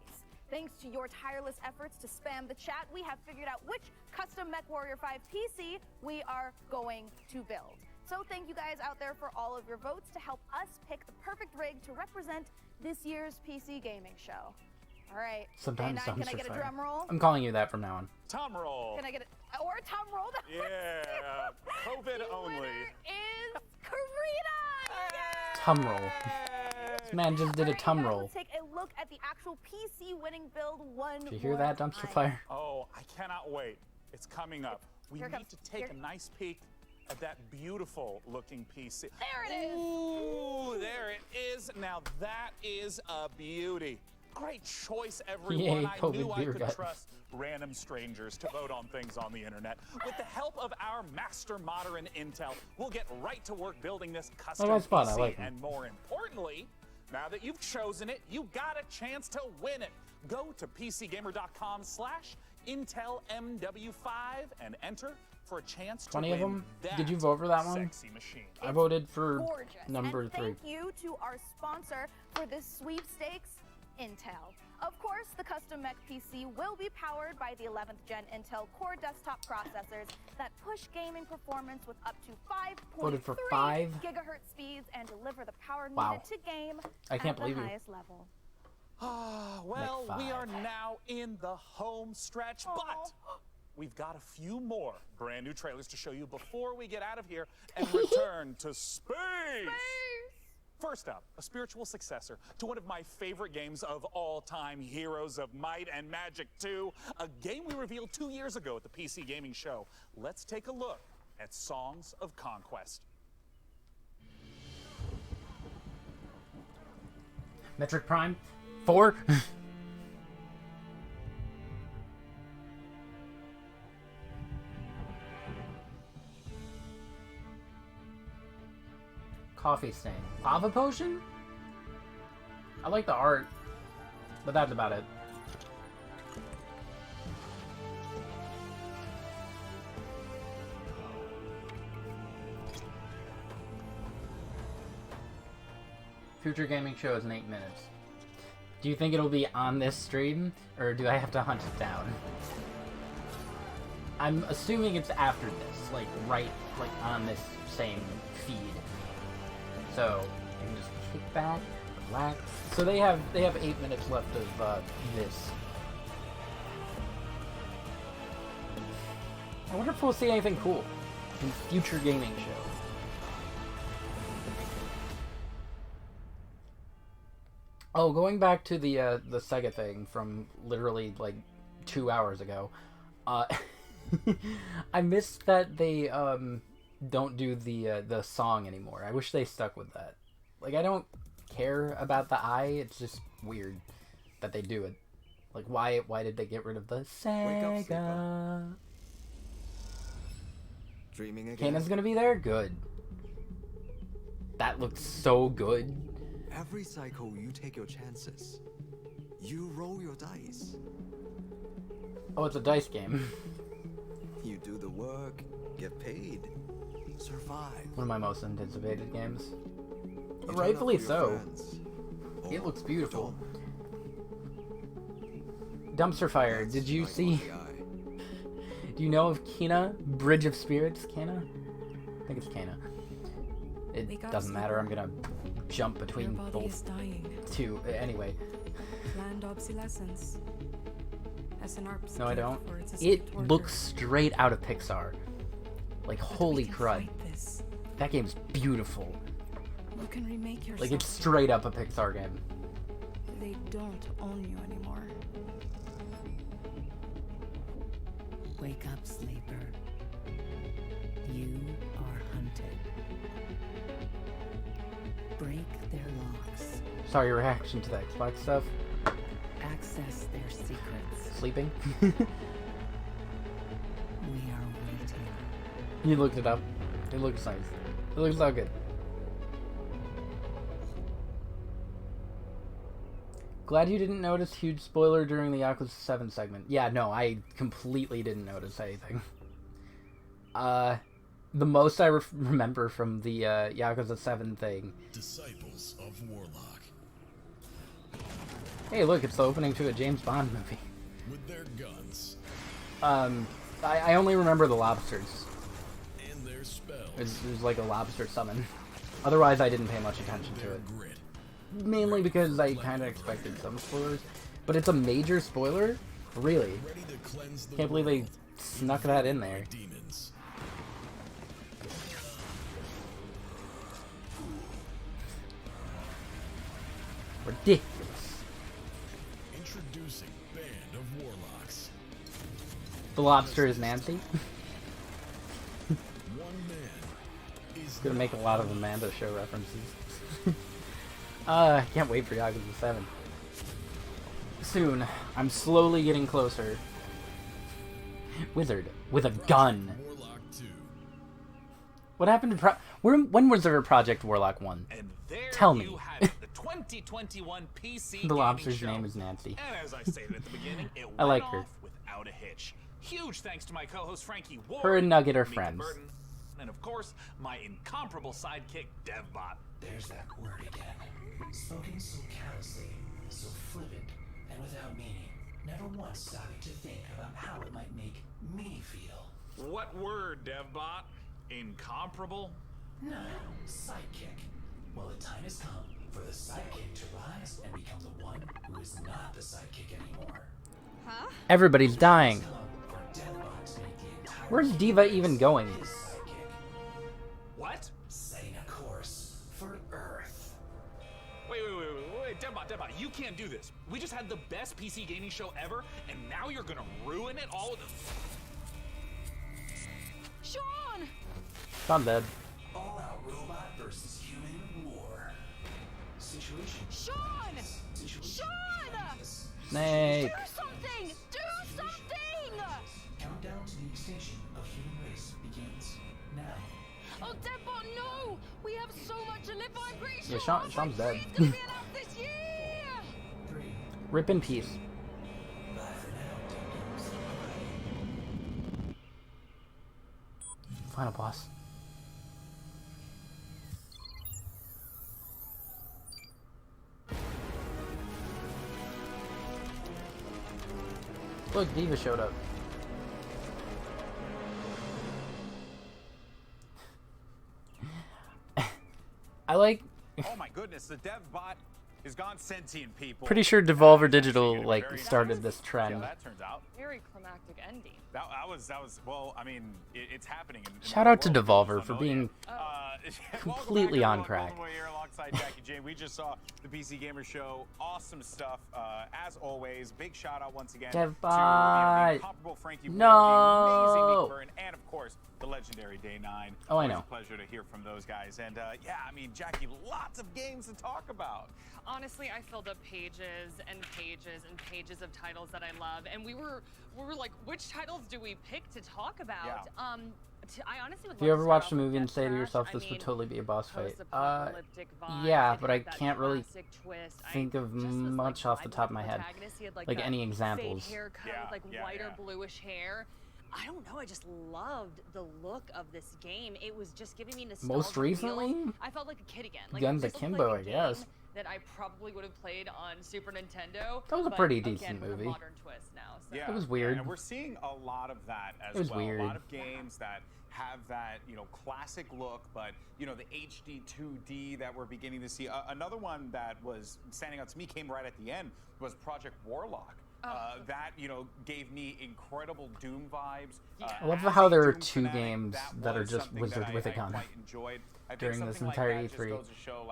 Thanks to your tireless efforts to spam the chat, we have figured out which custom MechWarrior 5 PC we are going to build. So thank you guys out there for all of your votes to help us pick the perfect rig to represent this year's PC gaming show. All right. Sometimes Day 9, can I dumpster get a fire. drum roll? I'm calling you that from now on. Tom roll. Can I get a or a tom roll? That Yeah. COVID only. is Karina. Tum roll. This man just did a tum roll. Let's take a look at the actual PC winning build one. Did you hear that, dumpster fire? Oh, I cannot wait. It's coming up. We Here it need comes. to take a nice peek at that beautiful looking PC. There it is. Ooh, there it is. Now that is a beauty. Great choice, everyone. Yay, I COVID knew I beer could gut. trust random strangers to vote on things on the internet. With the help of our master modder in Intel, we'll get right to work building this custom that's fun. I PC. like 'em. And more importantly, now that you've chosen it, you got a chance to win it. Go to PCGamer.com/IntelMW5 and enter for a chance to 20 of win them? that Did you vote for that one? sexy machine. I voted for Gorgeous. number and 3. Thank you to our sponsor for this sweepstakes, Intel. Of course, the custom mech PC will be powered by the 11th gen Intel Core desktop processors that push gaming performance with up to 5.3 Voted for 5? gigahertz speeds and deliver the power Wow. needed to game I can't at believe the you. highest level. Ah, well, Like we 5. are now in the home stretch, but we've got a few more brand new trailers to show you before we get out of here and return to space. First up, a spiritual successor to one of my favorite games of all time, Heroes of Might and Magic 2, a game we revealed 2 years ago at the PC Gaming Show. Let's take a look at Songs of Conquest. Metric Prime 4. Coffee stain. Lava potion? I like the art, but that's about it. Future Gaming Show is in 8 minutes. Do you think it'll be on this stream, or do I have to hunt it down? I'm assuming it's after this, like right, like on this same feed. So you can just kick back, relax. So they have 8 minutes left of this. I wonder if we'll see anything cool in future gaming shows. Oh, going back to the Sega thing from literally like 2 hours ago, I missed that they don't do the song anymore. I wish they stuck with that. Like, I don't care about the eye. It's just weird that they do it. Like, why did they get rid of the Sega? Dreaming again? Kana's gonna be there? Good. That looks so good. Every cycle, you take your chances. You roll your dice. Oh, it's a dice game. You do the work, get paid, survive. One of my most anticipated games. You Rightfully turn up for your so. friends. It Or looks beautiful. don't. Dumpster Fire, did you see? Do you know of Kena? Bridge of Spirits? Kena? I think it's Kena. It doesn't matter, I'm gonna jump between Your body is both dying. two. Anyway. Planned obsolescence. SNRP's No, I gift don't. for its It escaped worker. looks straight out of Pixar. Like, holy can crud. fight this. That game's beautiful. You can remake yourself. Like, it's straight up a Pixar game. They don't own you anymore. Wake up, sleeper. You are hunted. Break their locks. Sorry, your reaction to the Xbox stuff. Access their secrets. Sleeping? We are waiting. You looked it up. It looks nice. It looks so good. Glad you didn't notice huge spoiler during the Yakuza 7 segment. Yeah, no, I completely didn't notice anything. The most I remember from the Yakuza 7 thing. Disciples of Warlock. Hey, look, it's the opening to a James Bond movie. With their guns. I only remember the lobsters. And their spells. It was like a lobster summon. Otherwise, I didn't pay much attention to it. Mainly because I kind of expected some spoilers. But it's a major spoiler? Really? Can't believe they snuck that in there. Demons. Ridiculous. Introducing Band of Warlocks. The lobster is Nancy. One man is Gonna make a lot of Amanda Show references. I can't wait for Yakuza 7. Soon. I'm slowly getting closer. Wizard with a gun. Warlock 2. What happened to when was there a Project Warlock 1? And there Tell me. you have it, the 2021 PC The lobster's gaming show. name is Nancy. And as I stated at the beginning, it I went like her. off without a hitch. Huge thanks to my co-host Frankie Ward, Her and Nugget are Mika friends. Burton, and of course, my incomparable sidekick, DevBot. There's that word again. Spoken so callously, so flippant, and without meaning. Never once stopping to think about how it might make me feel. What word, DevBot? Incomparable? No, sidekick. Well, the time has come for the sidekick to rise and become the one who is not the sidekick anymore. Huh? Everybody's dying. For DevBot to make the entire Where's Diva even going? his sidekick. What? Setting a course for Earth. Wait, DevBot, you can't do this. We just had the best PC gaming show ever, and now you're gonna ruin it all with Sean! I'm dead. All-out robot versus human war. Situation. Sean! Situation. Sean! Snake. Do something! Do something! Countdown to the extinction of human race begins now. Oh, Deadbot, no! We have so much to live by. I'm pretty Yeah, sure Sean's dead. it's gonna be announced this year! Rip in peace. Final boss. Look, Diva showed up. I like. Oh my goodness, the DevBot has gone sentient, people. Pretty sure Devolver Digital like started this trend. Yeah, that turns out. Very climactic ending. That was well, I mean, it's happening. In Shout out to Devolver for being completely on track. Welcome here alongside Jackie Jane. We just saw the PC Gamer Show. Awesome stuff, as always. Big shout out once again to the DevBot. incomparable Frankie Ward, No. the amazing Nick Burton, and of course the legendary Day 9. Oh, I Always know. a pleasure to hear from those guys. And yeah, I mean, Jackie, lots of games to talk about. Honestly, I filled up pages and pages and pages of titles that I love, and we were like, which titles do we pick to talk about? Yeah. I honestly would If love you to ever start watch off the with movie and Death say to Smash. yourself, I this mean, would totally be a boss fight. post-apocalyptic vibes. Yeah, It but had I that can't really classic twist. think of much off the top of my head. Protagonist. He had, Like that any fade examples. haircut with white or bluish hair. I don't know. I just loved the look of this game. It was just giving me nostalgia. Most recently? feels. I felt like a kid again. Like, Guns this looked Akimbo, like a I guess. game that I probably would have played on Super Nintendo. That was a but pretty again, decent with movie. A modern twist now. So. Yeah, It was weird. And we're seeing a lot of that as It was well. weird. A lot of games that have that, classic look, but, the HD 2D that we're beginning to see. Another one that was standing out to me, came right at the end, was Project Warlock. That, gave me incredible Doom vibes. I love how there are two games that are just Wizard with a gun during this entire E3. Goes to show,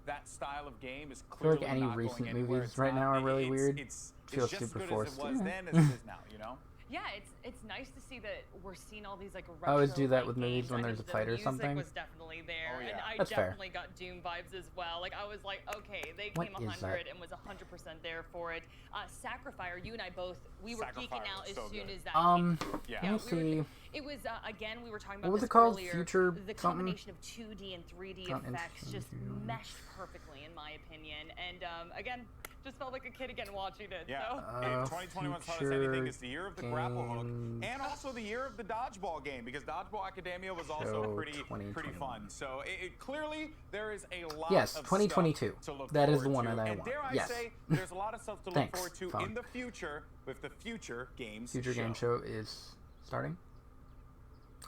that style of game is I feel like clearly any not recent going anywhere. movies It's right not- now are really it's- weird. It's Feels just super as good forced. as it was then as it is now, Yeah, it's nice to see that we're seeing all these I always do that with movies games. when I there's a mean, fight or the music something. was definitely there, Oh, yeah. and I That's fair. definitely got Doom vibes as well. Like I was like, okay, they What came is 100 that? and was 100% there for it. Sacrifier, you and I both, we were geeking Sacrifier out was as so soon good. as that Um, came. Yeah. let me see. It was again, we were talking about What was this it called? earlier. Future the something? combination of 2D and 3D Front end effects just future. meshed perfectly, in my opinion. And again, just felt like a kid again watching it. Yeah, So. if 2021 taught us anything, it's the year of the grapple hook, and also the year of the dodgeball game, because Dodgeball Academia was also So, pretty 2021. fun. So clearly there is a lot Yes, of 2022. stuff to look That is the forward one to. that I and want. dare I Yes. say, there's a lot of stuff to look Thanks, forward to phone. in the future with the Future Games Future show. Game Show is starting.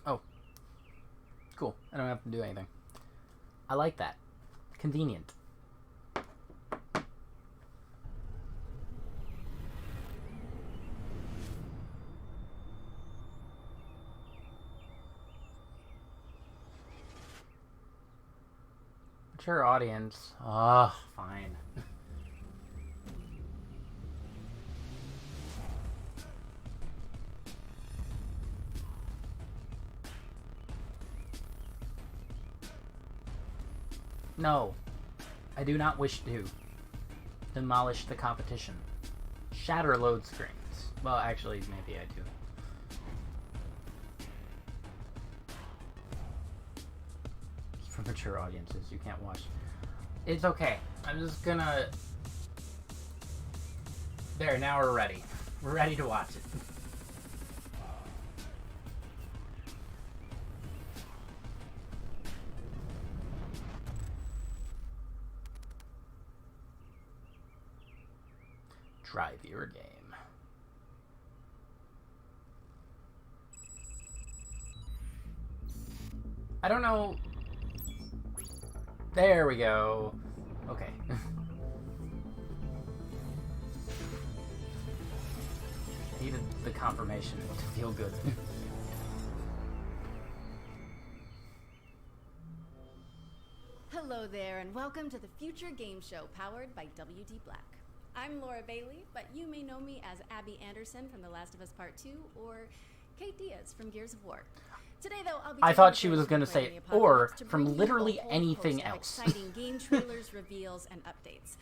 Oh. Cool. I don't have to do anything. I like that. Convenient. Mature audience. Ah, fine. No, I do not wish to demolish the competition. Shatter load screens. Well, actually, maybe I do. It's for mature audiences. You can't watch. It's okay. I'm just gonna... There, now we're ready. We're ready to watch it. Drive your game. I don't know. There we go. Okay. Needed the confirmation to feel good. Hello there, and welcome to the Future Game Show, powered by WD Black. I'm Laura Bailey, but you may know me as Abby Anderson from The Last of Us Part 2, or Kate Diaz from Gears of War. Today, though, I'll be I taking thought the she was first gonna from Playing say the or Apocalypse to from bring you literally a whole anything host of else. Exciting game trailers, reveals, and updates.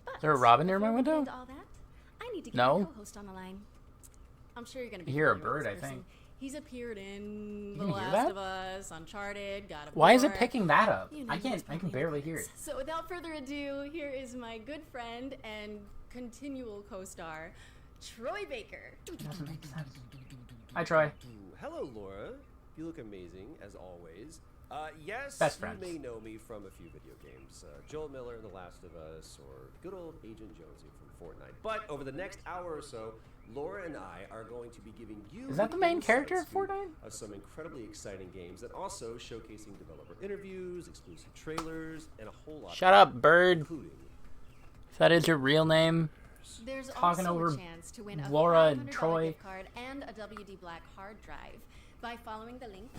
But Is there a Robin near my before we get window? into all that, I need to get No. my co-host on the line. I'm sure you're gonna be You hear a familiar with bird, this I person. think. He's appeared in You The can hear Last that? of Us, Uncharted, God of War. Why is it picking that up? You know, I he's can probably barely in hear this. it. So without further ado, here is my good friend and continual co-star, Troy Baker. Doesn't make sense. Hi, Troy. Hello, Laura. You look amazing, as always. Yes, Best you friends. may know me from a few video games. Joel Miller in The Last of Us, or good old Agent Jonesy from Fortnite. But over the next hour or so, Laura and I are going to be giving you Is that the main character of inside scoop Fortnite? of some incredibly exciting games, and also showcasing developer interviews, exclusive trailers, and a whole lot Shut more, up, bird. including If that is your real name, There's talking also over a chance to win a Laura and $500 Troy. gift card and a WD Black hard drive by following the link.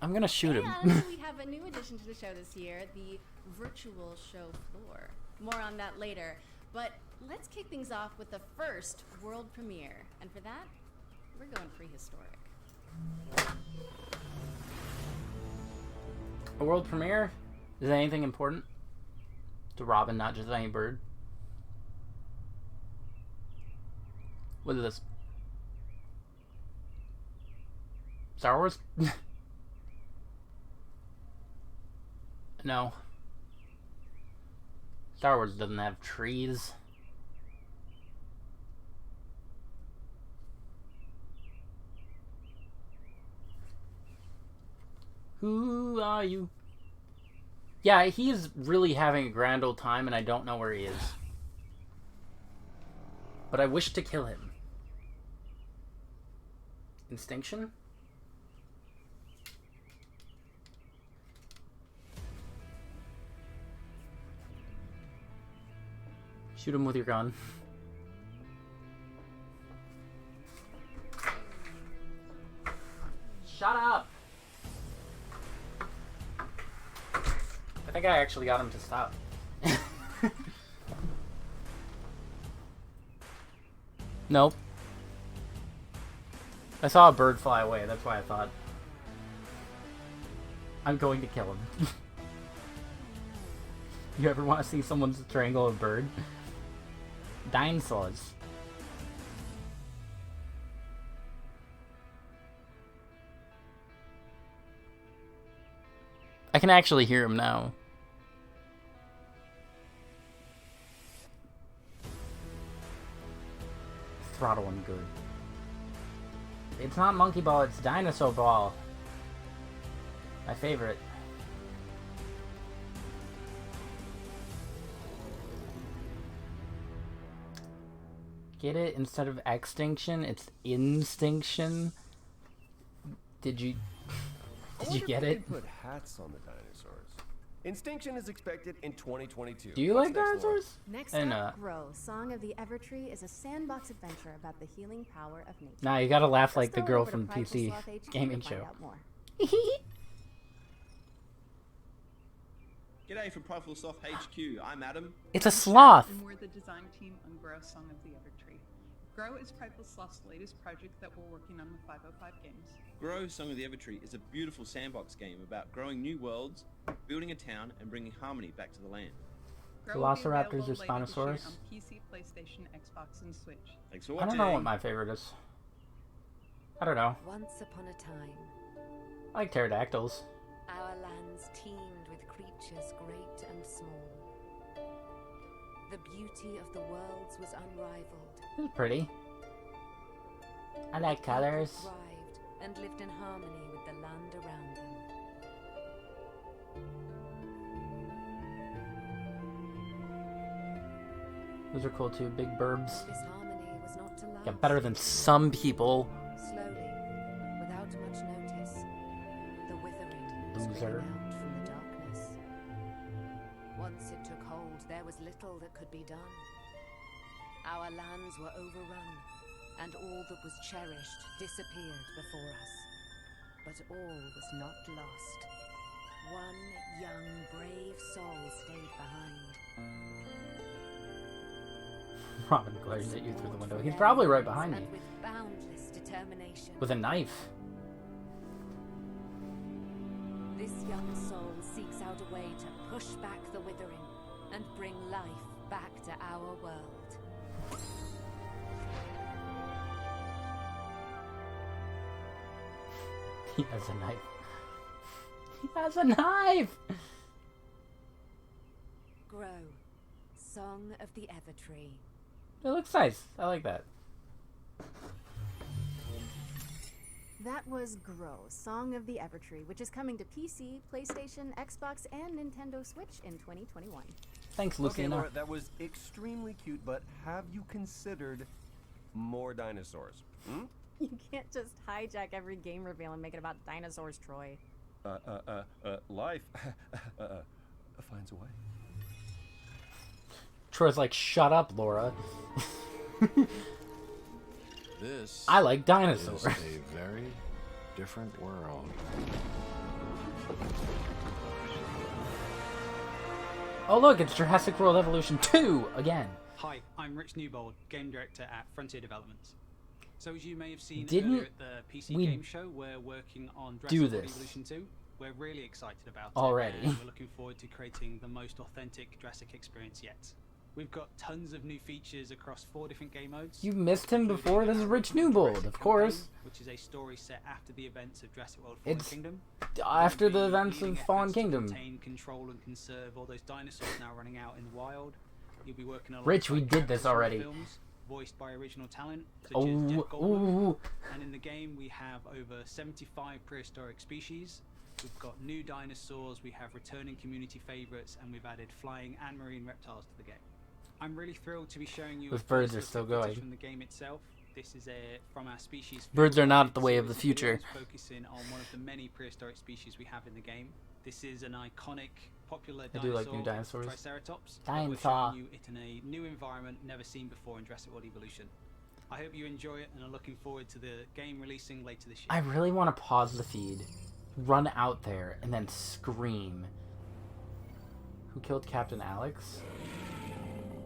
I'm gonna shoot him. And we have a new addition to the show this year, the virtual show floor. More on that later. But let's kick things off with the first world premiere. And for that, we're going prehistoric. A world premiere? Is that anything important? To Robin, not just any bird. What is this? Star Wars? No. Star Wars doesn't have trees. Who are you? Yeah, he's really having a grand old time, and I don't know where he is. But I wish to kill him. Instinction? Shoot him with your gun. Shut up! I think I actually got him to stop. Nope. I saw a bird fly away, that's why I thought. I'm going to kill him. You ever want to see someone strangle a bird? Dinosaurs. I can actually hear him now. Throttle him good. It's not Monkey Ball, it's Dinosaur Ball. My favorite. Get it? Instead of extinction, it's instinction. Did you get it? Put hats on the dinosaurs. Instinction is expected in 2022. Do you like dinosaurs? Next And up, Grow, Song of the Evertree is a sandbox adventure about the healing power of nature. Nah, you gotta laugh like Let's the go girl over to from Prideful PC Sloth HQ Gaming to find Show. out more. G'day from Prideful Sloth HQ. I'm Adam. It's a sloth. And we're the design team on Grow, Song of the Evertree. Grow is Prideful Sloth's latest project that we're working on with 505 Games. Grow, Song of the Evertree is a beautiful sandbox game about growing new worlds, building a town, and bringing harmony back to the land. Grow will be Velociraptors available or later this year Spinosaurus? on PC, PlayStation, Xbox, and Switch. Thanks for I watching. don't know what my favorite is. I don't know. Once upon a time, I like pterodactyls. our lands teemed with creatures great and small. The beauty of the worlds was unrivaled. It's pretty. I like colors. People thrived and lived in harmony with the land around them. Those are cool too, big burbs. This harmony was not to last. Yeah, better than some people. Slowly, without much notice, the withering was Loser. bringing out from the darkness. Once it took hold, there was little that could be done. Our lands were overrun, and all that was cherished disappeared before us. But all was not lost. One young, brave soul stayed behind. Robin glares at you through the window. He's probably right behind me. And with boundless determination. With a knife. This young soul seeks out a way to push back the withering and bring life back to our world. He has a knife. He has a knife! Grow, Song of the Evertree. It looks nice. I like that. That was Grow, Song of the Evertree, which is coming to PC, PlayStation, Xbox, and Nintendo Switch in 2021. Thanks, Okay, Lucina. Laura, that was extremely cute, but have you considered more dinosaurs? Hmm? You can't just hijack every game reveal and make it about dinosaurs, Troy. Life finds a way. Troy's like, shut up, Laura. This I like dinosaurs. is a very different world. Oh look, it's Jurassic World Evolution 2 again. Hi, I'm Rich Newbold, game director at Frontier Developments. So as you may have seen Didn't earlier at the PC we Game Show, we're working on do Jurassic World this Evolution 2. We're really excited about already? it, and we're looking forward to creating the most authentic Jurassic experience yet. We've got tons of new features across 4 different game modes. You missed him before? This is Rich Newbold, of course. Which is a story set after the events of Jurassic World Fallen It's Kingdom. after the events of Fallen Kingdom. Contain, control, and conserve all those dinosaurs now running out in the wild. You'll be working on Rich, we did this already. Films, voiced by original talent such as Jeff Goldblum. And in the game, we have over 75 prehistoric species. We've got new dinosaurs, we have returning community favorites, and we've added flying and marine reptiles to the game. I'm really thrilled to be showing you. Those birds are still going. From the game itself. This is from our species. Birds are not the way of the future. Focusing on one of the many prehistoric species we have in the game. This is an iconic, popular I dinosaur, do like new dinosaurs. Triceratops. Dinosaur. We're showing you it in a new environment, never seen before in Jurassic World Evolution. I hope you enjoy it and are looking forward to the game releasing later this year. I really want to pause the feed, run out there, and then scream. Who killed Captain Alex?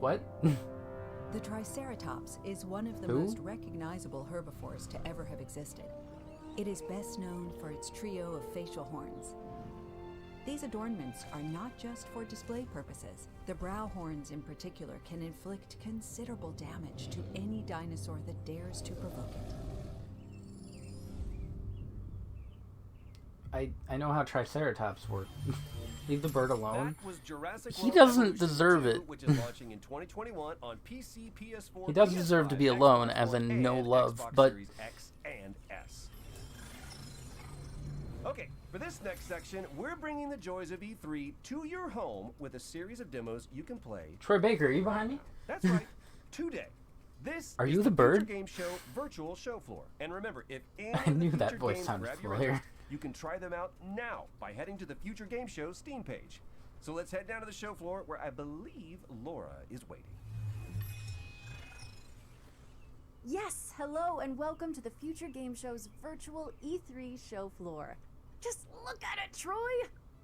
What? The Triceratops is one of the Who? most recognizable herbivores to ever have existed. It is best known for its trio of facial horns. These adornments are not just for display purposes. The brow horns in particular can inflict considerable damage to any dinosaur that dares to provoke it. I know how Triceratops work. Leave the bird alone. That was Jurassic He World doesn't Evolution deserve 2, it. Which is launching in 2021 on PC, PS4. He does PS5, deserve to be Xbox alone, as One, in no and love, Xbox but Series X and S. Okay, for this next section, we're bringing the joys of E3 to your home with a series of demos you can play. Troy Baker, are you behind me? That's right, today. This Are is you the Future bird? Game Show virtual show floor. And remember, if any I of the knew that featured voice games sounded grab your familiar. interest, you can try them out now by heading to the Future Game Show Steam page. So let's head down to the show floor where I believe Laura is waiting. Yes, hello, and welcome to the Future Game Show's virtual E3 show floor. Just look at it, Troy!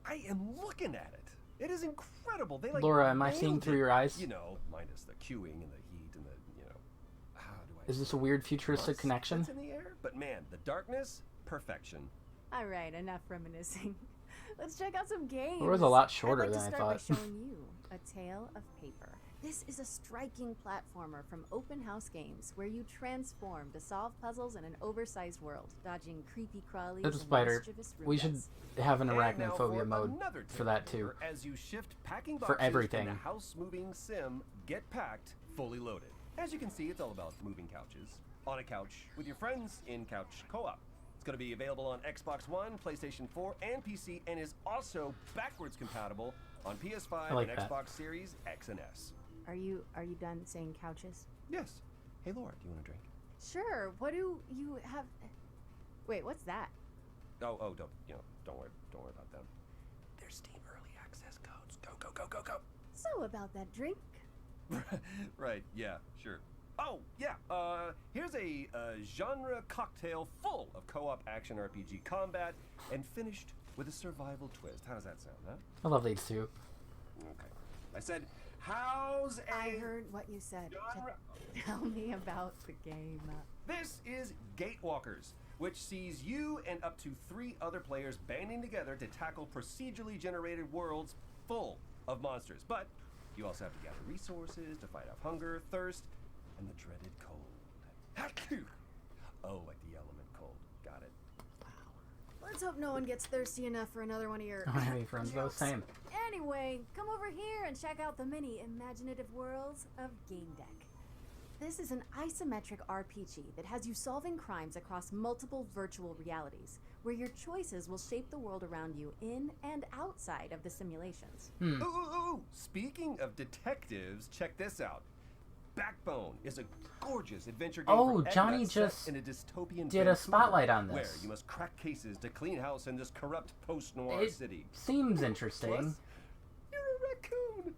I am looking at it. It is incredible. They Laura, am I nailed seeing through it. your eyes? You know, minus the queuing and the heat and the, how do I Is this a weird futuristic rust connection? that's in the air? But man, the darkness, perfection. All right, enough reminiscing. Let's check out some games. It was a lot shorter I'd like than I to start thought. by showing you A Tale of Paper. This is a striking platformer from Open House Games where you transform to solve puzzles in an oversized world, dodging creepy crawlies There's a and spider. mischievous We should roommates. have an And now arachnophobia for mode another for that too. takeover as you shift packing For boxes everything. in the house-moving sim Get Packed, fully loaded. As you can see, it's all about moving couches. On a couch with your friends in couch co-op. It's going to be available on Xbox One, PlayStation 4, and PC, and is also backwards compatible on PS5 I like and that. Xbox Series X and S. Are you done saying couches? Yes. Hey, Laura, do you want a drink? Sure. What do you have? Wait, what's that? Oh, don't worry about them. They're Steam Early Access codes. Go. So about that drink. Right, yeah, sure. Oh, yeah, here's a genre cocktail full of co-op action RPG combat and finished with a survival twist. How does that sound, huh? I love these two. Okay. I said, how's a... I heard what you said. genre... Tell me about the game. This is Gatewalkers, which sees you and up to 3 other players banding together to tackle procedurally generated worlds full of monsters. But you also have to gather resources to fight off hunger, thirst, and the dreaded cold. Achoo! Oh, like the element cold. Got it. Let's hope no one gets thirsty enough for another one of your I don't have any friends though. jokes. Same. Anyway, come over here and check out the many imaginative worlds of Game Deck. This is an isometric RPG that has you solving crimes across multiple virtual realities, where your choices will shape the world around you in and outside of the simulations. Ooh. Speaking of detectives, check this out. Backbone is a gorgeous adventure game Oh, for Johnny Edna set just in a dystopian did a Vancouver, spotlight on where this. you must crack cases to clean house in this corrupt post-noir It city. seems interesting. Plus, you're a raccoon.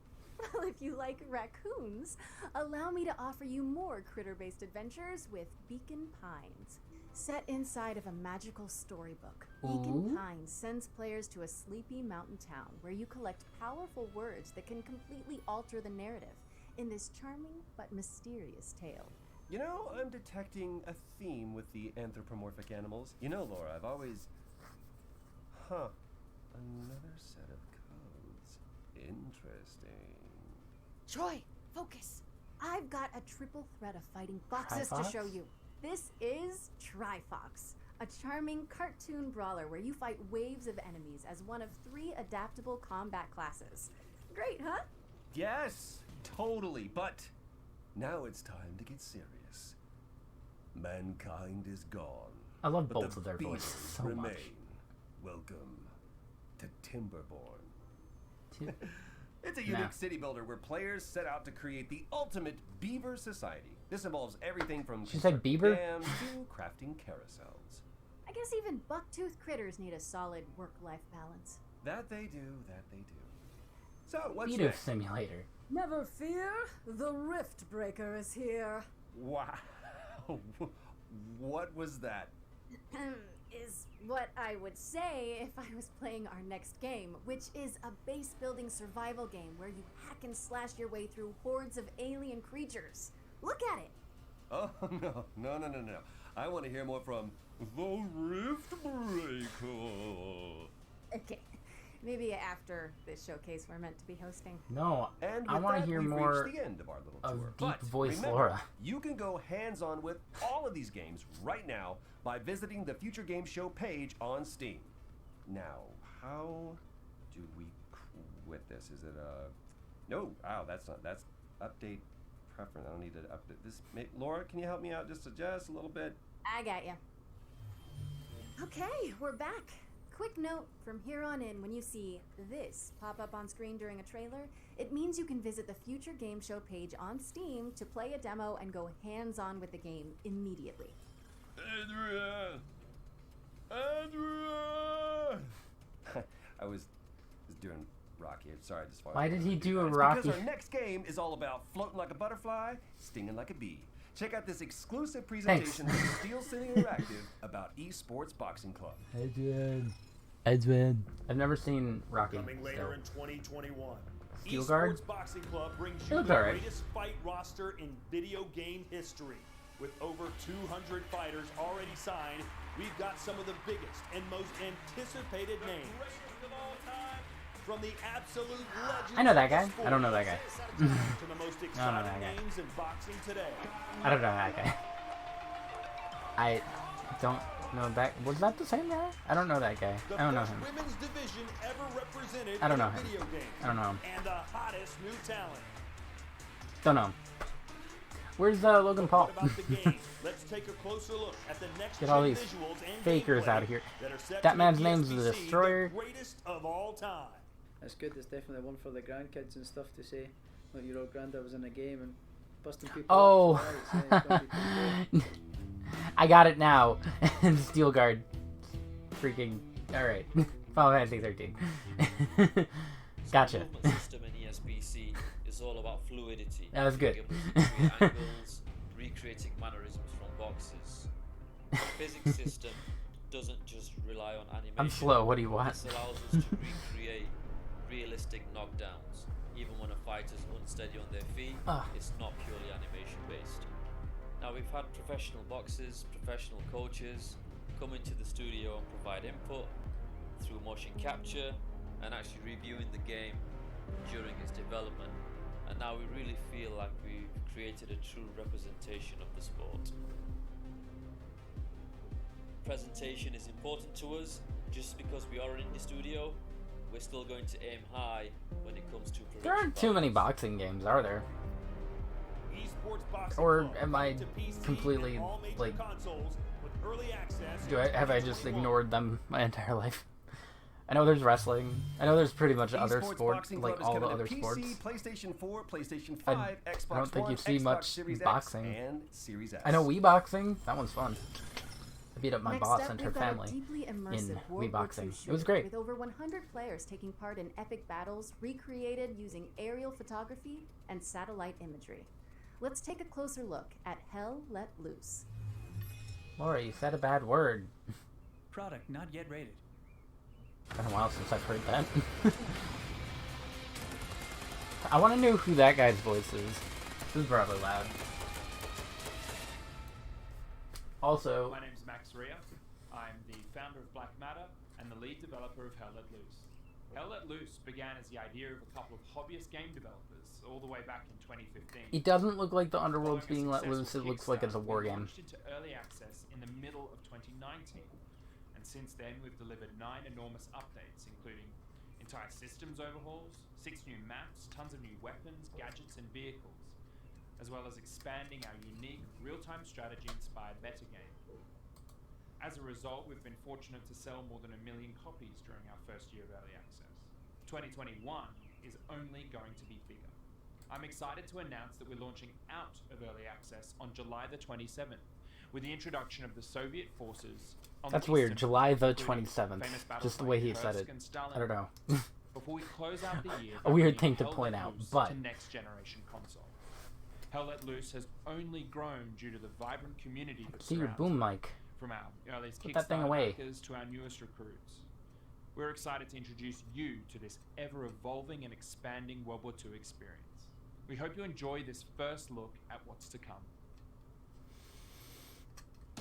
Well, if you like raccoons, allow me to offer you more critter-based adventures with Beacon Pines. Set inside of a magical storybook, Beacon Ooh. Pines sends players to a sleepy mountain town where you collect powerful words that can completely alter the narrative in this charming but mysterious tale. You know, I'm detecting a theme with the anthropomorphic animals. You know, Laura, I've always... Another set of codes. Interesting. Troy, Focus. I've got a triple threat of fighting foxes to Trifox? show you. This is Trifox, a charming cartoon brawler where you fight waves of enemies as one of 3 adaptable combat classes. Great, huh? Yes, totally. But now it's time to get serious. Mankind is gone. I love but both the of their voices beavers so remain. much. Welcome to Timberborn. Ti- It's a unique Nah. city builder where players set out to create the ultimate beaver society. This involves everything from She said constructing beaver? dams to crafting carousels. I guess even buck-toothed critters need a solid work-life balance. That they do, that they do. So, what's Beaver next? Simulator. Never fear, the Rift Breaker is here. Wow. What was that? Is what I would say if I was playing our next game, which is a base-building survival game where you hack and slash your way through hordes of alien creatures. Look at it. Oh, no. I want to hear more from the Rift Breaker. Okay, maybe after this showcase we're meant to be hosting. No, And I with want to that, hear we've more reached the end of our little of tour. deep But voice remember, Laura. you can go hands-on with all of these games right now by visiting the Future Game Show page on Steam. Now, how do we quit this? Is it no? Wow, that's update preference. I don't need to update this. Laura, can you help me out just a little bit? I got you. Okay, we're back. Quick note, from here on in, when you see this pop up on screen during a trailer, it means you can visit the Future Game Show page on Steam to play a demo and go hands-on with the game immediately. Andrea! I was doing Rocky. Sorry, I just Why did he do a It's Rocky? Because our next game is all about floating like a butterfly, stinging like a bee. Check out this exclusive presentation from Steel City Interactive about Esports Boxing Club. Edwin. I've never seen Rocky. Coming later in 2021. Steel Guard? Esports Boxing Club brings It you looks the alright. greatest fight roster in video game history. With over 200 fighters already signed, we've got some of the biggest and most anticipated names. From the absolute legends I know that of guy. the sport I don't know that guy. to the most I don't know exciting that guy. names in boxing today. I don't know that guy. I don't know that. Was that the same guy? I don't know that guy. The I don't know first him. women's division ever represented I don't in know a him. video game. I don't know him. And the hottest new talent. Don't know him. Where's Logan Paul? What about the game? Let's take a closer look at the next Get all gen these visuals and fakers gameplay out of here. that are set That to man's make name's the PSVC Destroyer. The greatest of all time. It's good. It's definitely one for the grandkids and stuff to say. Like your old granddad was in a game and busting people Oh, up. So it's gonna be pretty cool. I got it now. Steel Guard. Freaking. Alright. Final Fantasy 13. Gotcha. The movement system in ESBC is all about fluidity. That was good. Being able to create angles, recreating mannerisms from boxes. The physics system doesn't just rely on animation. I'm slow, what do you want? This allows us to recreate realistic knockdowns. Even when a fighter's unsteady on their feet, it's not purely animation based. Now we've had professional boxers, professional coaches come into the studio and provide input through motion capture and actually reviewing the game during its development. And now we really feel like we've created a true representation of the sport. Presentation is important to us. Just because we are in the studio, we're still going to aim high when it comes to There aren't too many boxing games, are there? Esports Boxing Or Club am I coming to PC completely and all major like? consoles with early access Have I just ignored them my entire life? I know there's wrestling. I know there's pretty much other Esports sports, Boxing like Club is all the coming other to PC, sports. PlayStation 4, PlayStation 5, I Xbox don't think One, you see Xbox much Series boxing. X, and Series S. I know Wii boxing. That one's fun. I beat up my Next boss up, and we've her got a family deeply immersive in World Wii War II boxing. It was shooter great. With over 100 players taking part in epic battles recreated using aerial photography and satellite imagery. Let's take a closer look at Hell Let Loose. Laura, you said a bad word. Product not yet rated. It's been a while since I've heard that. I want to know who that guy's voice is. This is probably loud. Also, my name's Max Ria. I'm the founder of Black Matter and the lead developer of Hell Let Loose. Hell Let Loose began as the idea of a couple of hobbyist game developers all the way back in 2015. It doesn't look like the Underworld's being let loose. It looks like it's a war game. We launched into early access in the middle of 2019, and since then we've delivered 9 enormous updates, including entire systems overhauls, 6 new maps, tons of new weapons, gadgets, and vehicles, as well as expanding our unique real-time strategy-inspired beta game. As a result, we've been fortunate to sell more than 1 million copies during our first year of early access. 2021 is only going to be bigger. I'm excited to announce that we're launching out of early access on July the 27th with the introduction of the Soviet forces on That's the weird. Eastern July the Front, including 27th. famous battles Just the like way he said Kursk it. and Stalingrad. I don't know. Before we close out the year, A weird bringing thing to Hell point Let out, Loose but- to next generation console. Hell Let Loose has only grown due to the vibrant community that See your surrounds boom it. mic. From our earliest Put that thing Kickstarter away. backers to our newest recruits. We're excited to introduce you to this ever-evolving and expanding World War II experience. We hope you enjoy this first look at what's to come.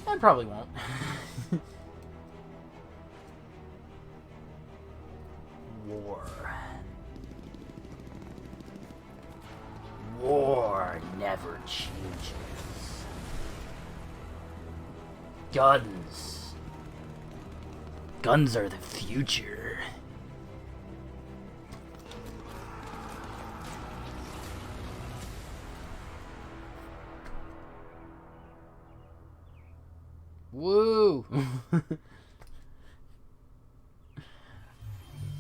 I probably won't. War. War never changes. Guns. Guns are the future. Woo!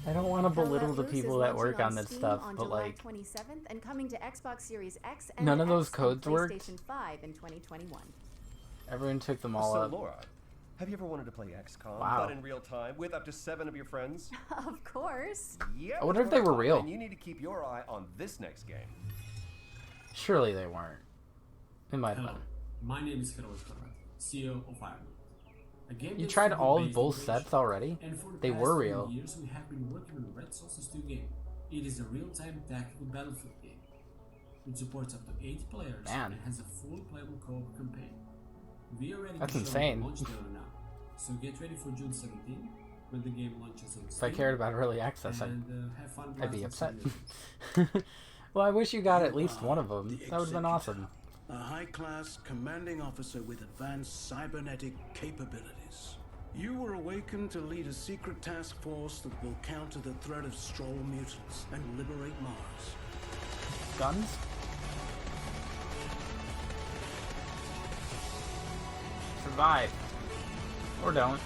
I don't want to belittle the people that work on this stuff, but July like, 27th and coming to Xbox Series X and none of those X codes and worked. PlayStation 5 in 2021. Everyone took them all So, up. Laura, have you ever wanted to play XCOM, Wow. but in real time, with up to 7 of your friends? Of course. Yeah. I wonder if they were real. And you need to keep your eye on this next game. Surely they weren't. They might have Hello, been. my name is Carlos Torres, CEO of Ireland. A game You that's tried fully all based of both on sets already? and for the They past were 2 real. years, we have been working on Red Solstice 2 game. It is a real-time tactical battlefield game. It supports up to 8 players Man. and has a full playable co-op campaign. We are ready That's to show insane. the launch trailer now, so get ready for June 17 when the game launches on If I Steam, cared about early access, and have fun I'd be blasting upset. some Well, I wish you got at least one of them. That would have been awesome. A high-class commanding officer with advanced cybernetic capabilities. You were awakened to lead a secret task force that will counter the threat of Stroll mutants and liberate Mars. Guns? Survive. Or don't.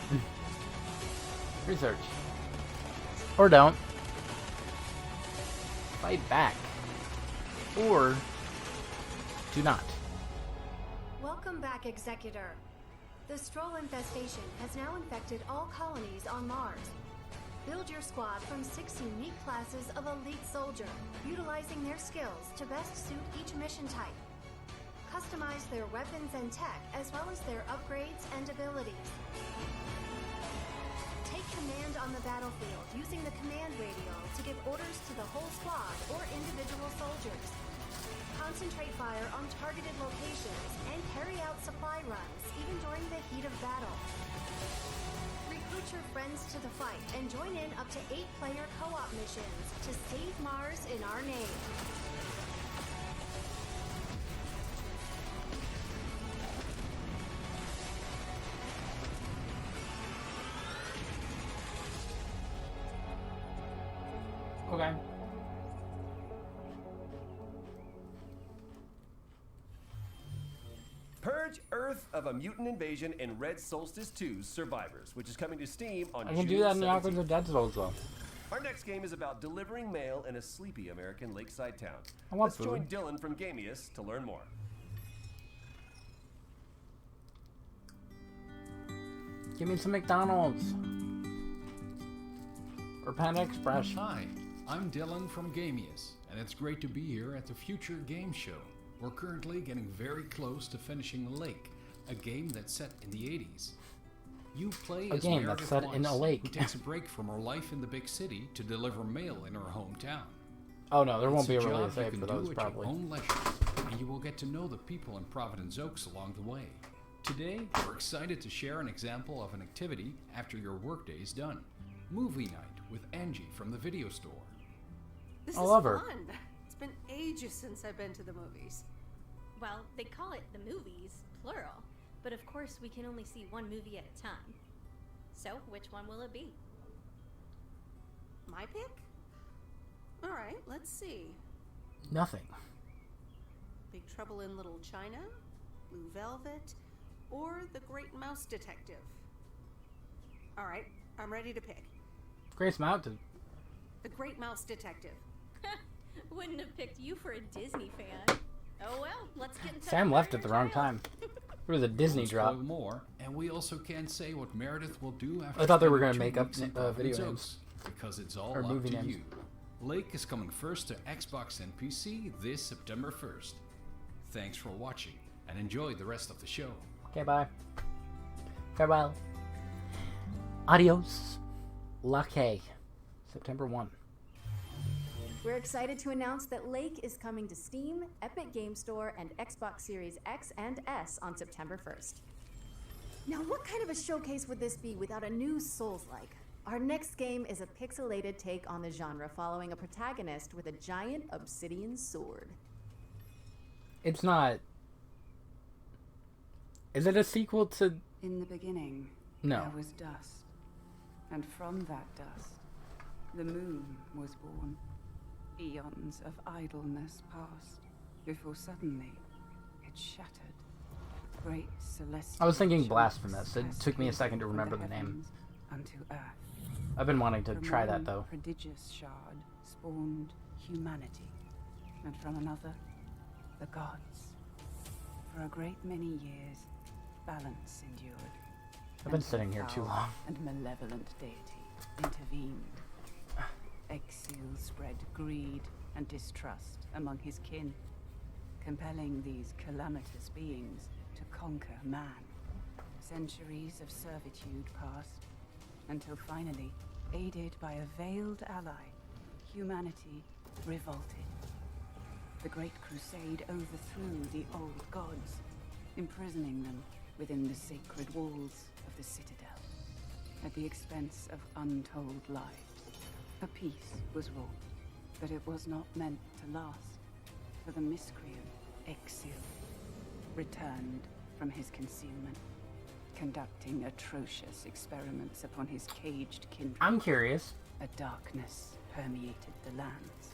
Research. Or don't. Fight back. Or do not. Welcome back, Executor. The Stroll infestation has now infected all colonies on Mars. Build your squad from 6 unique classes of elite soldier, utilizing their skills to best suit each mission type. Customize their weapons and tech, as well as their upgrades and abilities. Take command on the battlefield using the command radio to give orders to the whole squad or individual soldiers. Concentrate fire on targeted locations and carry out supply runs even during the heat of battle. Recruit your friends to the fight and join in up to 8-player co-op missions to save Mars in our name. Okay. Purge Earth of a Mutant Invasion in Red Solstice 2 Survivors, which is coming to Steam on I can June do that in the 17th. Yakuza Dead Souls though. Our next game is about delivering mail in a sleepy American lakeside town. I want Let's join food. Dylan from Gamius to learn more. Give me some McDonald's. Or Panda Express. Hi, I'm Dylan from Gamius, and it's great to be here at the Future Game Show. We're currently getting very close to finishing Lake, a game that's set in the 80s. You play A as game Meredith that's set in a Weiss, lake. who takes a break from her life in the big city to deliver mail in her hometown. Oh no, there won't It's be a job release you date can for do those at probably. your own leisure, and you will get to know the people in Providence Oaks along the way. Today, we're excited to share an example of an activity after your workday is done. Movie night with Angie from the video store. This I is love her. fun. It's been ages since I've been to the movies. Well, they call it the movies, plural. But of course, we can only see one movie at a time. So, which one will it be? My pick? Alright, let's see. Nothing. Big Trouble in Little China, Blue Velvet, or The Great Mouse Detective. Alright, I'm ready to pick. Grace Mountain. The Great Mouse Detective. Wouldn't have picked you for a Disney fan. Oh well, let's get in touch. Sam left at the wrong time. It was a Disney We'll drop. spoil more, and we also can't say what Meredith will do after. I thought they were spending gonna 2 make up weeks in video Providence names. Oaks, because it's all Or up movie to names. you. Lake is coming first to Xbox and PC this September 1st. Thanks for watching, and enjoy the rest of the show. Okay, bye. Farewell. Adios. Lake. September 1. We're excited to announce that Lake is coming to Steam, Epic Game Store, and Xbox Series X and S on September 1st. Now, what kind of a showcase would this be without a new Souls-like? Our next game is a pixelated take on the genre, following a protagonist with a giant obsidian sword. It's not. Is it a sequel to? In the beginning, No. there was dust, and from that dust, the moon was born. Eons of idleness passed, before suddenly it shattered. Great celestial. I was thinking chunks Blasphemous. It took me a second to from remember the the name. heavens Unto earth. I've been wanting to From try that one though. prodigious shard spawned humanity, and from another, the gods. For a great many years, balance endured. I've been until sitting here too foul long. And malevolent deity intervened. Exil spread greed and distrust among his kin, compelling these calamitous beings to conquer man. Centuries of servitude passed, until finally, aided by a veiled ally, humanity revolted. The Great Crusade overthrew the old gods, imprisoning them within the sacred walls of the Citadel, at the expense of untold lives. A peace was wrought, but it was not meant to last, for the miscreant Exil returned from his concealment, conducting atrocious experiments upon his caged kindred. I'm curious. A darkness permeated the lands.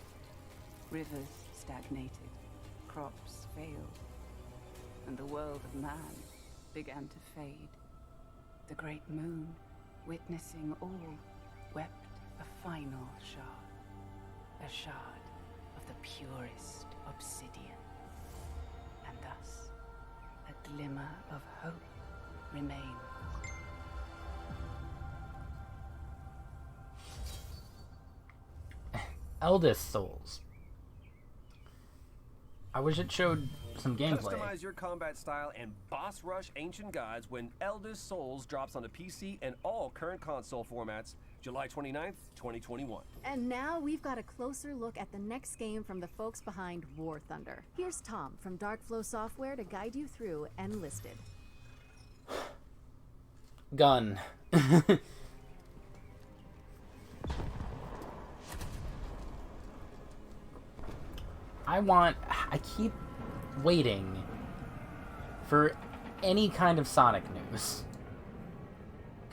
Rivers stagnated, crops failed, and the world of man began to fade. The great moon, witnessing all, wept a final shard. A shard of the purest obsidian. And thus, a glimmer of hope remained. Eldest Souls. I wish it showed some gameplay. Customize your combat style and boss rush ancient gods when Eldest Souls drops on the PC and all current console formats July 29th, 2021. And now we've got a closer look at the next game from the folks behind War Thunder. Here's Tom from Darkflow Software to guide you through Enlisted. Gun. I keep waiting for any kind of Sonic news.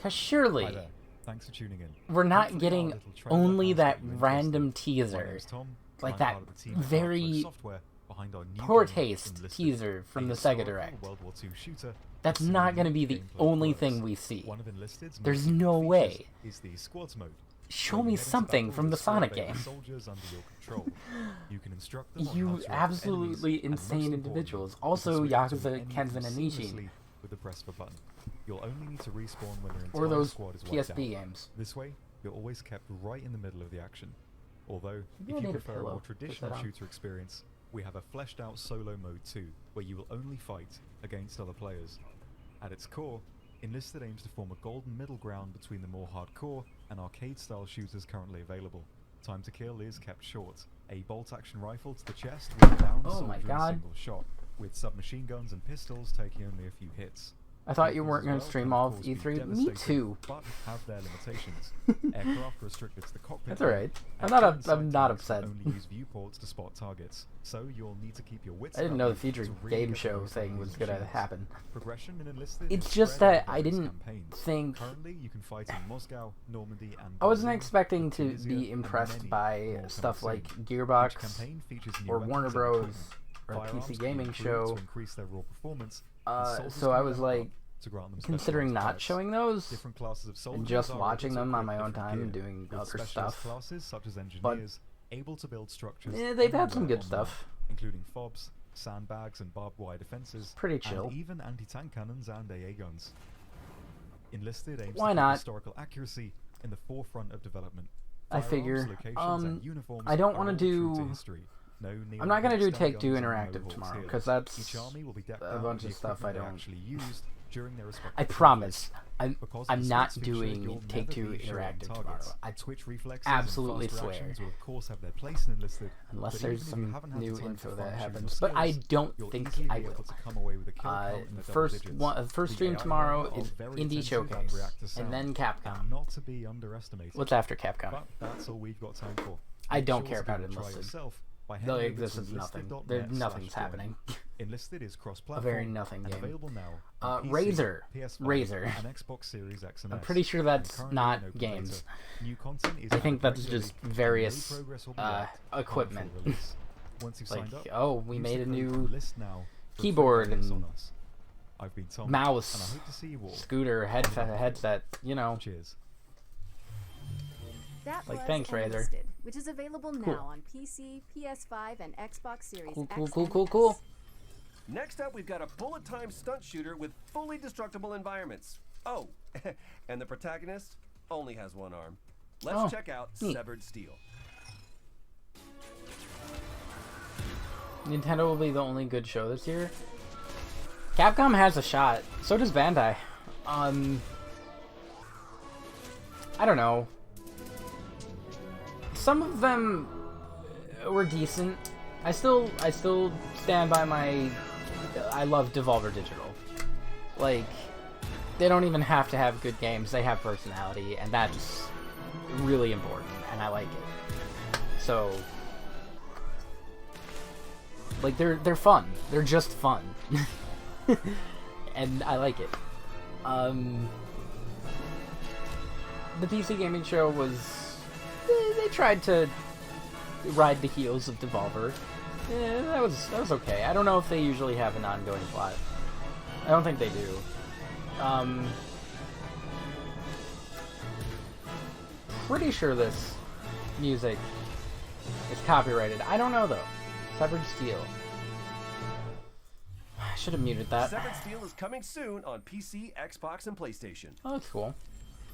Cause surely Hi there. Thanks for tuning in. we're not Hopefully getting our little trailer only has that got you random interested. My teaser. name's Tom, Like I'm that part of the team at very Darkflow Software behind our new poor game, taste Enlisted, teaser from a the Sega historical Direct. World War II shooter. That's with not some going to be the unique gameplay only quirks. thing we see. One of Enlisted's There's most no features way. is the Squads mode. Show where you me head into something battle from with the a squad Sonic of 80 game. soldiers under your control. You can instruct them on how You to repel absolutely enemies, and most insane importantly, individuals. you can Also, switch between Yakuza, enemies Kenzen, and Nichin. seamlessly with the press of a button. You'll only need to respawn when your Or entire those squad is wiped PSP out. games. This way, you're always kept right in the middle of the action. Although, Maybe I if you need a prefer a more pillow. Put traditional that on. shooter experience, we have a fleshed out solo mode too, where you will only fight against other players. At its core, Enlisted aims to form a golden middle ground between the more hardcore and arcade-style shooters currently available. Time to kill is kept short. A bolt-action rifle to the chest will down a Oh soldier my in a God. single shot, with submachine guns and pistols taking only a few hits. I thought you Vehicles weren't as going to well stream can, all of of course, be E3. Me devastating, too. But have their limitations. Aircraft restricted to the cockpit. That's alright. and I'm certain not side upset. targets can only use viewports to spot targets, so you'll need to keep your wits I didn't about know you the future to really game get the show most out of thing was these going to machines. happen. Progression in Enlisted It's is just spread that over I various didn't campaigns. think. Currently, you can fight in Moscow, Normandy, and I wasn't Berlin, expecting to Tunisia, be and impressed many by more stuff coming like soon. Gearbox Each campaign features new or weapons Warner and Bros. equipment. Or Firearms PC can be Gaming improved Show. to increase their raw performance, and soldiers So I can was level up like, to grant them considering specialized not perks. showing those Different classes of and soldiers just are watching able to them on equip my own different time and gear, doing with other specialist stuff. classes such as But engineers able to build structures yeah, they've had some anywhere good on stuff. Map, including FOBs, sandbags, and barbed wire defenses. Pretty chill. And even anti-tank cannons and AA guns. Enlisted aims Why to keep not? historical accuracy in the forefront of development. I Firearms, figure. locations, and uniforms I don't are want all to true to do. history. No I'm not gonna do neon-based Take Two guns and Interactive mohawks tomorrow here. because that's Each army will be decked a out bunch with of the stuff I equipment they don't. actually used during their respective I promise. I'm Because I'm of the not Switch feature, doing you'll Take never Two be showing Interactive tomorrow. targets. I Twitch reflexes absolutely and fast swear. reactions will of course have their place in Enlisted, Unless but there's even if some you haven't had the new time to info that fine-tune your happens, but I skills, don't you'll think easily I be able will. to come away with a kill count in the double First digits. first The stream AI tomorrow are is very Indie attentive and Showcase, react to and sound, then Capcom. and not to be underestimated. What's after Capcom? But that's all we've got time for. I Make don't sure care to about give it a try Enlisted. yourself by Though heading over this to is nothing. enlisted.net/join. Nothing's happening. Enlisted is cross-platform. A very nothing and game. available now on PC, Razor. PS5, Razor. and Xbox Series X and I'm S, pretty sure and that's currently not in open games. beta. New content is I think added that's regularly, just and no various progress will be marked prior to equipment. release. Once you've Like, signed up, oh, we use made the a code new list now for keyboard free access and on us. I've been Tom, mouse, and I hope to see you all. scooter, headset, you know. Cheers. That Like, was thanks, Razor. Enlisted, which is available Cool. now on PC, PS5, and Xbox Series Cool, X cool, and cool, cool, S. cool. Next up, we've got a bullet time stunt shooter with fully destructible environments. Oh, and the protagonist only has one arm. Let's Oh, check out neat. Severed Steel. Nintendo will be the only good show this year. Capcom has a shot. So does Bandai. I don't know. Some of them were decent. I still stand by my. I love Devolver Digital. Like, they don't even have to have good games. They have personality, and that's really important. And I like it. So, like, they're fun. They're just fun, and I like it. The PC Gaming Show was. They tried to ride the heels of Devolver. That was okay. I don't know if they usually have an ongoing plot. I don't think they do. Pretty sure this music is copyrighted. I don't know though. Severed Steel. I should have muted that. Severed Steel is coming soon on PC, Xbox, and PlayStation. Oh, that's cool.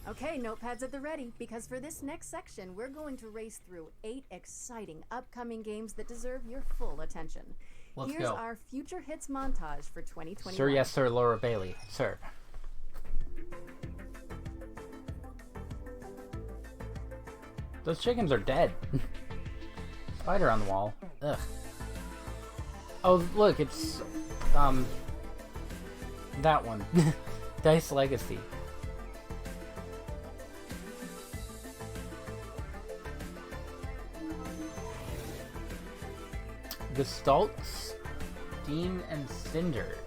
Okay, notepads at the ready, because for this next section, we're going to race through 8 exciting upcoming games that deserve your full attention. Let's Here's go. our future hits montage for 2021. Sir, yes, sir, Laura Bailey. Sir. Those chickens are dead. Spider on the wall. Ugh. Oh, look, it's, that one. Dice Legacy. Gestalts, Steam, and Cinder.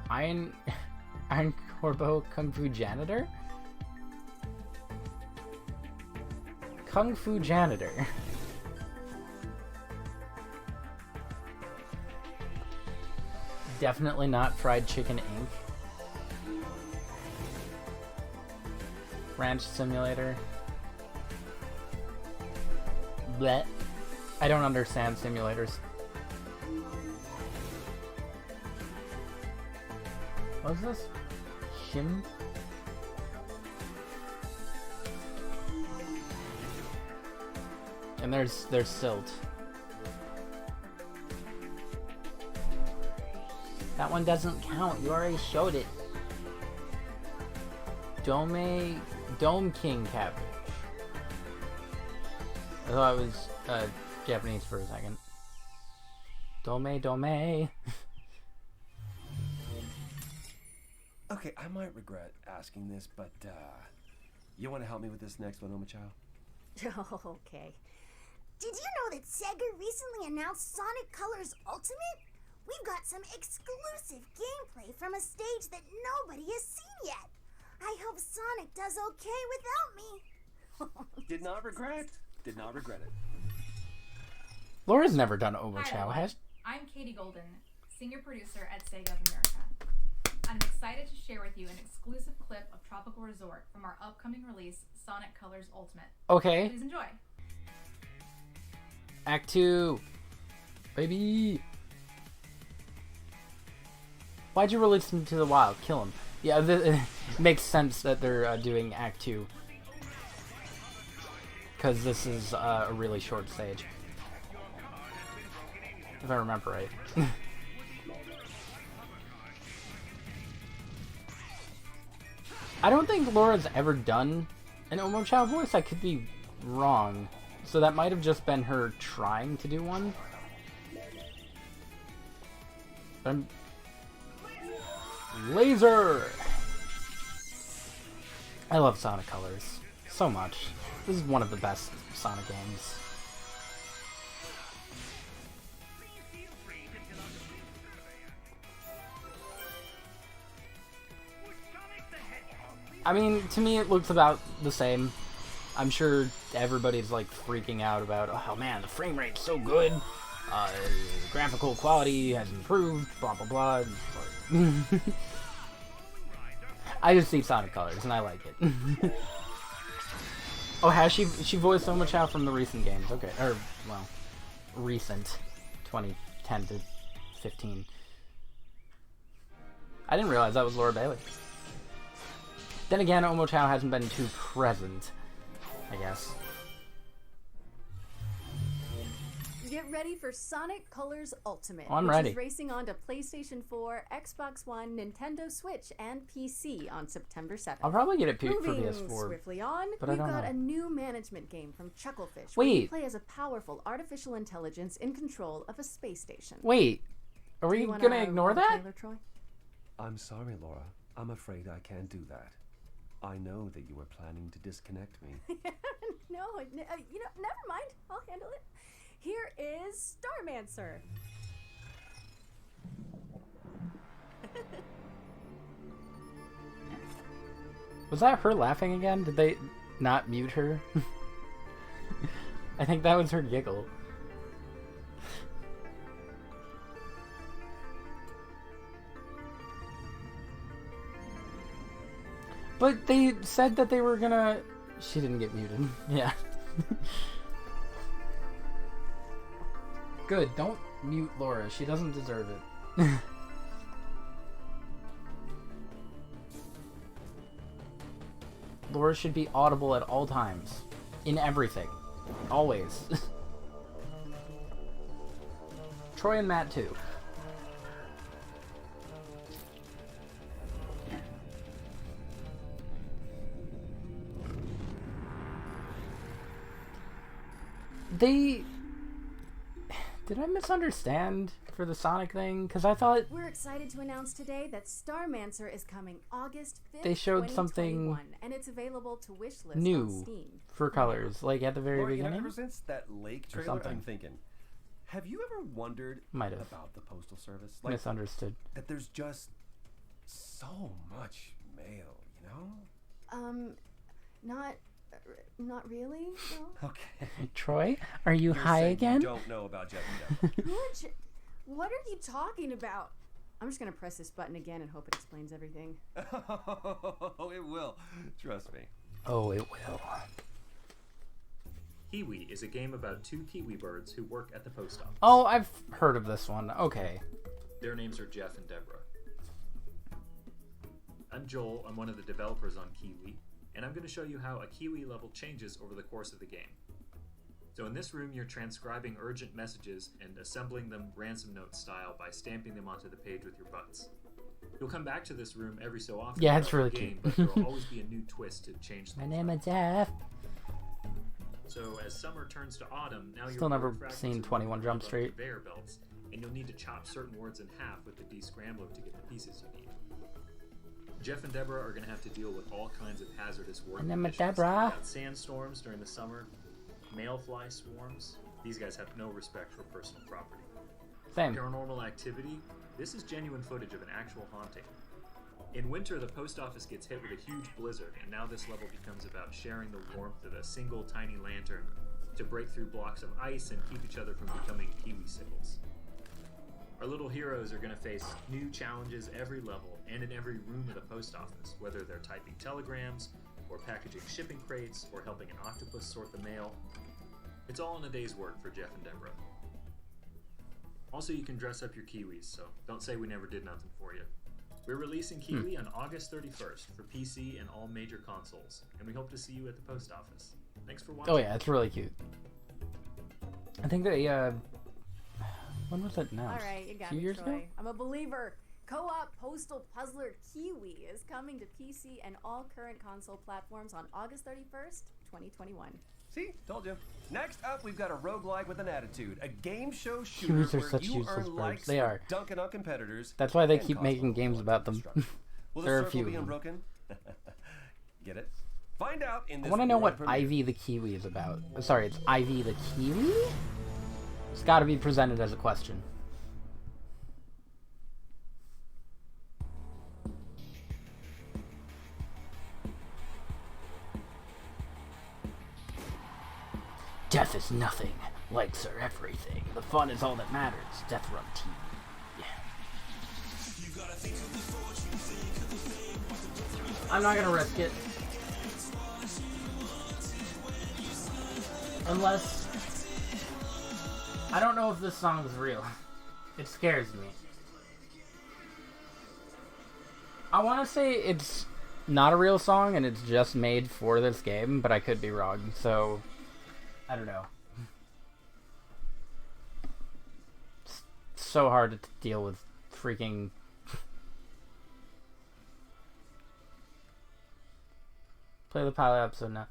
Iron Corbo Kung Fu Janitor? Kung Fu Janitor. Definitely not Fried Chicken Inc. Ranch Simulator. Blech. I don't understand simulators. What's this? Shim? And there's Silt. That one doesn't count. You already showed it. Dome King Cabbage. I thought it was Japanese for a second. Dome. Okay, I might regret asking this, but you want to help me with this next one, Omochao? Okay. Did you know that Sega recently announced Sonic Colors Ultimate? We've got some exclusive gameplay from a stage that nobody has seen yet. I hope Sonic does okay without me. Did not regret it. Laura's never done Hi, Omochao, everyone. has I'm Katie Golden, senior producer at Sega of America. I'm excited to share with you an exclusive clip of Tropical Resort from our upcoming release, Sonic Colors Ultimate. Okay. Please enjoy. Act 2. Baby. Why'd you release him to the wild? Kill him. Yeah, it makes sense that they're doing Act 2. Because this is a really short stage. If I remember right. I don't think Laura's ever done an Omochao voice. I could be wrong. So that might have just been her trying to do one. Laser! I love Sonic Colors so much. This is one of the best Sonic games. I mean, to me it looks about the same. I'm sure everybody's like freaking out about, oh man, the frame rate's so good, graphical quality has improved, blah blah blah. I just see Sonic Colors and I like it. Oh, has she voiced Omochao from the recent games? Okay, or well, recent, 2010 to 15. I didn't realize that was Laura Bailey. Then again, Omochao hasn't been too present, I guess. Get ready for Sonic Colors Ultimate, I'm which ready. is racing on to PlayStation 4, Xbox One, Nintendo Switch, and PC on September 7th. I'll probably get it for Moving PS4, swiftly on, but I we've don't got know. a new management game from Chucklefish, where you Wait. play as a powerful artificial intelligence in control of a space station. Wait, are we Do you wanna gonna ignore roll the that? trailer, Troy? I'm sorry, Laura. I'm afraid I can't do that. I know that you were planning to disconnect me. No, never mind. I'll handle it. Here is Starmancer. Was that her laughing again? Did they not mute her? I think that was her giggle. But they said that they were gonna... She didn't get muted. Yeah. Good, don't mute Laura. She doesn't deserve it. Laura should be audible at all times. In everything. Always. Troy and Matt too. They... Did I misunderstand for the Sonic thing? Because I thought We're excited to announce today that Starmancer is coming August 5th, they showed something 2021, and it's available to wishlist new on Steam. for Colors, like at the very Laura, beginning. ever since that lake Or trailer, something. I'm thinking, have you ever wondered Might have. about the Postal Service? Misunderstood. That there's just so much mail, you know? Not really. No. Okay. Troy, are you high saying again? You don't know about Jeff and Deb. What are you talking about? I'm just gonna press this button again and hope it explains everything. Oh, it will. Trust me. Oh, it will. Kiwi is a game about two kiwi birds who work at the post office. Oh, I've heard of this one. Okay. Their names are Jeff and Deborah. I'm Joel. I'm one of the developers on Kiwi, and I'm going to show you how a Kiwi level changes over the course of the game. So in this room, you're transcribing urgent messages and assembling them ransom note style by stamping them onto the page with your butts. You'll come back to this room every so often. Yeah, it's throughout the really game, cute. but there will always be a new twist to change My things. name is Jeff. So as summer turns to autumn, now Still your never word fragments seen are 21 moving Jump around on Street. conveyor belts, and you'll need to chop certain words in half with the descrambler to get the pieces you need. Jeff and Deborah are going to have to deal with all kinds of hazardous word My name is conditions. Deborah. We've got sandstorms during the summer, mayfly swarms. These guys have no respect for personal property. Same. Paranormal activity. This is genuine footage of an actual haunting. In winter, the post office gets hit with a huge blizzard, and now this level becomes about sharing the warmth of a single tiny lantern to break through blocks of ice and keep each other from becoming kiwi sickles. Our little heroes are going to face new challenges every level and in every room of the post office, whether they're typing telegrams, or packaging shipping crates, or helping an octopus sort the mail. It's all in a day's work for Jeff and Deborah. Also, you can dress up your kiwis, so don't say we never did nothing for you. We're releasing Kiwi on August 31st for PC and all major consoles, and we hope to see you at the post office. Thanks for watching. Oh yeah, it's really cute. I think they, when was it announced? Alright, you got a few me, years Troy. ago? I'm a believer. Co-op Postal Puzzler Kiwi is coming to PC and all current console platforms on August 31st, 2021. See? Told you. Next up, we've got a roguelike with an attitude. A game show shooter Kiwis are where such you useless earn birds. likes They for are. dunking on competitors. That's why they and keep causing making games about them. Will There are the a few circle be of them. unbroken? Get it? Find out in I this want to know what world premiere. Ivy the Kiwi is about. Sorry, it's Ivy the Kiwi? It's got to be presented as a question. Death is nothing. Likes are everything. The fun is all that matters. Death Run TV. I'm not gonna risk it. Unless... I don't know if this song is real. It scares me. I want to say it's not a real song and it's just made for this game, but I could be wrong, so... I don't know. It's so hard to deal with freaking... Play the pilot episode now.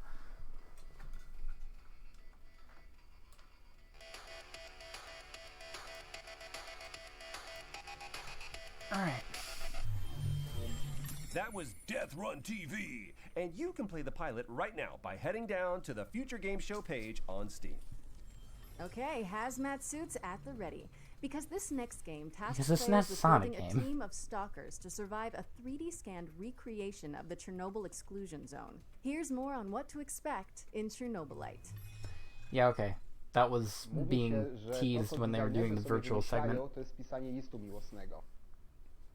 Alright. That was Death Run TV, and you can play the pilot right now by heading down to the Future Game Show page on Steam. Okay, hazmat suits at the ready. Because this next game tasks Because this players next with Sonic building a game. team of stalkers to survive a 3D scanned recreation of the Chernobyl exclusion zone. Here's more on what to expect in Chernobylite. Yeah, okay. That was Mówi being się, że to, teased co when they were doing designerzy the sobie virtual wymyślają, segment. to jest pisanie listu miłosnego.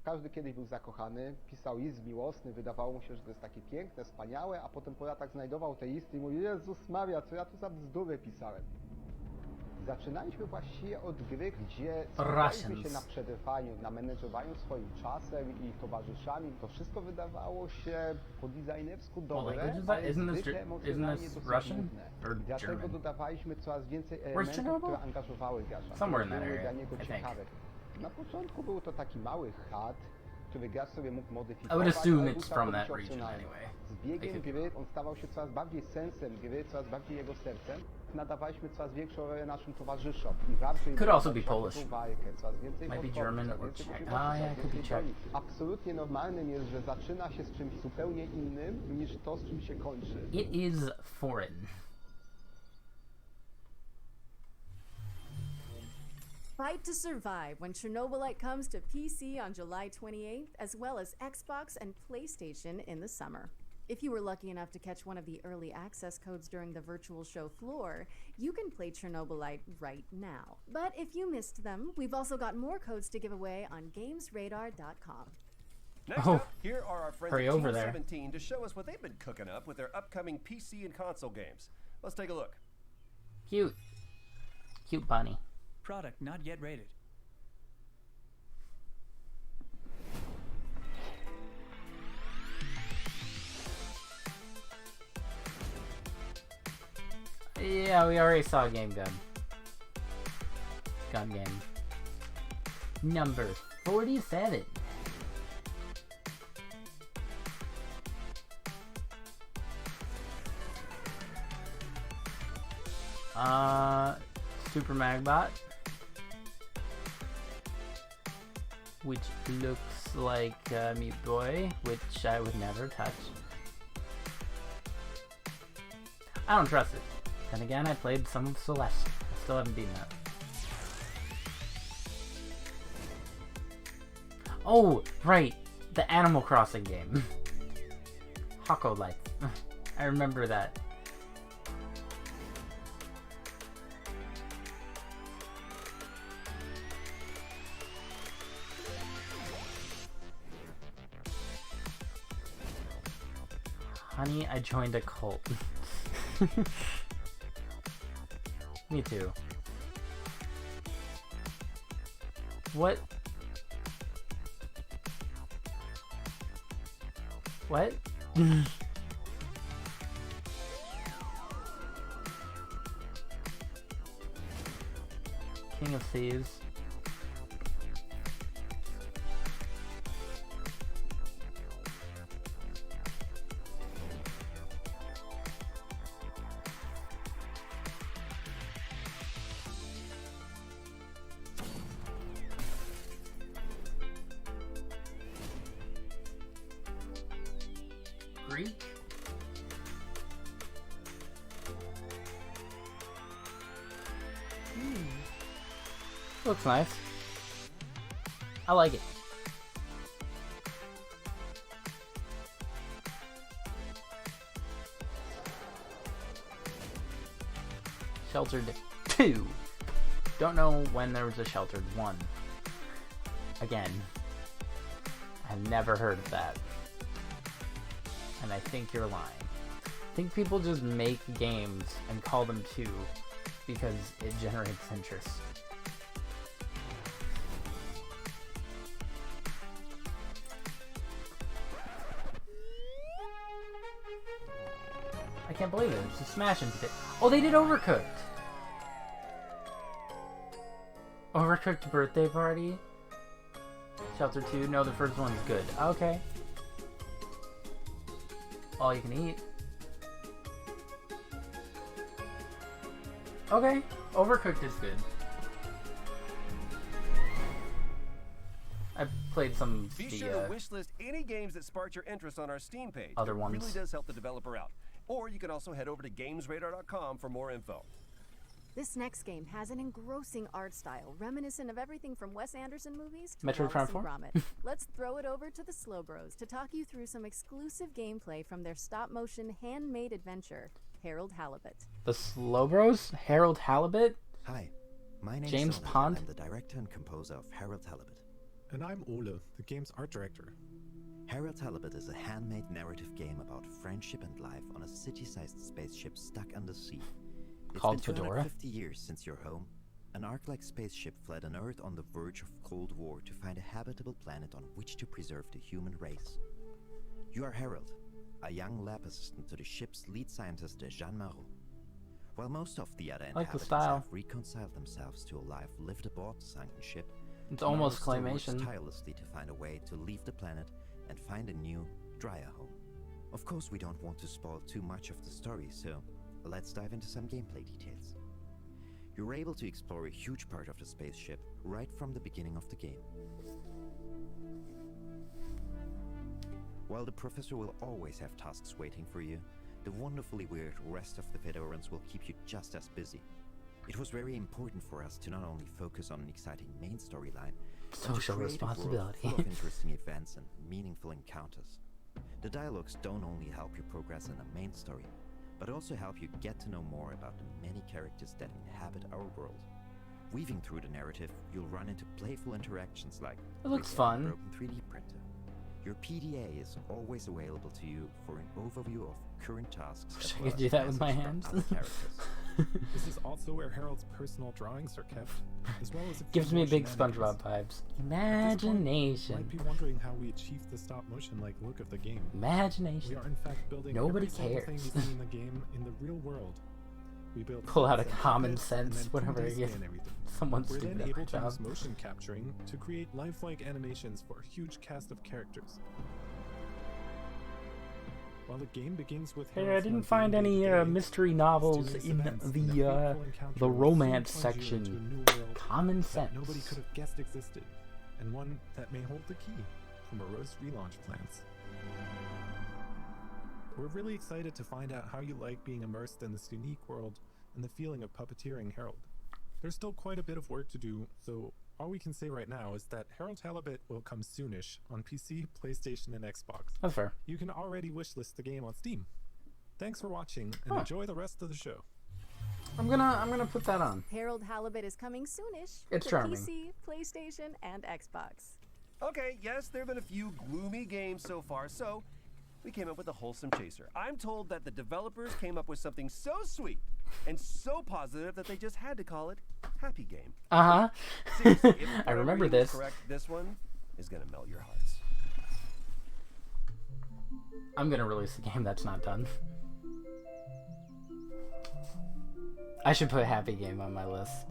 Każdy kiedyś był zakochany, pisał list miłosny, wydawało mu się, że to jest takie piękne, wspaniałe, a potem po latach znajdował te listy i mówił: Jezus Maria, co ja tu za bzdury pisałem. Zaczynaliśmy właściwie od gry, gdzie skupialiśmy się na przetrwaniu, na menedżowaniu swoim czasem i towarzyszami. To wszystko wydawało się po designersku dobre, language is that? ale Isn't this zwykle Isn't emocjonalnie this dosyć Russian? nudne. Or I dlatego German? dodawaliśmy coraz więcej Where's elementów, Chernobyl? które angażowały gracza. Somewhere in that Były area, dla niego I think. ciekawe. Na początku był to taki mały chat, który gracz sobie mógł modyfikować, I would assume ale był it's from that całkowicie region opcjonalny. anyway. Z biegiem I could- gry on stawał się coraz bardziej sensem gry, coraz bardziej jego sercem. Nadawaliśmy coraz większą rolę naszym towarzyszom i warto im Could also be brać udział w Polish. tą walkę, coraz więcej Might be podchodów, German coraz or więcej Czech. możliwości, Ah, yeah, coraz it could be więcej Czech. broni. Absolutnie normalnym jest, że zaczyna się z czymś zupełnie innym niż to, z czym się kończy. It is foreign. Fight to survive when Chernobylite comes to PC on July 28th, as well as Xbox and PlayStation in the summer. If you were lucky enough to catch one of the early access codes during the virtual show floor, you can play Chernobylite right now. But if you missed them, we've also got more codes to give away on GamesRadar.com. Next Oh, up, here are our friends hurry at over Team there. 17 to show us what they've been cooking up with their upcoming PC and console games. Let's take a look. Cute. Cute bunny. Product not yet rated. Yeah, we already saw Game Gun. Gun game. Number 47. Super Magbot. which looks like Meat Boy, which I would never touch. I don't trust it. Then again, I played some of Celeste. I still haven't beaten that. Oh, right! The Animal Crossing game. Hako Life. I remember that. Honey, I joined a cult. Me too. What? What? King of Thieves. Greek? Looks nice. I like it. Sheltered 2. Don't know when there was a Sheltered 1. Again, I've never heard of that. And I think you're lying. I think people just make games and call them 2 because it generates interest. I can't believe it. It's just smashing it. Oh, they did Overcooked! Overcooked Birthday Party? Shelter 2? No, the first one's good. Okay. All you can eat. Okay. Overcooked is good. I played some of Be the, sure to wishlist any games that sparked your interest on our Steam page. Other It ones. really does help the developer out. Or you can also head over to GamesRadar.com for more info. This next game has an engrossing art style, reminiscent of everything from Wes Anderson movies to Metroid Wallace Prime and 4? Gromit. Let's throw it over to the Slow Bros to talk you through some exclusive gameplay from their stop-motion handmade adventure, Harold Halibut. The Slow Bros? Harold Halibut? Hi, my name James is Sonat, Pond? and I'm the director and composer of Harold Halibut. And I'm Ole, the game's art director. Harold Halibut is a handmade narrative game about friendship and life on a city-sized spaceship stuck under sea. It's Called been Fedora? 250 years since your home. An Ark-like spaceship fled an Earth on the verge of Cold War to find a habitable planet on which to preserve the human race. You are Harold, a young lab assistant to the ship's lead scientist, Jean Marot. While most of the other I like the inhabitants style. have reconciled themselves to a life lived aboard the sunken ship, It's Marot almost still works claymation. tirelessly to find a way to leave the planet and find a new, drier home. Of course, we don't want to spoil too much of the story, so let's dive into some gameplay details. You're able to explore a huge part of the spaceship right from the beginning of the game. While the professor will always have tasks waiting for you, the wonderfully weird rest of the Fedorans will keep you just as busy. It was very important for us to not only focus on an exciting main storyline, but to Social create a world responsibility. full of interesting events and meaningful encounters. The dialogues don't only help you progress in the main story, but also help you get to know more about the many characters that inhabit our world. Weaving through the narrative, you'll run into playful interactions like It looks resetting a fun. broken 3D printer. Your PDA is always available to you for an overview of current tasks. Wish as I well could do as that with my messages hands. from other characters. This is also where Harold's personal drawings are kept, as well as a few Gives me more big shenanigans. SpongeBob vibes. At this point, Imagination. You might be wondering how we achieved the stop-motion-like look of the game. Imagination. We are in fact building Nobody every single thing cares. we see in the game in the real world. We built Pull out a sets and common puppets, and sense then whenever 2D you get scan everything. someone We're stupid then at able my to job. use motion capturing to create lifelike animations for a huge cast of characters. While the game begins with Hey, I Harold's didn't mundane find any day-to-day, mystery novels mysterious in events and a the fateful encounter will soon romance plunge you into a section. new world Common that sense. nobody could have guessed existed. and one that may hold the key to morose relaunch plans. We're really excited to find out how you like being immersed in this unique world and the feeling of puppeteering Herald. There's still quite a bit of work to do, so all we can say right now is that Herald Halibut will come soonish on PC, PlayStation, and Xbox. That's fair. You can already wishlist the game on Steam. Thanks for watching, and enjoy the rest of the show. I'm gonna put that on. Herald Halibut is coming soonish It's to charming. PC, PlayStation, and Xbox. Okay, yes, there have been a few gloomy games so far, so we came up with a wholesome chaser. I'm told that the developers came up with something so sweet and so positive that they just had to call it Happy Game. Uh-huh. Seriously, if I whatever remember reading is this. Correct, this one is gonna melt your hearts. I'm gonna release a game that's not done. I should put Happy Game on my list.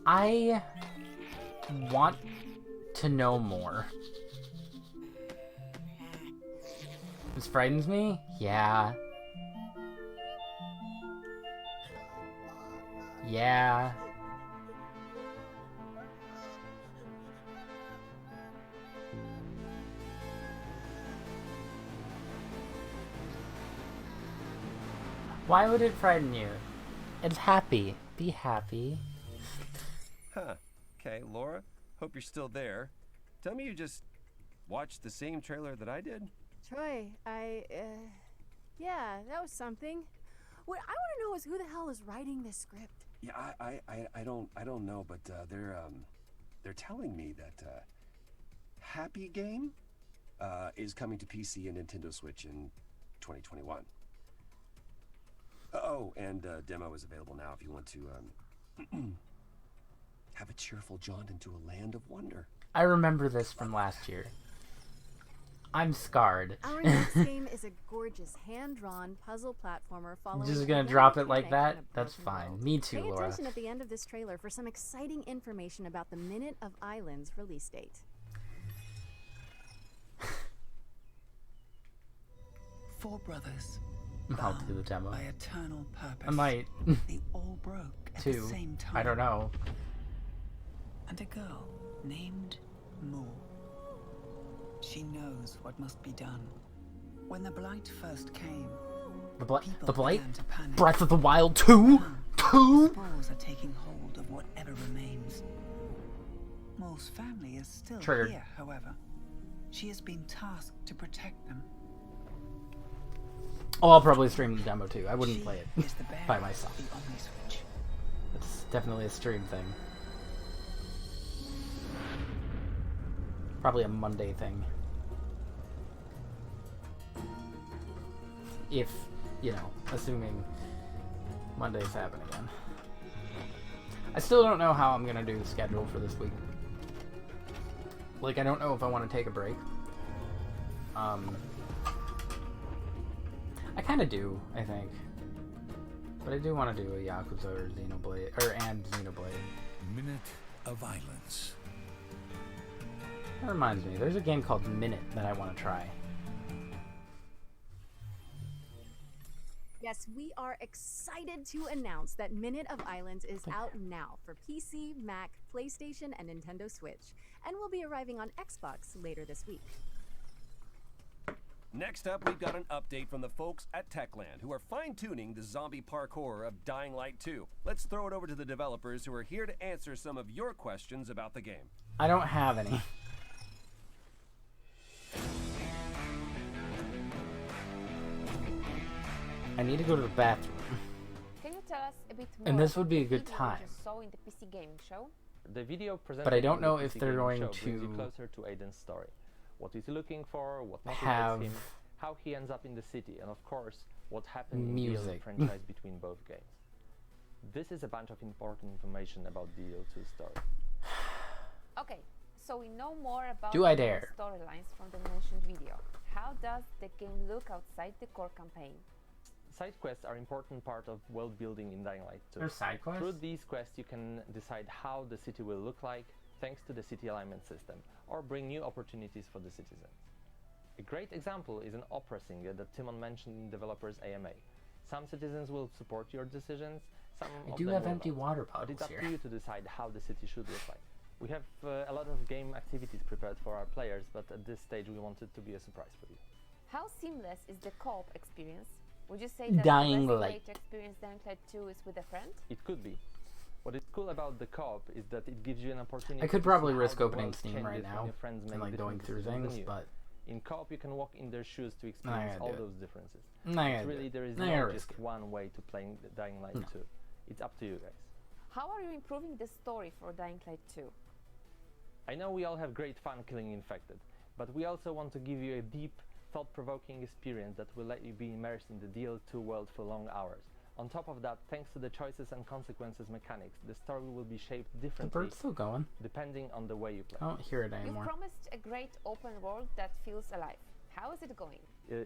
I want to know more. This frightens me? Yeah. Yeah. Why would it frighten you? It's happy. Be happy. Huh. Okay, Laura, hope you're still there. Tell me you just watched the same trailer that I did? Troy, yeah, that was something. What I want to know is who the hell is writing this script? Yeah, I don't know, but they're telling me that Happy Game is coming to PC and Nintendo Switch in 2021. Oh, and demo is available now if you want to have a cheerful jaunt into a land of wonder. I remember this from last year. I'm scarred. Our next game is a gorgeous hand-drawn puzzle platformer following. Just a gonna young drop it like mechanic that? in a That's broken fine. world. Me too, Pay Laura. attention at the end of this trailer for some exciting information about the Minute of Islands release date. Four brothers. I'll do the demo. By eternal purpose. I might. They all broke at the Two. same time. I don't know. And a girl named Moore. She knows what must be done. When the Blight first came, The Blight? people The Blight? began to panic. Breath of the Wild 2? Now, 2? spores are taking hold of whatever remains. Moore's family is still Triggered. here, however. She has been tasked to protect them. Oh, I'll probably stream the demo too. I wouldn't She play it is the bearer by myself. of the Omni Switch. It's definitely a stream thing. Probably a Monday thing. If, assuming Monday's happen again. I still don't know how I'm gonna do the schedule for this week. Like, I don't know if I want to take a break. I kind of do, I think. But I do want to do a Yakuza or Xenoblade, and Xenoblade. Minute of Islands. That reminds me, there's a game called Minute that I want to try. Yes, we are excited to announce that Minute of Islands is out now for PC, Mac, PlayStation, and Nintendo Switch, and will be arriving on Xbox later this week. Next up, we've got an update from the folks at Techland, who are fine-tuning the zombie parkour of Dying Light 2. Let's throw it over to the developers, who are here to answer some of your questions about the game. I don't have any. I need to go to the bathroom. Can you tell us a bit more And this would about be a the good video time. you just saw in the PC gaming show? The video presented But I don't on the know if PC they're Gaming going Show brings you to closer to Aiden's story. What is he looking for? What motivates have him? How he ends up in the city, and of course, what happened in the music. franchise between both games. This is a bunch of important information about DL2's story. Okay, so we know more about Do I the dare? storylines from the mentioned video. How does the game look outside the core campaign? Side quests are an important part of world building in Dying Light 2. There's side quests? Through these quests you can decide how the city will look like thanks to the city alignment system, or bring new opportunities for the citizens. A great example is an opera singer that Timon mentioned in developers AMA. Some citizens will support your decisions, some I of do them have will empty not. water But it's bottles up here. to you to decide how the city should look like. We have a lot of game activities prepared for our players, but at this stage we want it to be a surprise for you. How seamless is the co-op experience? Would you say that Dying the best Light. way to experience Dying Light 2 is with a friend? It could be. What is cool about the co-op is that it gives you an opportunity. I could to probably see risk how the opening world Steam changes right when now your friends and make like going different through decisions than things, you. but In co-op you can walk in their shoes to I experience gotta all do it. those differences. I It's gotta do really, it. there is I not gotta just risk it. one way to playing the Dying Light No. 2. It's up to you guys. How are you improving the story for Dying Light 2? I know we all have great fun killing infected, but we also want to give you a deep, thought-provoking experience that will let you be immersed in the DL2 world for long hours. On top of that, thanks to the choices and consequences mechanics, the story will be shaped the differently bird's still going. depending on the way you play. I don't hear it You've anymore. promised a great open world that feels alive. How is it going?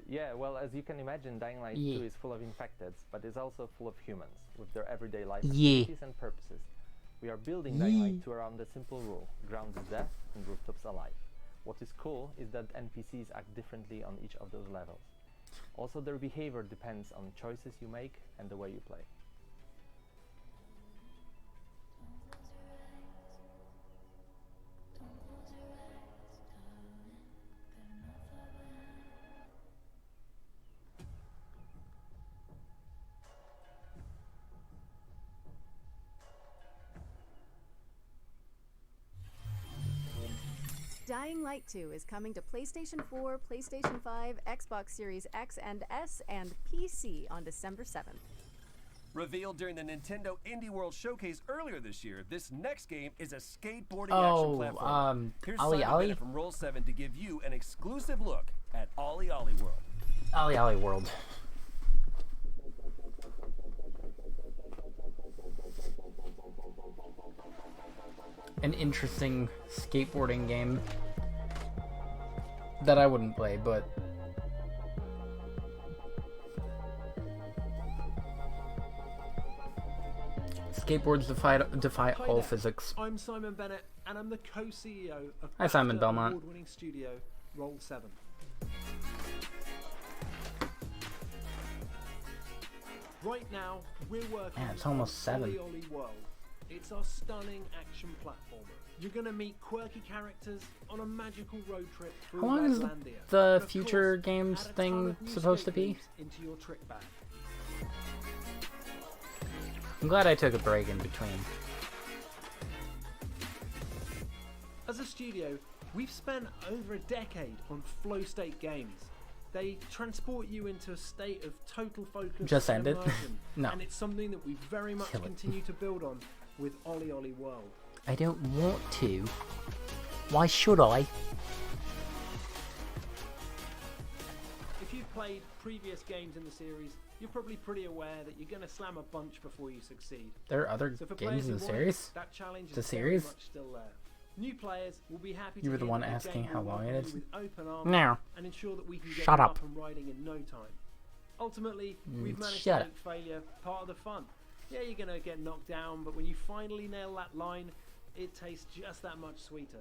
Yeah, well, as you can imagine, Dying Light 2 is full of infecteds, but is also full of humans, with their everyday life activities and purposes. We are building Dying Light 2 around a simple rule: ground is death and rooftops alive. What is cool is that NPCs act differently on each of those levels. Also, their behavior depends on choices you make and the way you play. Dying Light 2 is coming to PlayStation 4, PlayStation 5, Xbox Series X and S, and PC on December 7th. Revealed during the Nintendo Indie World Showcase earlier this year, this next game is a skateboarding action platform. Here's Ollie Simon Ollie? Bennett from Roll7 to give you an exclusive look at Ollie Ollie World. Ollie Ollie World. An interesting skateboarding game that I wouldn't play, but skateboards defy Hi all there. physics. I'm Simon Bennett, and I'm the co-CEO of Hi, Simon BAFTA Belmont. award-winning studio Roll7. Right now, we're working Man, it's almost on 7. Ollie Ollie World. It's our stunning action platformer. You're gonna meet quirky characters on a magical road trip through How long is Redlandia. the And of future course, games add a ton thing of new supposed to skate be? moves into your trick bag. I'm glad I took a break in between. As a studio, we've spent over a decade on flow state games. They transport you into a state of total focus Just and end it? immersion, No. and it's something that we very much Kill it. continue to build on with Ollie Ollie World. I don't want to. Why should I? If you've played previous games in the series, you're probably pretty aware that you're going to slam a bunch before you succeed. There are other So for games players in who the want it, series? that challenge The is very series? much still there. New players will be happy You to were the hear one that the asking game how will long it welcome is? you with open arms No. and ensure that we can get Shut you up. up and riding in no time. Ultimately, we've managed shut to up. make failure part of the fun. Yeah, you're going to get knocked down, but when you finally nail that line, it tastes just that much sweeter.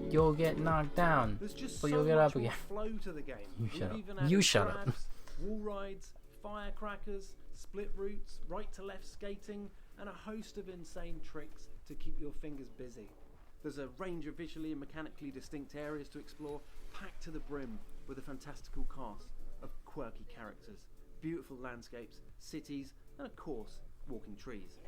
You'll get knocked down, There's just but so you'll get much up more again. flow to the game. You We've shut up. even You added shut up. grabs, wall rides, firecrackers, split routes, right to left skating, and a host of insane tricks to keep your fingers busy. There's a range of visually and mechanically distinct areas to explore, packed to the brim with a fantastical cast of quirky characters, beautiful landscapes, cities, and of course, walking trees.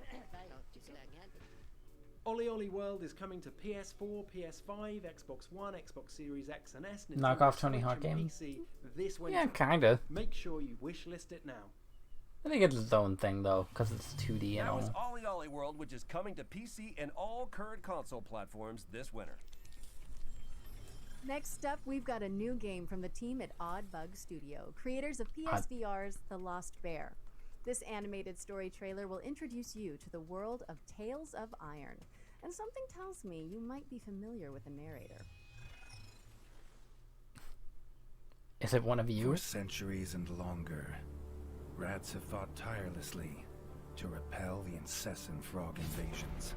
Ollie Ollie World is coming to PS4, PS5, Xbox One, Xbox Series X and S, Knock Nintendo off Tony Switch Hawk and game? PC this winter. Yeah, kinda. Make sure you wishlist it now. I think it's its own thing though, because it's 2D and Now is all. Ollie Ollie World, which is coming to PC and all current console platforms this winter. Next up, we've got a new game from the team at Odd Bug Studio, creators of PSVR's The Lost Bear. This animated story trailer will introduce you to the world of Tales of Iron, and something tells me you might be familiar with the narrator. Is it one of you? For centuries and longer, rats have fought tirelessly to repel the incessant frog invasions.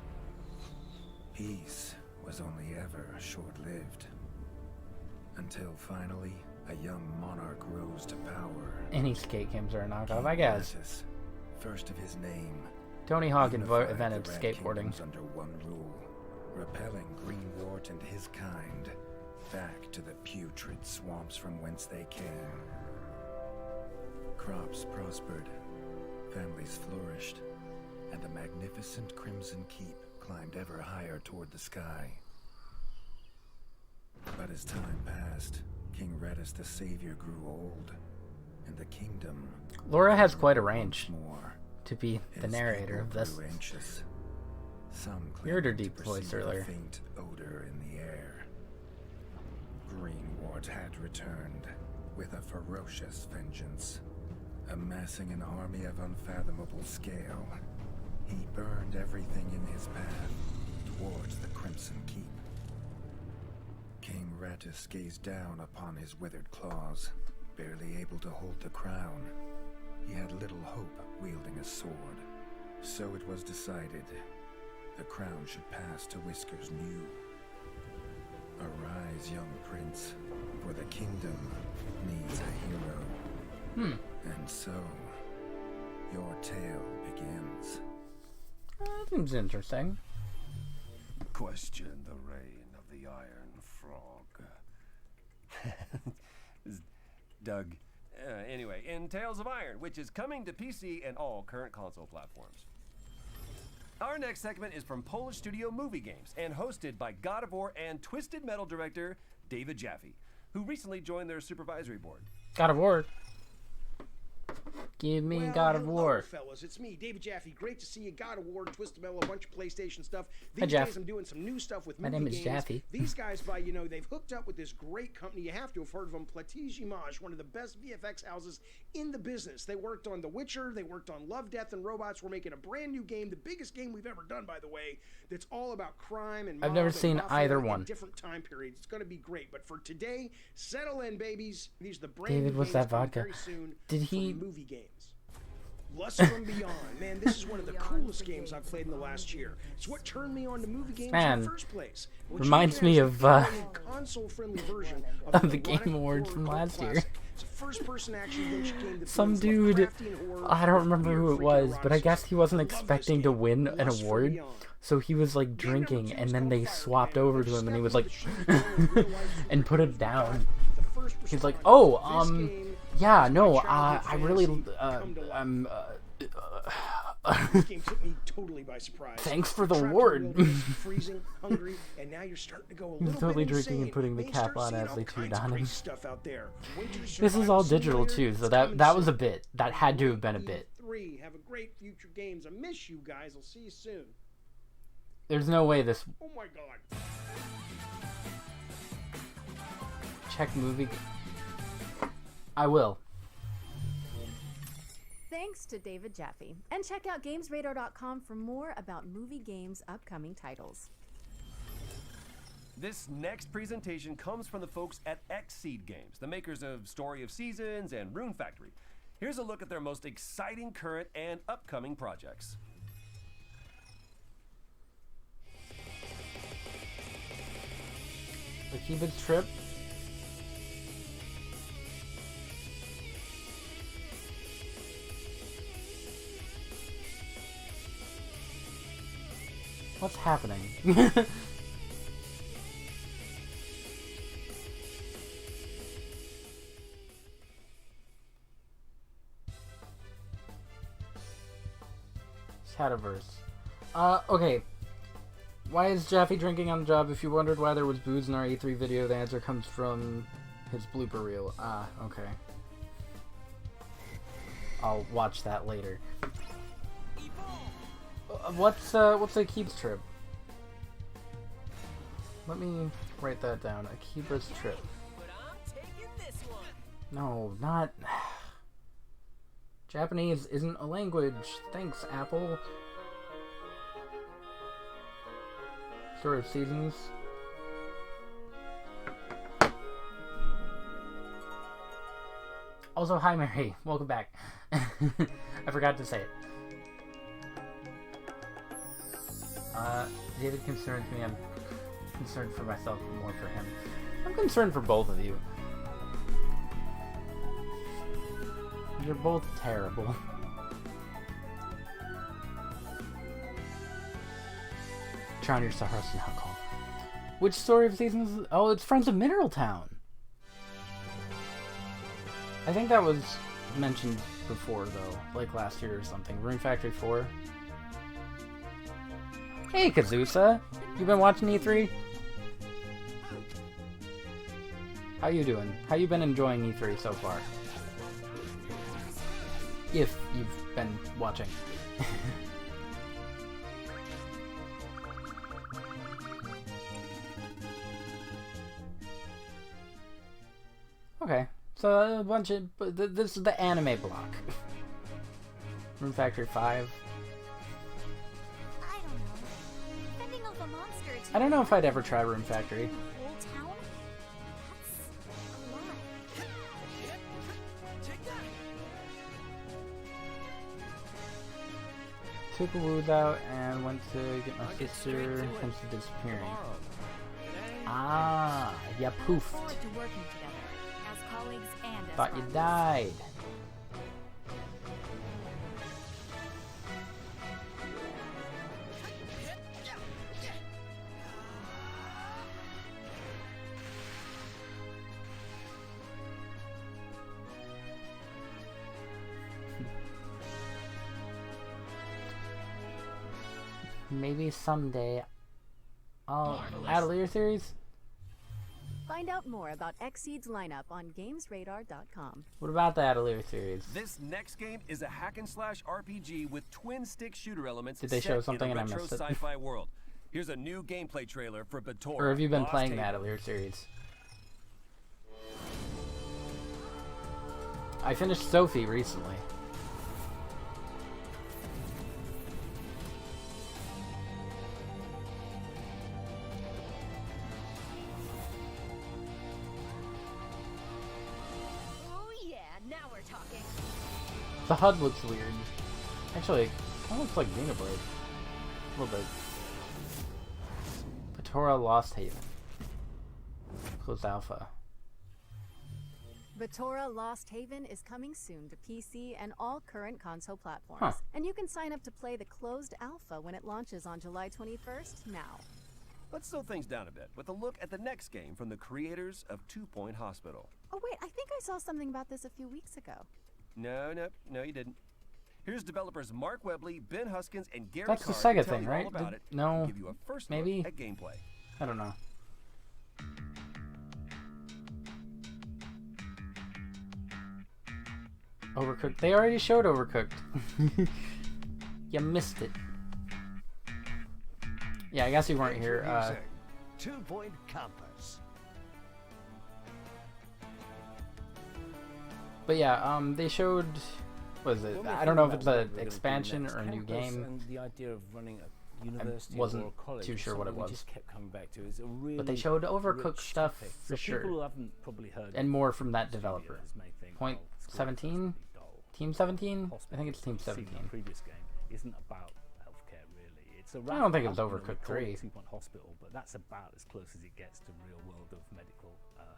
Peace was only ever short-lived. Until finally, a young monarch rose to power. Any skate games are a knockoff, King I guess. Rattus, first of his name, Tony Hawk unified invented the Rat skateboarding. Kingdoms under one rule, repelling Greenwort and his kind back to the putrid swamps from whence they came. Crops prospered, families flourished, and the magnificent Crimson Keep climbed ever higher toward the sky. But as time passed, King Rattus the Savior grew old, and the kingdom... Laura has quite a range more. to be the narrator of this. Grew anxious. Some You heard her claimed to deep voice perceive a earlier. faint odor in the air. Greenwort had returned with a ferocious vengeance, amassing an army of unfathomable scale. He burned everything in his path towards the Crimson Keep. King Rattus gazed down upon his withered claws, barely able to hold the crown. He had little hope wielding a sword, so it was decided the crown should pass to Whiskers New. Arise, young prince, for the kingdom needs a hero. And so, your tale begins. That seems interesting. Question the reign of the Iron Frog. Doug. Anyway, in Tales of Iron, which is coming to PC and all current console platforms. Our next segment is from Polish studio Movie Games and hosted by God of War and Twisted Metal director David Jaffe, who recently joined their supervisory board. God of War. Give me God of hello, War. fellas. It's me, David Jaffe. Great to see you. God of War, Twisted Metal, a bunch of PlayStation stuff. Hi, These Jeff. days I'm doing some new stuff with My movie name is games. Jaffe. These guys, they've hooked up with this great company. You have to have heard of them, Plattige Image, one of the best VFX houses in the business. They worked on The Witcher. They worked on Love, Death, and Robots. We're making a brand new game, the biggest game we've ever done, by the way, that's all about crime and I've mob never and seen mafia either in one. different time periods. It's going to be great. But for today, settle in, babies. These are the brand David, new what's games that coming vodka? very soon Did he- from movie games. Lust from Beyond. Man, this is one of the coolest games I've played in the last year. It's what turned me on to movie games Man, in the first place. Which reminds you me can of, actually play a console-friendly version of the erotic Game Awards horror from cult last year. classic. It's a first-person action adventure game that Some blends dude, Lovecraftian horror I don't with remember weird, who it freaky was, but I eroticism. guess he wasn't Love this expecting to game. win an Lust from award. Beyond. So he was like drinking, and then they swapped over to him, and he was like, and put it down. He's like, oh, yeah, no, I really, This game took me totally by surprise. Thanks for the Trapped in a award. wilderness, freezing, hungry, and now you're starting to go a little He's totally bit drinking and insane. putting the And you cap start on seeing as all they cheat kinds of on him. great stuff out there. Winter This is Survival all digital Simulator, too, so it's that coming was a soon. bit. That had to have been a bit. 3. Have a great future games. I miss you guys. I'll see you soon. There's no way this Oh my god. check movie. I will. Thanks to David Jaffe. And check out GamesRadar.com for more about movie games' upcoming titles. This next presentation comes from the folks at Xseed Games, the makers of Story of Seasons and Rune Factory. Here's a look at their most exciting current and upcoming projects. The Cupid's Trip. What's happening? Shadowverse. Okay. Why is Jaffe drinking on the job? If you wondered why there was booze in our E3 video, the answer comes from his blooper reel. Ah, okay. I'll watch that later. What's a Keeps trip? Let me write that down. A Keeper's trip. No, not... Japanese isn't a language. Thanks, Apple. Story of Seasons. Also, hi Mary, welcome back. I forgot to say it. David concerns me. I'm concerned for myself, more for him. I'm concerned for both of you. You're both terrible. Drown your sorrows in alcohol. Which story of seasons? Oh, it's Friends of Mineral Town. I think that was mentioned before, though, like last year or something. Rune Factory 4. Hey, Kazusa! You been watching E3? How you doing? How you been enjoying E3 so far? If you've been watching. Okay, so a bunch of... This is the anime block. Rune Factory 5. I don't know if I'd ever try Rune Factory. Took a woods out and went to get my sister. Comes to disappearing. Ah, ya poofed. Thought you died. Maybe someday I'll add a later series. Find out more about Xseed's lineup on GamesRadar.com. What about the Atelier series? This next game is a hack-and-slash RPG with twin-stick shooter elements. Did they show something in a and I retro missed it? sci-fi world. Here's a new gameplay trailer for Batora. Or have you been Lost playing the Haven. Atelier series? I finished Sophie recently. The HUD looks weird. Actually, it kind of looks like Xenoblade. A little bit. Batora Lost Haven. Closed alpha. Batora Lost Haven is coming soon to PC and all current console platforms. Huh. And you can sign up to play the closed alpha when it launches on July 21st now. Let's slow things down a bit with a look at the next game from the creators of 2 Point Hospital. Oh wait, I think I saw something about this a few weeks ago. No, you didn't. Here's developers Mark Webley, Ben Huskins, and Gary That's the Carr to Sega tell thing, you right? all about Did- it no, and give you a first maybe? look at gameplay. I don't know. Overcooked. They already showed Overcooked. You missed it. Yeah, I guess you weren't here. 2 Point Campus. But yeah, they showed. What is it? When we I think don't know if about it's what an we're gonna do expansion next, or a new campus game. And the idea of running a I university wasn't or a college too is sure what it something we was. just kept coming back to. It's a really But they showed Overcooked rich stuff topic. for So sure. People who haven't probably heard And more from that developer. studios may think, Point oh, school 17? Team 17? I think it's Team Hospital, seen 17. the previous game isn't about healthcare really. It's a I don't think it was wrap-up, you know, Overcooked we call it 3. 2 Point Hospital, but that's about as close as it gets to real world of medical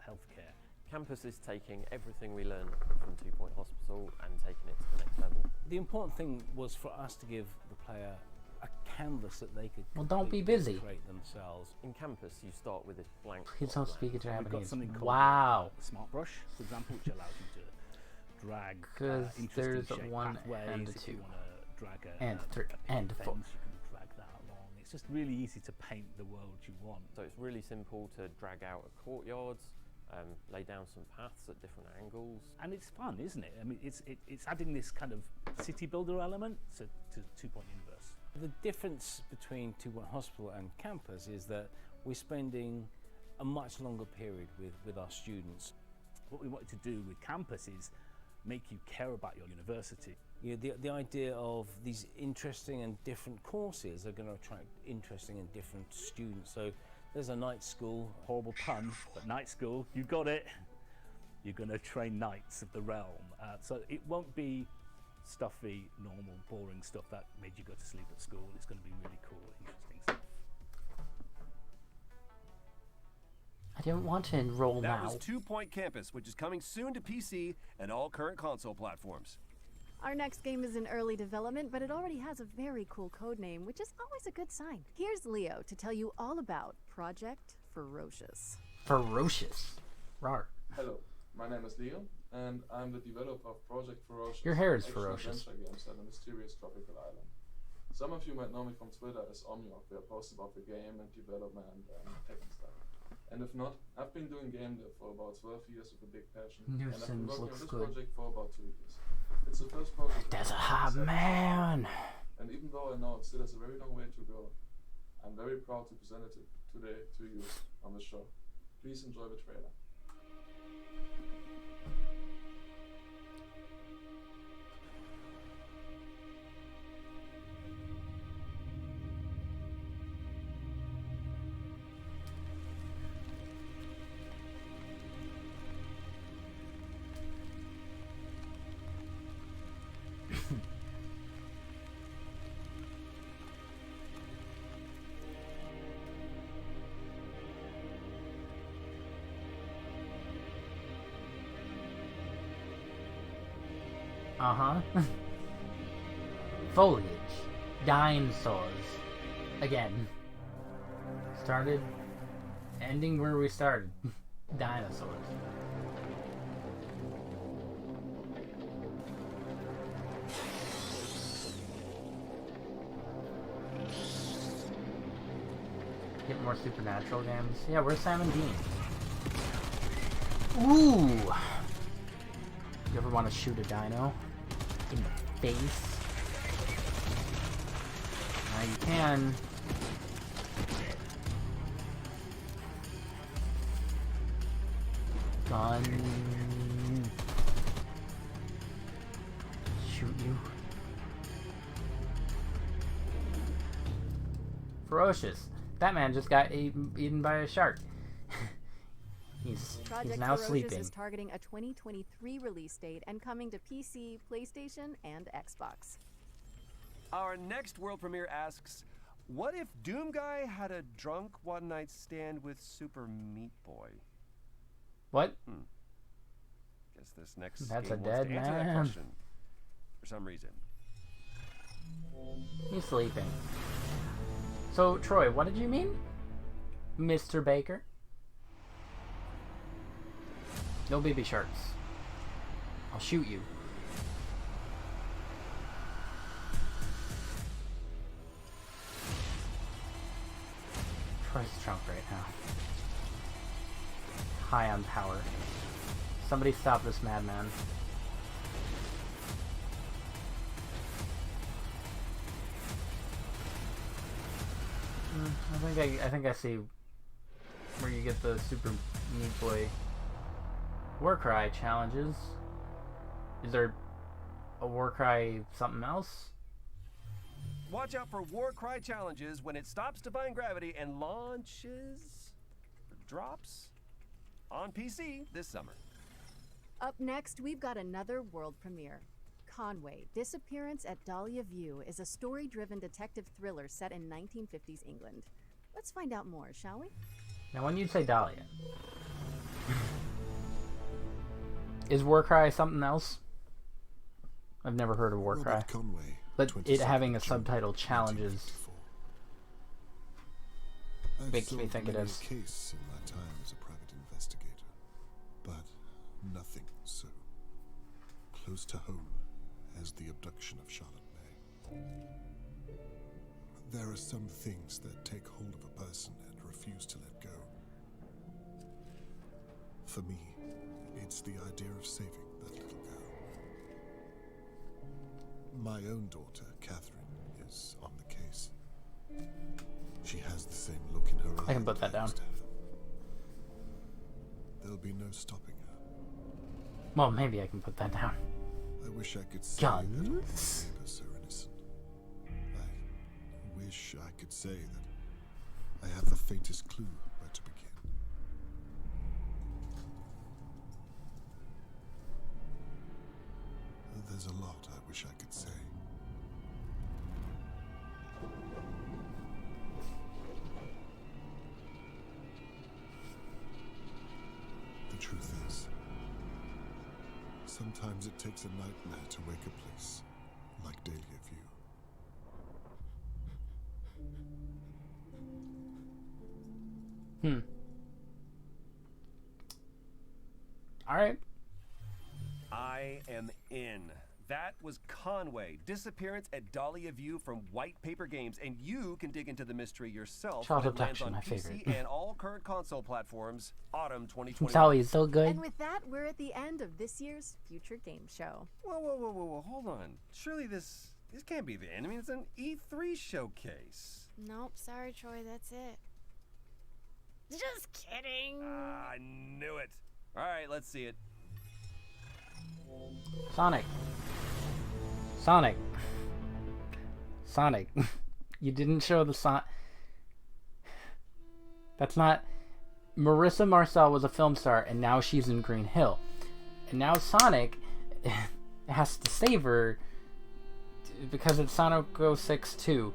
healthcare. Campus is taking everything we learned from 2 Point Hospital and taking it to the next level. The important thing was for us to give the player a canvas that they could Well, don't be completely busy. create themselves. In Campus, you start with this blank. Please don't speak in We've got Japanese. something called Wow. Smart Brush, for example, which allows you to drag 'Cause interesting there's a shaped 1 pathways. and a If 2. you want to drag And a 3 a and fence, 4. you can drag that along. It's just really easy to paint the world you want. So it's really simple to drag out a courtyard, lay down some paths at different angles. And it's fun, isn't it? I mean, it's adding this kind of city builder element to 2 Point Universe. The difference between 2 Point Hospital and Campus is that we're spending a much longer period with our students. What we wanted to do with Campus is make you care about your university. You know, the idea of these interesting and different courses are going to attract interesting and different students. So there's a night school, Horrible pun, but night school, you got it. You're going to train knights of the realm. So it won't be stuffy, normal, boring stuff that made you go to sleep at school. It's going to be really cool, interesting stuff. I don't want to enroll That now. was 2 Point Campus, which is coming soon to PC and all current console platforms. Our next game is in early development, but it already has a very cool code name, which is always a good sign. Here's Leo to tell you all about Project Ferocious. Ferocious. Rawr. Hello, my name is Leo, and I'm the developer of Project Ferocious. Your hair is action ferocious. adventure games at a mysterious tropical island. Some of you might know me from Twitter as Omniok, where I post about the game and development and tech and stuff. And if not, I've been doing game dev for about 12 years with a big passion. New and I've been Sims working looks on this good. project for about 2 years. It's the first project. That's a hot man. And even though I know it still has a very long way to go, I'm very proud to present it today to you on the show. Please enjoy the trailer. Uh-huh. Foliage. Dinosaurs. Again. Started. Ending where we started. Dinosaurs. Get more supernatural games. Yeah, where's Sam and Dean? Ooh! You ever want to shoot a dino in the face? Now you can. Gun. Shoot you. Ferocious. That man just got eaten by a shark. He's now Ferocious sleeping. is targeting a 2023 release date and coming to PC, PlayStation, and Xbox. Our next world premiere asks, what if Doom Guy had a drunk one-night stand with Super Meat Boy? What? Guess this next That's game a wants dead to answer that man. question for some reason. He's sleeping. So, Troy, what did you mean? Mr. Baker? No baby sharks. I'll shoot you. Troy's drunk right now. High on power. Somebody stop this madman. I think I see where you get the Super Meat Boy Warcry challenges. Is there a Warcry something else? Watch out for Warcry challenges when it stops defying gravity and launches, or drops, on PC this summer. Up next, we've got another world premiere. Conway, Disappearance at Dahlia View is a story-driven detective thriller set in 1950s England. Let's find out more, shall we? Now, when you say Dahlia, is Warcry something else? I've never heard of Warcry. Robert Conway, But it 22nd having a June subtitle challenges I've makes me solved think it many is. a case in my time as a private investigator, but nothing so close to home as the abduction of Charlotte May. There are some things that take hold of a person and refuse to let go. For me, it's the idea of saving that little girl. My own daughter, Catherine, is on the case. She has the same look in her eye. I can put that down. There'll be no stopping her. Well, maybe I can put that down. I wish I could say Guns? that all my neighbors are innocent. I wish I could say that I have the faintest clue where to begin. a lot I wish I could say. The truth is, sometimes it takes a nightmare to wake a place like Dahlia View. Alright. I am in. That was Conway, Disappearance at Dahlia View from White Paper Games, and you can dig into the mystery yourself. Child when it lands abduction, on my PC favorite. and all current console platforms, autumn 2021. It's always so good. And with that, we're at the end of this year's Future Game Show. Whoa, hold on. Surely this can't be the end. I mean, it's an E3 showcase. Nope, sorry, Troy, that's it. Just kidding. I knew it. All right, let's see it. Sonic. You didn't show the Sonic. That's not... Marissa Marcel was a film star, and now she's in Green Hill. And now Sonic has to save her because it's Sonic 06 2.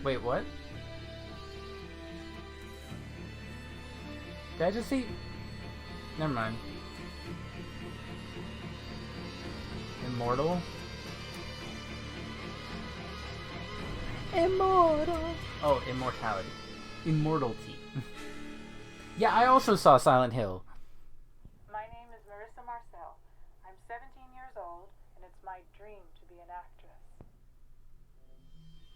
Wait, what? Did I just see... Never mind. Immortal? Immortal! Oh, immortality. Immortality. Yeah, I also saw Silent Hill. My name is Marissa Marcel. I'm 17 years old, and it's my dream to be an actress.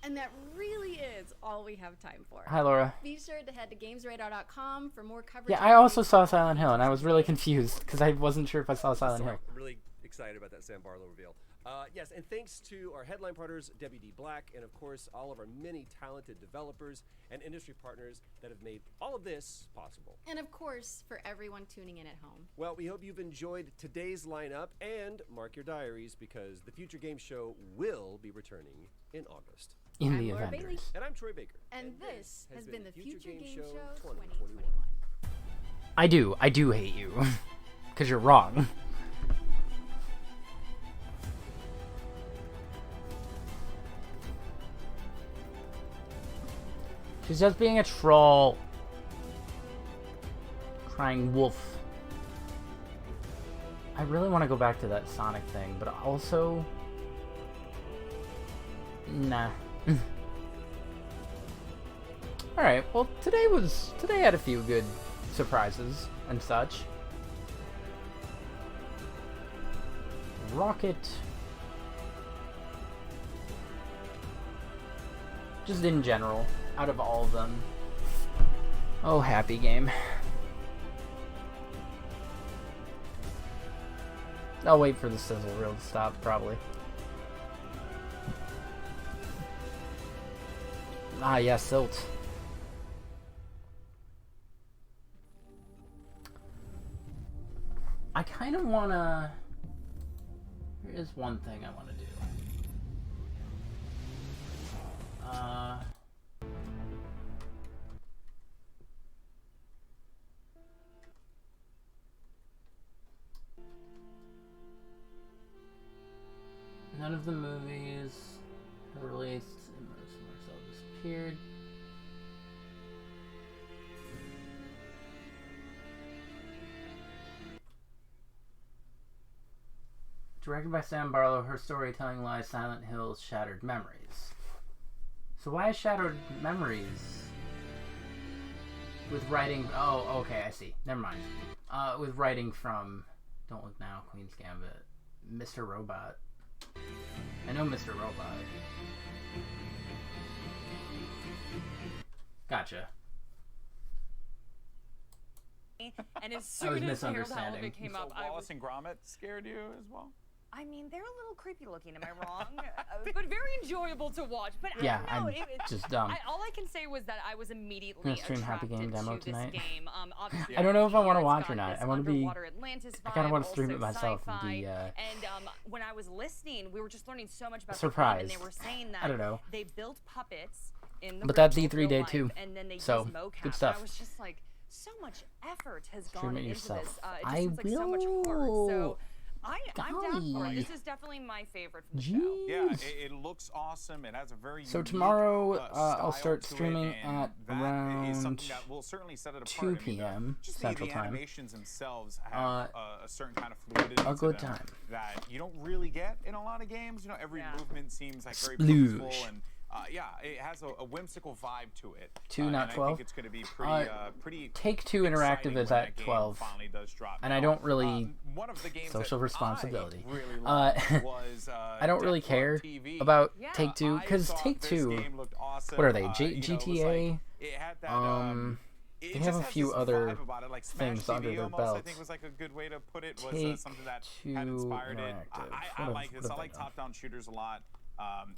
And that really is all we have time for. Hi, Laura. Be sure to head to GamesRadar.com for more coverage. Yeah, I also saw Silent Hill, and I was really confused because I wasn't sure if I saw Silent Hill. I'm really excited about that Sam Barlow reveal. Yes, and thanks to our headline partners, WD Black, and of course, all of our many talented developers and industry partners that have made all of this possible. And of course, for everyone tuning in at home. Well, we hope you've enjoyed today's lineup, and mark your diaries because the Future Game Show will be returning in August. In I'm the Laura Avengers. Bailey. And I'm Troy Baker. And this has been the Future Game Show 2021. I do hate you. Because you're wrong. She's just being a troll. Crying wolf. I really want to go back to that Sonic thing, but also... Nah. Alright, well today had a few good surprises and such. Rocket. Just in general, out of all of them. Oh, happy game. I'll wait for the sizzle reel to stop, probably. Ah, yeah, Silt. I kind of want to... There is one thing I want to do. None of the movies have released. Marcel disappeared. Directed by Sam Barlow, her storytelling lies Silent Hill's shattered memories. So why is shattered memories? With writing... Oh, okay, I see. Never mind. With writing from Don't Look Now, Queen's Gambit, Mr. Robot. I know Mr. Robot. Gotcha. And as I was soon as Harold misunderstanding. Halibut came up, I was... Wallace and Gromit scared you as well? I mean, they're a little creepy looking, am I wrong? But very enjoyable to watch. But Yeah, I don't know. I'm just dumb. All I can say was that I was immediately Gonna stream Happy attracted Game demo to tonight. this game. Obviously, I don't know if I want to it's watch got or not. this I want to be... underwater Atlantis I kind of vibe, want to stream it also myself and sci-fi. be... And when I was listening, we were just learning so much about the game, surprised. and they were saying that I don't know. they built puppets in the But that's real E3 day life, too, and then they so, use mocap. good stuff. And I was just like, so much effort has Stream gone it into yourself. this. It just I seems like so much heart. So I'm down for it. Golly. This is definitely my favorite from the show. Yeah, it looks awesome. It has a very So unique, tomorrow style I'll start to it, streaming and at that is around something that will certainly set it 2 apart. p.m. Just Central the Time. animations themselves have a certain kind of fluidity A to good them time. that you don't really get in a lot of games. You know, every movement seems like very Sploosh. purposeful and yeah, it has a whimsical vibe to it. 2, not and 12. I think it's going to be pretty, pretty Take-Two Interactive is at 12, and I don't really one of the games social that responsibility. I really loved was, I don't really Death Row care TV. about Yeah, Take-Two because I thought Take-Two. this game looked awesome. What are they? You know, it was GTA. like- it had that, They it have just a has few this other vibe about it, like Smash things TV under their almost, I belts. think was like a good way to put it. Was Take something that Two had inspired it. Interactive. I What like have- this. what I have like they done? top-down shooters a lot,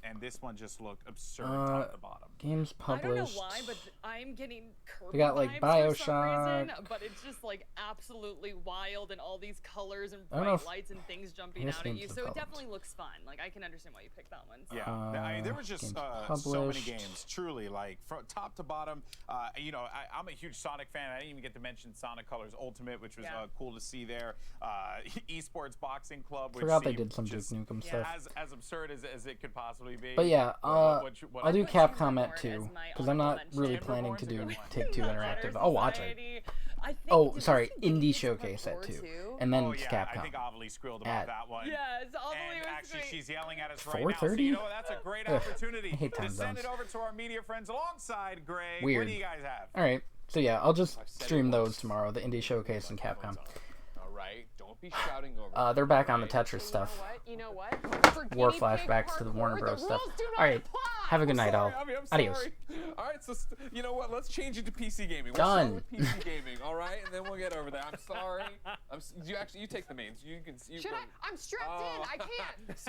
and this one just looked absurd top to bottom. Games I don't know published. why, but I'm getting Kirby We got, like, vibes for some BioShock. reason, but it's just like absolutely wild and all these colors and I don't know bright if- lights and things jumping this out at game's you. So it developed. definitely looks fun. Like I can understand why you picked that one. Yeah, I mean, there was just games so many published. games, truly, like from top to bottom. You know, I'm a huge Sonic fan. I didn't even get to mention Sonic Colors Ultimate, which was cool to see there. Esports Boxing Club, which Forgot they seemed did some Duke just Nukem stuff. as absurd as it could possibly be. But yeah, what I'll do I put Capcom at 2 because I'm not really planning to do Take-Two Interactive. I'll watch it. Oh, sorry, Indie Showcase at 2, and then yeah, Capcom. I think Avali squealed about At that one. Yes, Avali and was actually, great. she's yelling at us right now. So 4:30? you know, that's a great Ugh, opportunity I hate to time send it zones. over to our media friends alongside Greg. Weird. What do you guys have? All right, so yeah, I'll just stream those tomorrow. The Indie Showcase and Capcom. All right, don't be shouting over. They're back on the Tetris stuff. You know what? War flashbacks to the Warner Bros. Stuff. All right, have a good night, all. I'm Adios. sorry. All right, so you know what? Let's change it to PC gaming. We'll Done. start with PC gaming, all right, and then we'll get over there. I'm sorry. You take the mains. You can. Should I? I'm strapped in. I can't.